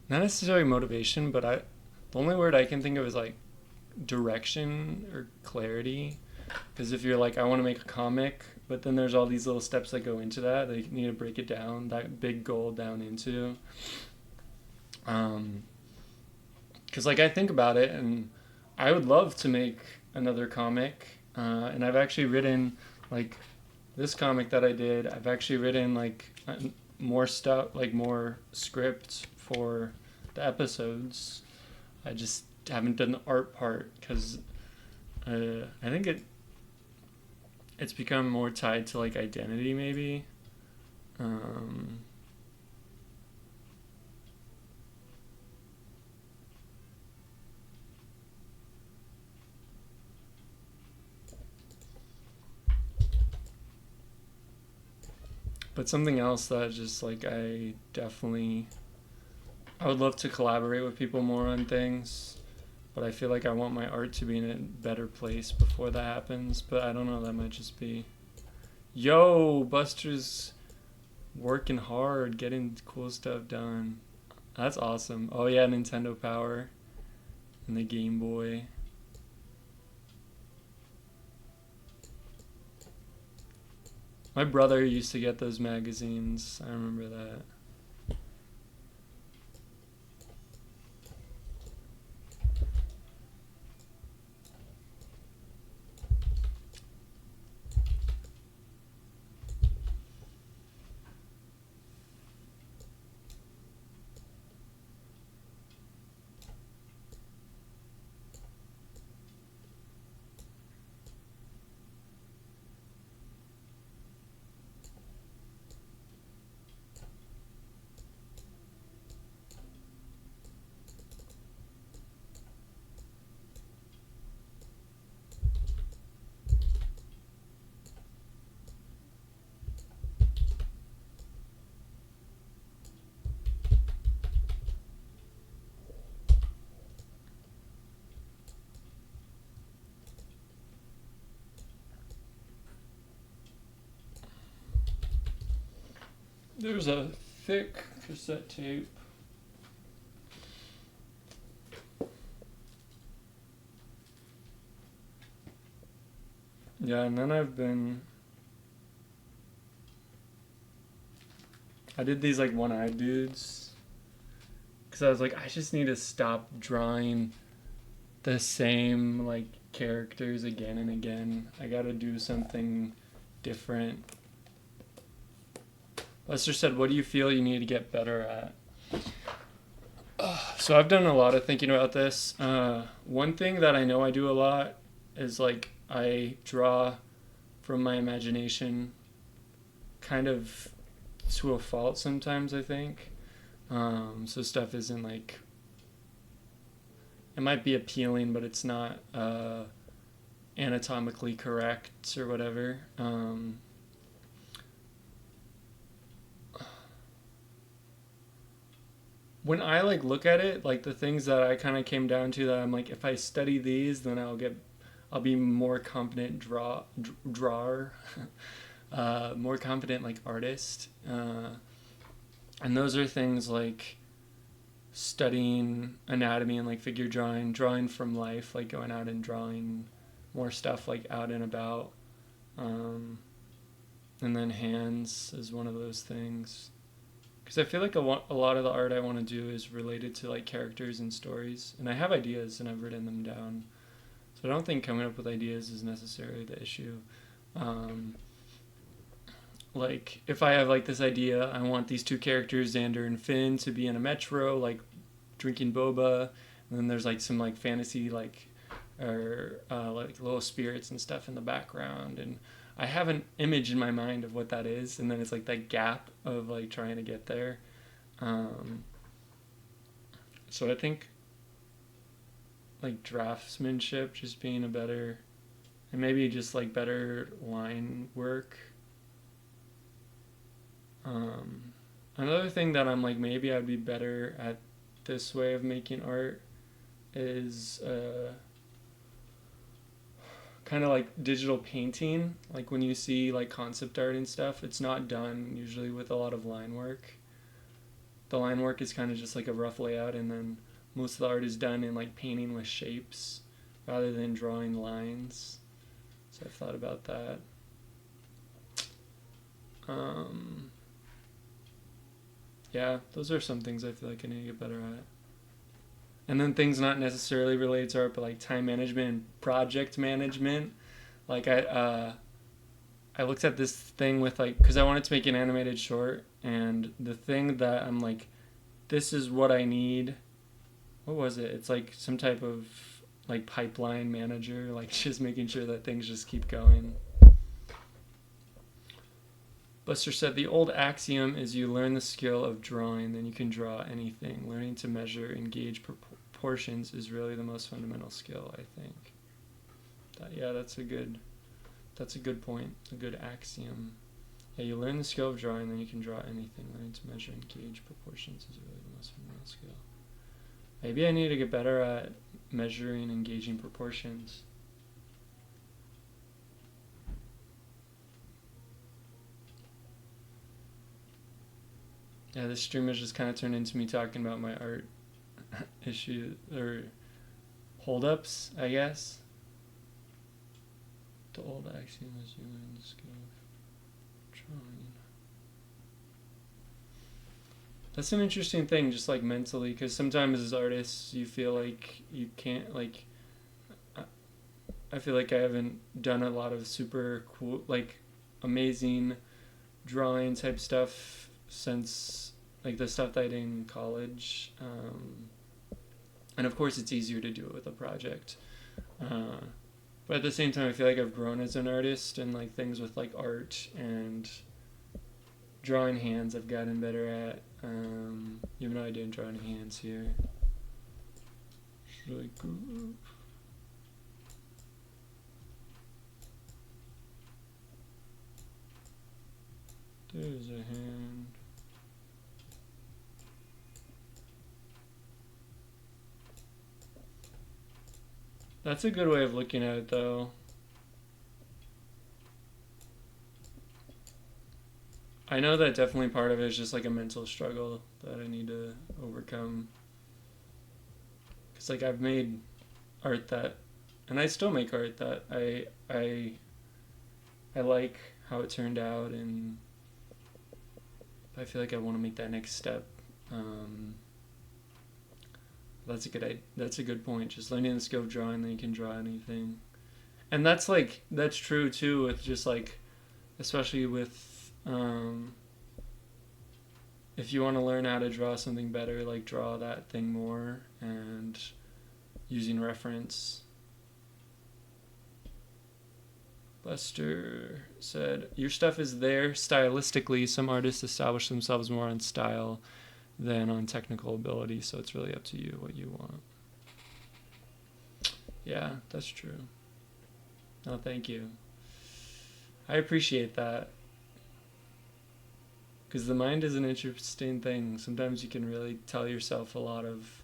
not necessarily motivation, but the only word I can think of is like direction or clarity. Because if you're like, I want to make a comic, but then there's all these little steps that go into that you need to break it down, that big goal down into. Because like I think about it, and I would love to make another comic, and I've actually written like this comic that I did. I've actually written like more stuff, like more script for the episodes. I just haven't done the art part because I think it's become more tied to like identity maybe. But something else that just like I would love to collaborate with people more on things, but I feel like I want my art to be in a better place before that happens. But I don't know, that might just be, yo, Buster's working hard, getting cool stuff done. That's awesome. Oh yeah, Nintendo Power and the Game Boy. My brother used to get those magazines. I remember that. There's a thick cassette tape. Yeah, and then I did these like one-eyed dudes because I was like, I just need to stop drawing the same like characters again and again. I gotta do something different. Lester said, what do you feel you need to get better at? So I've done a lot of thinking about this. One thing that I know I do a lot is like I draw from my imagination kind of to a fault sometimes, I think. So stuff isn't like, it might be appealing, but it's not anatomically correct or whatever. When I like look at it, like the things that I kind of came down to that I'm like, if I study these, then I'll be more confident drawer, more confident like artist. And those are things like studying anatomy and like figure drawing from life, like going out and drawing more stuff like out and about. And then hands is one of those things. Because I feel like a lot of the art I want to do is related to like characters and stories. And I have ideas and I've written them down. So I don't think coming up with ideas is necessarily the issue. Like if I have like this idea, I want these two characters, Xander and Finn, to be in a metro, like drinking boba. And then there's like some like fantasy like or like little spirits and stuff in the background. And I have an image in my mind of what that is, and then it's like that gap of like trying to get there. So I think like draftsmanship, just being a better, and maybe just like better line work. Another thing that I'm like, maybe I'd be better at this way of making art is kind of like digital painting. Like when you see like concept art and stuff, it's not done usually with a lot of line work. The line work is kind of just like a rough layout, and then most of the art is done in like painting with shapes rather than drawing lines. So I've thought about that. Yeah, those are some things I feel like I need to get better at. And then things not necessarily related to art, but like time management and project management. Like I looked at this thing with like, because I wanted to make an animated short, and the thing that I'm like, this is what I need. What was it? It's like some type of like pipeline manager, like just making sure that things just keep going. Buster said, the old axiom is you learn the skill of drawing, then you can draw anything. Learning to measure and gauge proportions is really the most fundamental skill, I think. That's a good point, a good axiom. Yeah, you learn the skill of drawing, then you can draw anything. Learning to measure and gauge proportions is really the most fundamental skill. Maybe I need to get better at measuring and gauging proportions. Yeah, this stream has just kind of turned into me talking about my art issue or holdups, I guess. The old axiom is you learn the skill of drawing. That's an interesting thing, just like mentally, because sometimes as artists you feel like you can't, like, I feel like I haven't done a lot of super cool, like, amazing drawing type stuff since like the stuff that I did in college, and of course it's easier to do it with a project, but at the same time I feel like I've grown as an artist, and like things with like art and drawing hands I've gotten better at, even though I didn't draw any hands here. It's really cool. There's a hand. That's a good way of looking at it, though. I know that definitely part of it is just like a mental struggle that I need to overcome. Cause like I've made art that, and I still make art that I like how it turned out, and I feel like I want to make that next step. That's a good point. Just learning the skill of drawing, then you can draw anything, and that's true too with just like, especially with if you want to learn how to draw something better, like draw that thing more and using reference. Buster said, your stuff is there stylistically. Some artists establish themselves more on style than on technical ability, so it's really up to you what you want. Yeah, that's true. No, thank you. I appreciate that. Because the mind is an interesting thing. Sometimes you can really tell yourself a lot of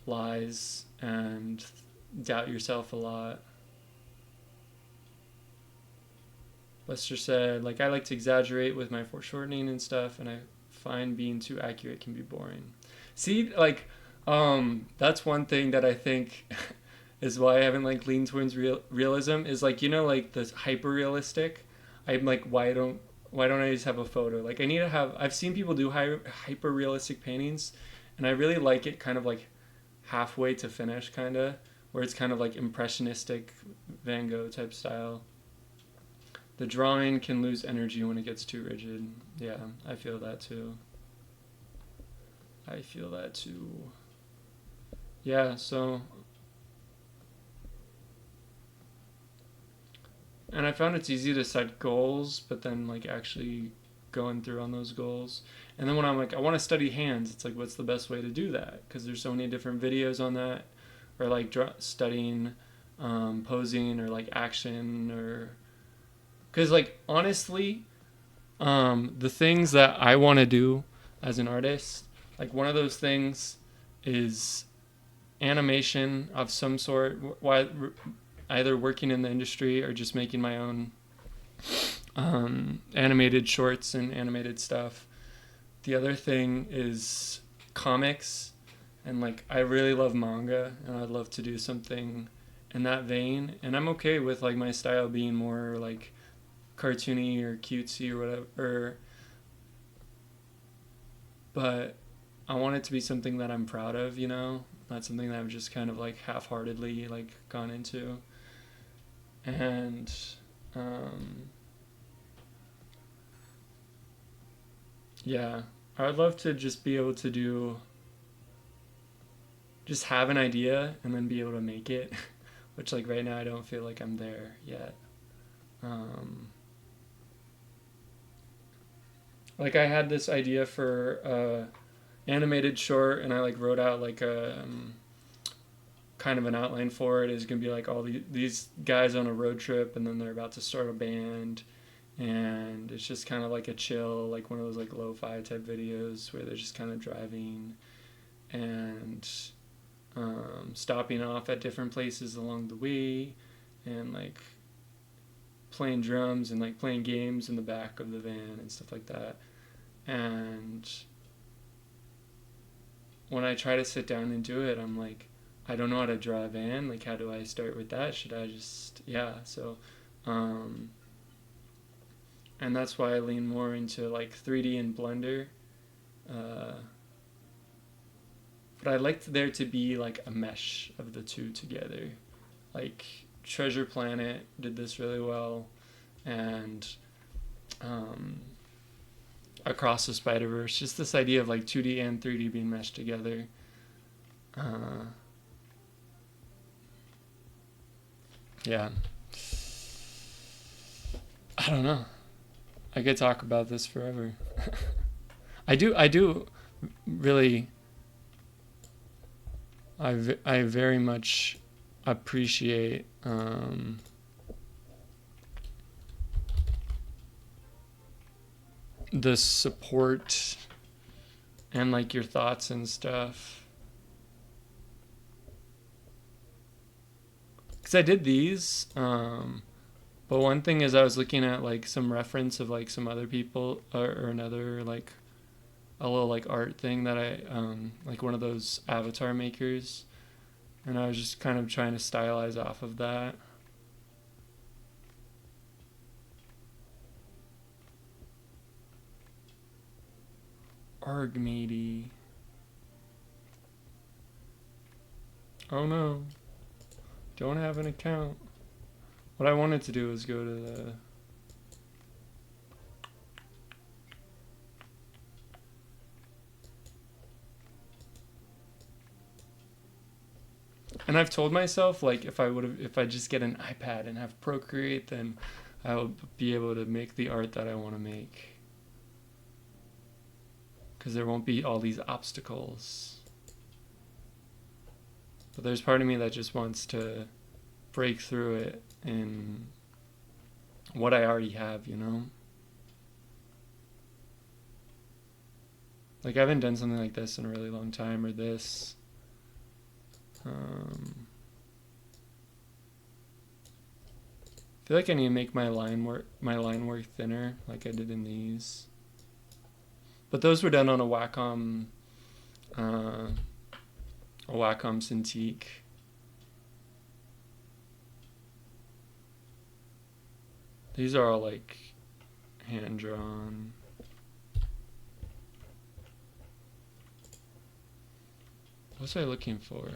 lies and doubt yourself a lot. Lester said, like, I like to exaggerate with my foreshortening and stuff, and I find being too accurate can be boring. See, like, that's one thing that I think is why I haven't, like, leaned towards realism, is, like, you know, like, the hyper-realistic. I'm like, why don't I just have a photo? Like, I need to have, I've seen people do hyper-realistic paintings, and I really like it kind of, like, halfway to finish, kind of, where it's kind of, like, impressionistic Van Gogh type style. The drawing can lose energy when it gets too rigid. Yeah, I feel that too. Yeah, so... And I found it's easy to set goals, but then, like, actually going through on those goals. And then when I'm like, I want to study hands, it's like, what's the best way to do that? Because there's so many different videos on that. Or, like, studying posing or, like, action or... Because, like, honestly, the things that I want to do as an artist, like, one of those things is animation of some sort, either working in the industry or just making my own animated shorts and animated stuff. The other thing is comics, and, like, I really love manga, and I'd love to do something in that vein. And I'm okay with, like, my style being more, like, cartoony or cutesy or whatever, but I want it to be something that I'm proud of, you know, not something that I've just kind of, like, half-heartedly, like, gone into. And yeah, I would love to just be able to just have an idea and then be able to make it, which, like, right now I don't feel like I'm there yet. Like, I had this idea for animated short, and I, like, wrote out, like, a kind of an outline for it. Is going to be, like, all these guys on a road trip, and then they're about to start a band, and it's just kind of like a chill, like, one of those, like, lo-fi type videos where they're just kind of driving and stopping off at different places along the way, and, like, playing drums and, like, playing games in the back of the van and stuff like that. And when I try to sit down and do it, I'm like, I don't know how to draw a van. Like, how do I start with that? Should I just... Yeah, so... and that's why I lean more into, like, 3D and Blender. But I'd like there to be, like, a mesh of the two together. Like, Treasure Planet did this really well, and Across the Spider-Verse, just this idea of, like, 2D and 3D being meshed together. Yeah. I don't know. I could talk about this forever. I do really... I very much appreciate the support and, like, your thoughts and stuff. Because I did these But one thing is I was looking at like some reference of like some other people or another like a little like art thing that I like one of those avatar makers, and I was just kind of trying to stylize off of that. Argmady. Oh no. Don't have an account. What I wanted to do was go to the... And I've told myself, like, if I just get an iPad and have Procreate, then I'll be able to make the art that I want to make. Because there won't be all these obstacles. But there's part of me that just wants to break through it in what I already have, you know? Like, I haven't done something like this in a really long time, or this. I feel like I need to make my line work thinner, like I did in these. But those were done on a Wacom Cintiq. These are all like hand drawn. What was I looking for?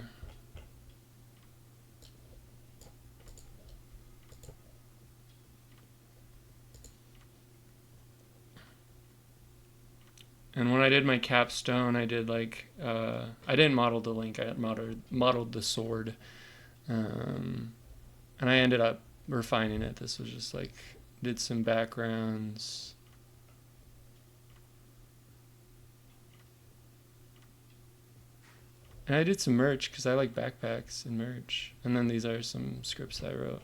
And when I did my capstone, I did like, I didn't model the link, I modeled the sword. And I ended up refining it. This was just like, did some backgrounds. And I did some merch because I like backpacks and merch. And then these are some scripts I wrote.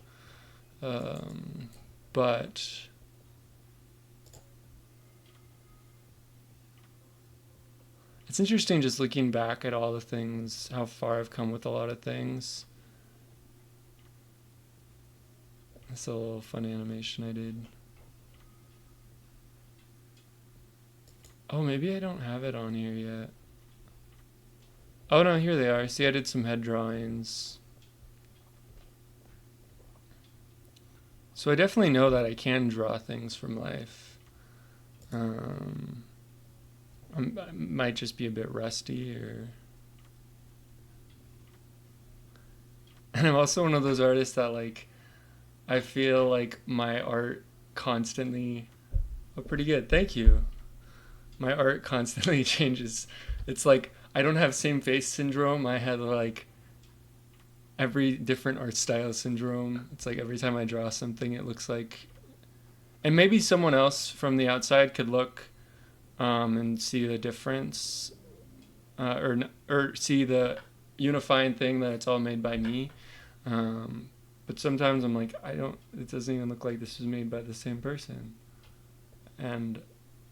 But it's interesting just looking back at all the things, how far I've come with a lot of things. That's a little funny animation I did. Oh, maybe I don't have it on here yet. Oh no, here they are. See, I did some head drawings. So I definitely know that I can draw things from life. I might just be a bit rusty, or... And I'm also one of those artists that like, I feel like my art constantly... Oh, pretty good, thank you. My art constantly changes. It's like, I don't have same face syndrome. I have like every different art style syndrome. It's like every time I draw something, it looks like... And maybe someone else from the outside could look and see the difference, or see the unifying thing that it's all made by me. But sometimes I'm like, it doesn't even look like this was made by the same person. And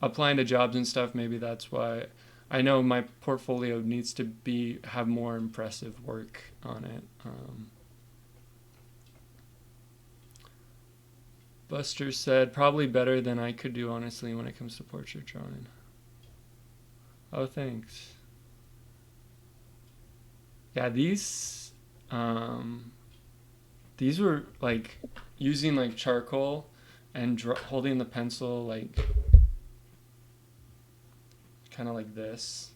applying to jobs and stuff, maybe that's why I know my portfolio needs to have more impressive work on it. Buster said, probably better than I could do, honestly, when it comes to portrait drawing. Oh, thanks. Yeah, these were like using like charcoal and holding the pencil like kind of like this,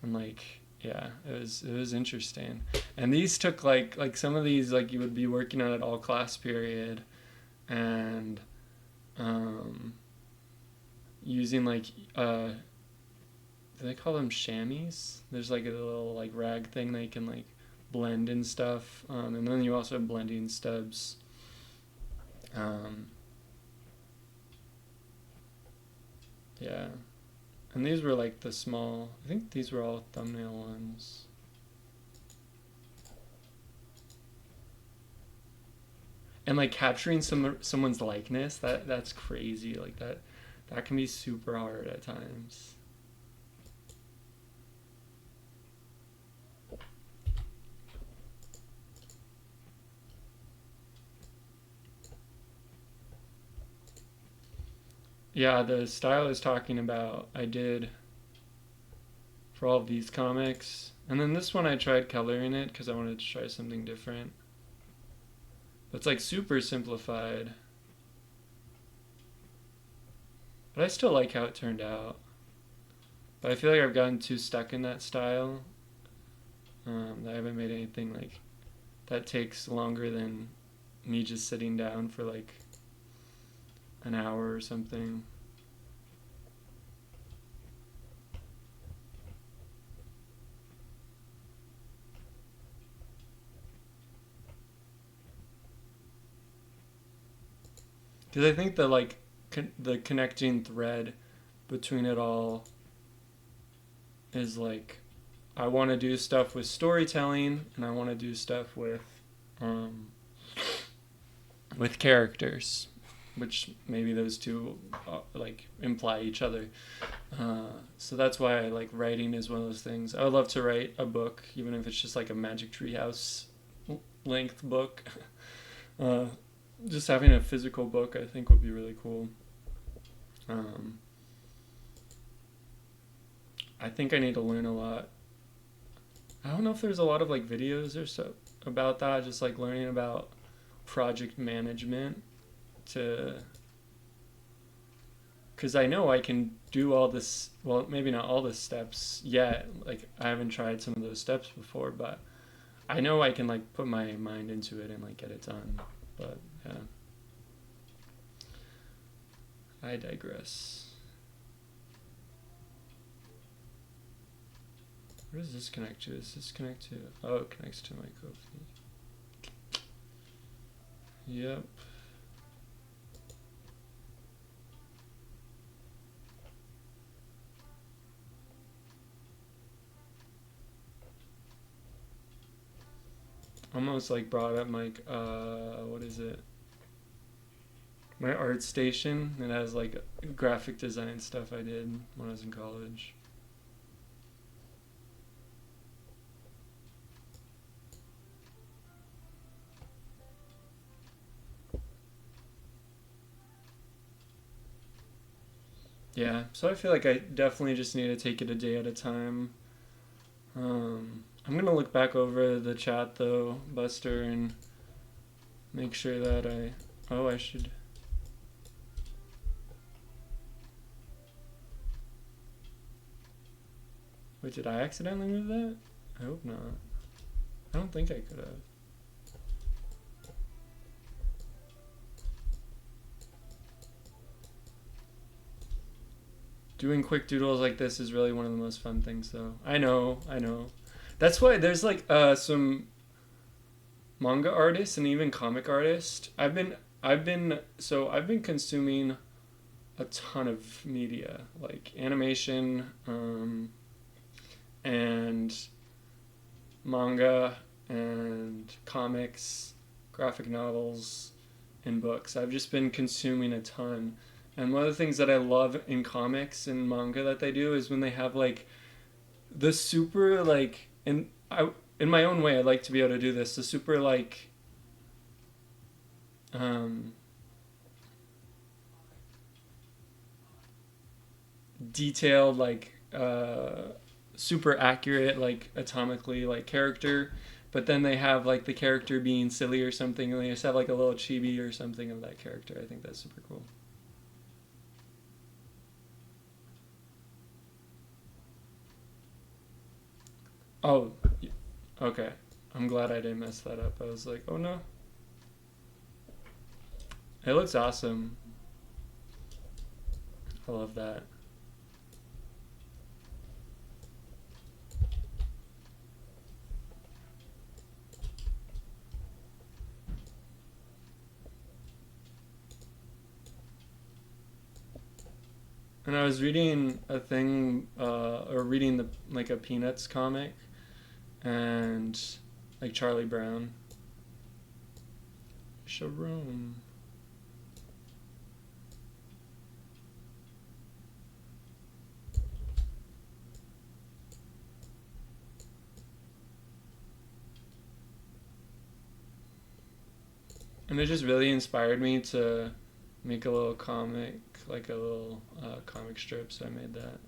and like, yeah, it was interesting. And these took like some of these, like, you would be working on it all class period, and using like do they call them chamois? There's like a little like rag thing that you can like blend and stuff, and then you also have blending stubs. Yeah. And these were like the small, I think these were all thumbnail ones. And like capturing someone's likeness, that's crazy. Like that can be super hard at times. yeah, the style I was talking about, I did for all of these comics. And then this one I tried coloring it because I wanted to try something different. But it's like super simplified. But I still like how it turned out. But I feel like I've gotten too stuck in that style. That I haven't made anything like that takes longer than me just sitting down for like an hour or something. Because I think the like the connecting thread between it all is like I want to do stuff with storytelling and I want to do stuff um, with characters, which maybe those two like imply each other. So that's why I like writing is one of those things. I would love to write a book, even if it's just like a Magic Treehouse length book. uh, just having a physical book, I think, would be really cool. I think I need to learn a lot. I don't know if there's a lot of like videos or so about that, just like learning about project management to because I know I can do all this, well, maybe not all the steps yet, like I haven't tried some of those steps before, but I know I can like put my mind into it and like get it done. But yeah, I digress. Where does this connect to? Does this connect to, oh, it connects to my Ko-fi. Yep. Almost like brought up my what is it, my art station. It has like graphic design stuff I did when I was in college. Yeah, so I feel like I definitely just need to take it a day at a time. I'm gonna look back over the chat though, Buster, and make sure that I should. Wait, did I accidentally move that? I hope not. I don't think I could have. Doing quick doodles like this is really one of the most fun things though. I know. That's why there's like some manga artists and even comic artists. I've been consuming a ton of media, like animation, and manga and comics, graphic novels, and books. I've just been consuming a ton. And one of the things that I love in comics and manga that they do is when they have like the super like in my own way I like to be able to do this. The super like detailed like super accurate like atomically like character, but then they have like the character being silly or something and they just have like a little chibi or something of that character. I think that's super cool. Oh, okay. I'm glad I didn't mess that up. I was like, oh no. It looks awesome. I love that. And I was reading a thing, or reading the like a Peanuts comic, and like Charlie Brown. Sharon. And it just really inspired me to make a little comic, like a little comic strip, so I made that.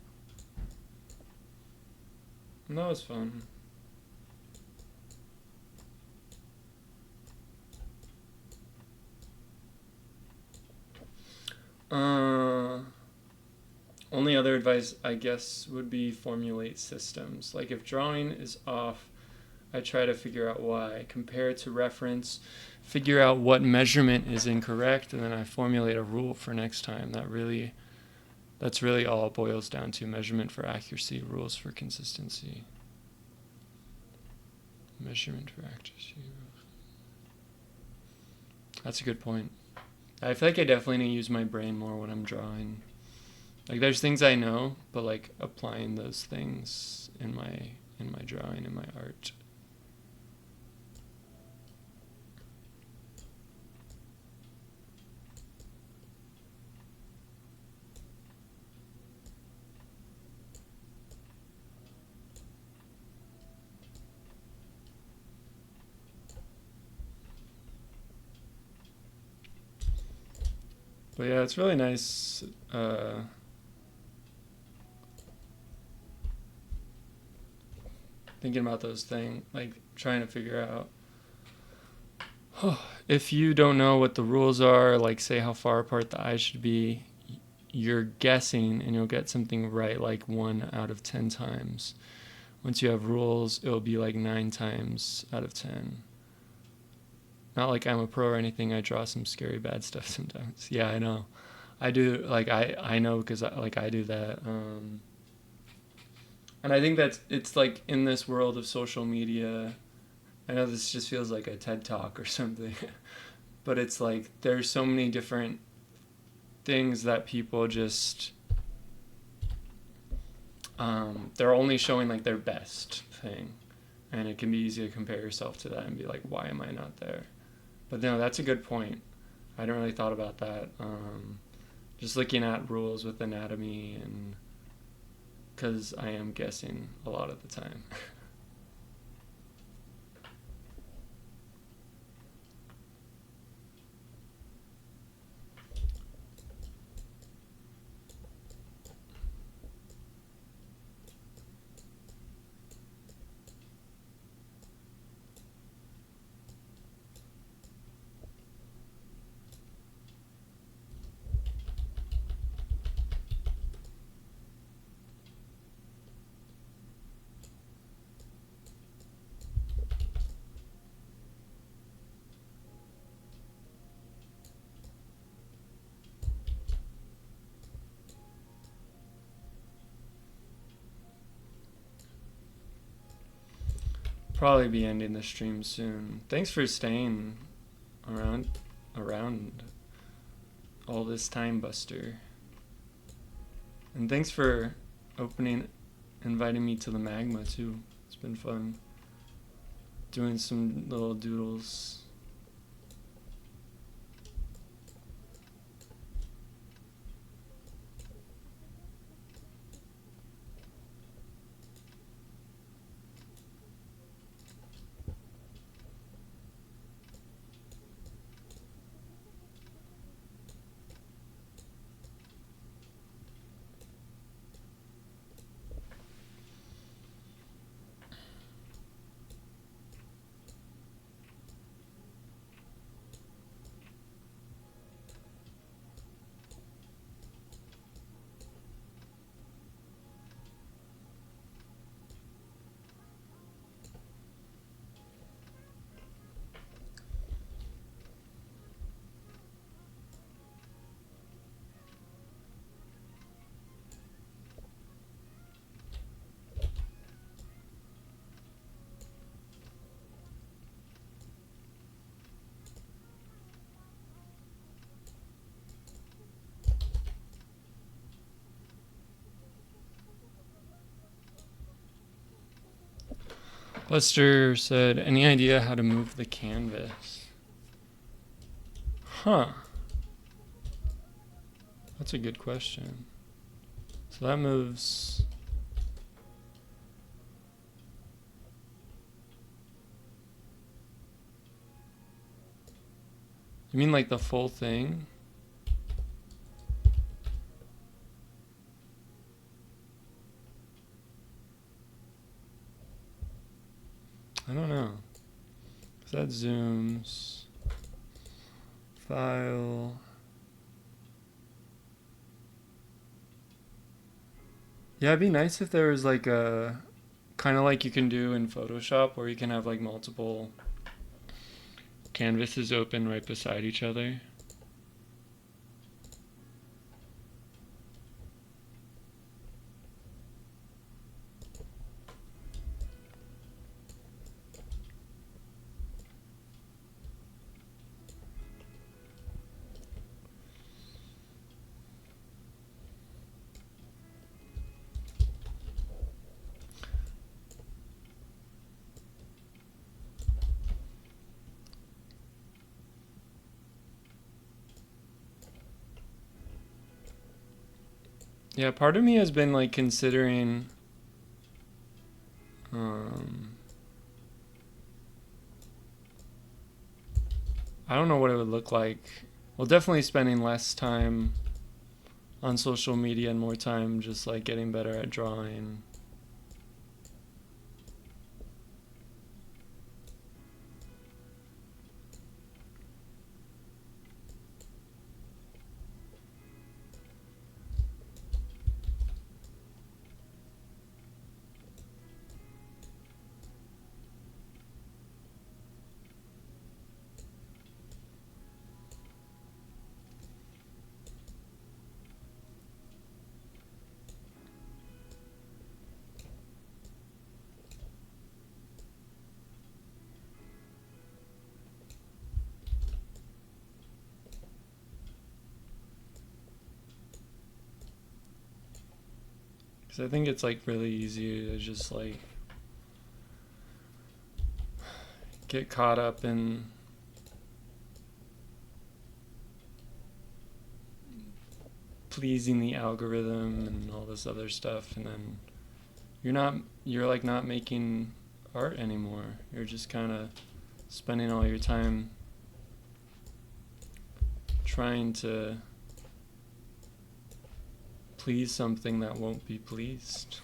And that was fun. Only other advice, I guess, would be formulate systems. Like if drawing is off, I try to figure out why. Compare it to reference, figure out what measurement is incorrect, and then I formulate a rule for next time. That's really all it boils down to: measurement for accuracy, rules for consistency. Measurement for accuracy. That's a good point. I feel like I definitely need to use my brain more when I'm drawing. Like there's things I know, but like applying those things in my drawing, in my art. But yeah, it's really nice thinking about those things, like trying to figure out if you don't know what the rules are, like say how far apart the eyes should be, you're guessing and you'll get something right like 1 out of 10 times. Once you have rules, it'll be like 9 times out of 10. Not like I'm a pro or anything. I draw some scary bad stuff sometimes. Yeah, I know. I do, like I know because I do that. And I think it's like in this world of social media, I know this just feels like a TED Talk or something, but it's like there's so many different things that people just, they're only showing like their best thing. And it can be easy to compare yourself to that and be like, why am I not there? But no, that's a good point. I hadn't really thought about that. Just looking at rules with anatomy, and because I am guessing a lot of the time. Probably be ending the stream soon. Thanks for staying around all this time, Buster. And thanks for inviting me to the magma too. It's been fun doing some little doodles. Buster said, any idea how to move the canvas? Huh. That's a good question. So that moves... You mean like the full thing? zooms, file. Yeah, it'd be nice if there was like a kind of like you can do in Photoshop where you can have like multiple canvases open right beside each other. Yeah, part of me has been like considering I don't know what it would look like. Well, definitely spending less time on social media and more time just like getting better at drawing. Because I think it's like really easy to just like get caught up in pleasing the algorithm and all this other stuff, and then you're like not making art anymore. You're just kind of spending all your time trying to please something that won't be pleased.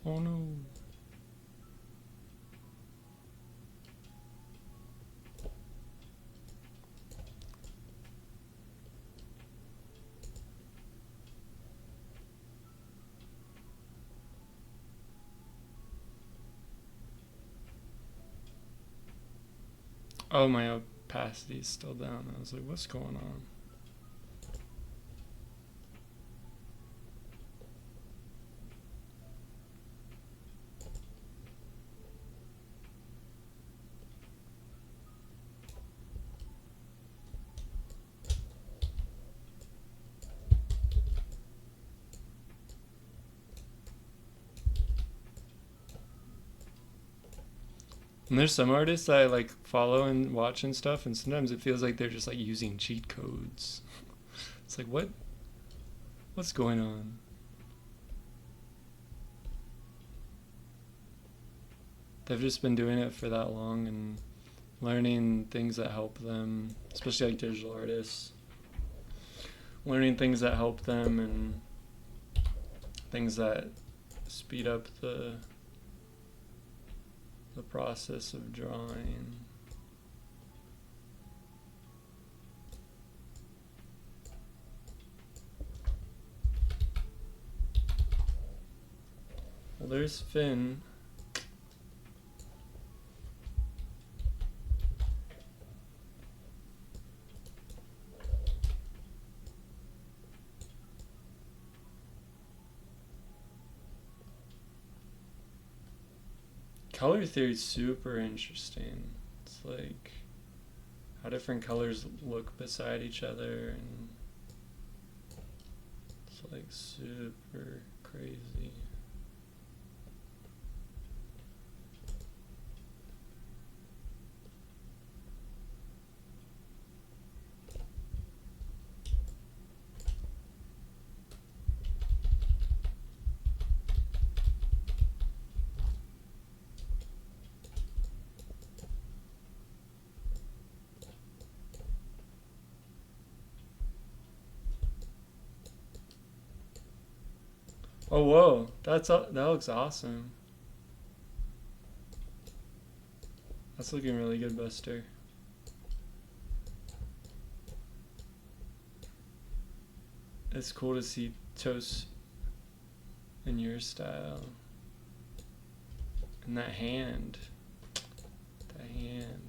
Oh no. Oh, my opacity is still down. I was like, what's going on? And there's some artists that I like follow and watch and stuff, and sometimes it feels like they're just like using cheat codes. It's like what's going on? They've just been doing it for that long and learning things that help them, especially like digital artists. Learning things that help them and things that speed up the process of drawing. Well, there's Finn. Color theory is super interesting. It's like how different colors look beside each other, and it's like super crazy. Oh whoa, that looks awesome. That's looking really good, Buster. It's cool to see Toast in your style. And that hand. That hand.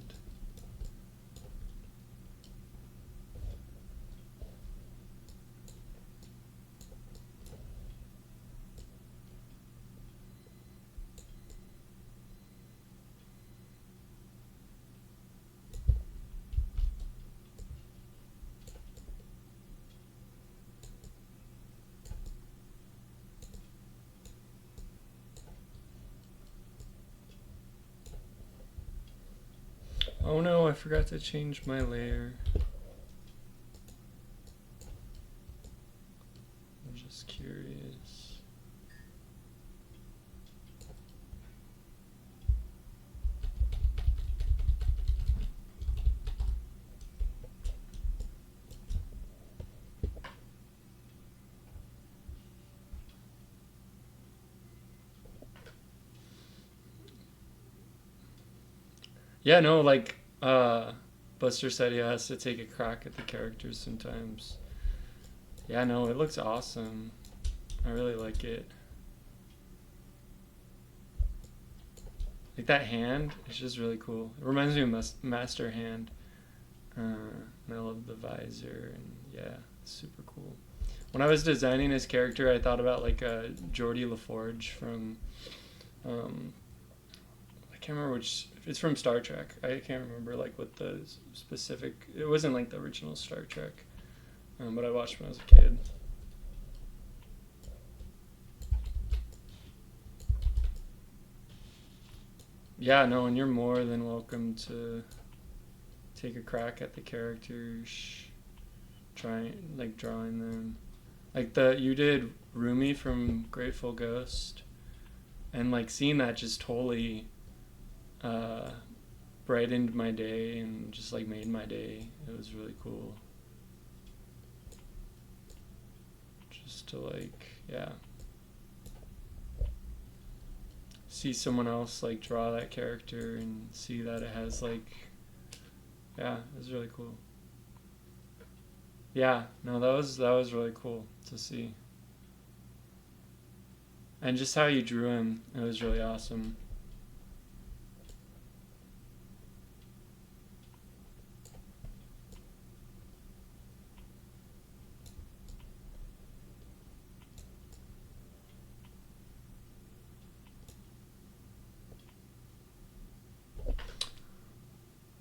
Oh no, I forgot to change my layer. I'm just curious. Yeah, no, like Buster said, he has to take a crack at the characters sometimes. Yeah, no, it looks awesome. I really like it. Like that hand, it's just really cool. It reminds me of Master Hand. And I love the visor, and yeah, it's super cool. When I was designing his character, I thought about like Geordie LaForge from I can't remember which. It's from Star Trek. I can't remember like what the specific. It wasn't like the original Star Trek, but I watched when I was a kid. Yeah, no, and you're more than welcome to take a crack at the characters, trying like drawing them. Like you did Rumi from Grateful Ghost, and like seeing that just totally brightened my day and just like made my day. It was really cool. Just to like, yeah, see someone else like draw that character and see that it has like, yeah, it was really cool. Yeah, no, that was really cool to see. And just how you drew him, it was really awesome.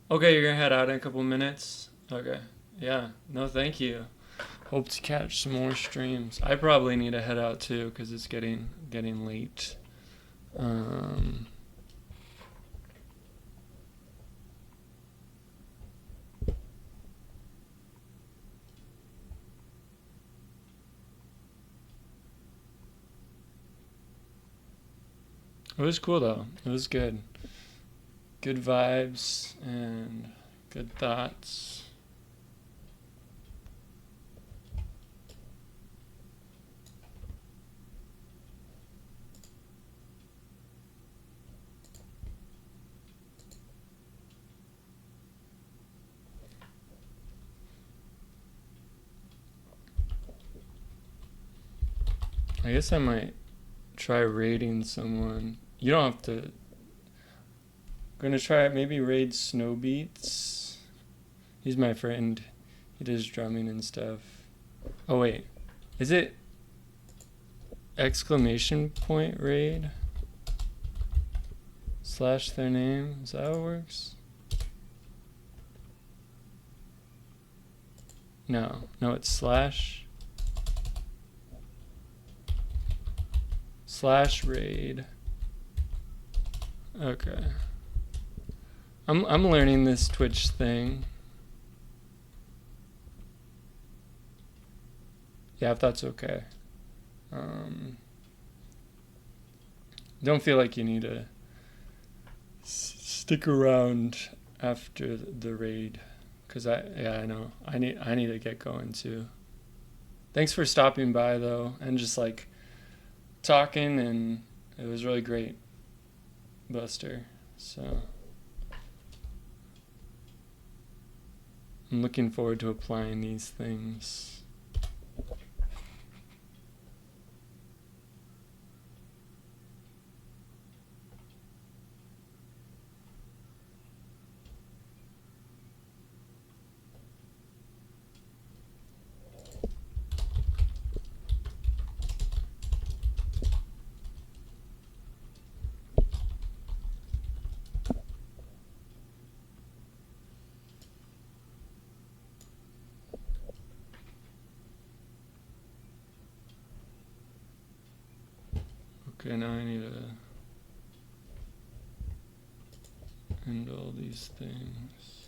Okay, you're gonna head out in a couple minutes? Okay. Yeah. No, thank you. Hope to catch some more streams. I probably need to head out too because it's getting late. It was cool though. It was good. Good vibes and good thoughts. I guess I might try raiding someone. You don't have to. I'm gonna try maybe raid Snowbeats. He's my friend. He does drumming and stuff. Oh wait, is it exclamation point raid? Slash their name. Is that how it works? No, it's slash raid. Okay. I'm learning this Twitch thing. Yeah, if that's okay. Don't feel like you need to stick around after the raid, cause I know I need to get going too. Thanks for stopping by though, and just like talking, and it was really great, Buster. So I'm looking forward to applying these things. Okay, now I need to end all these things.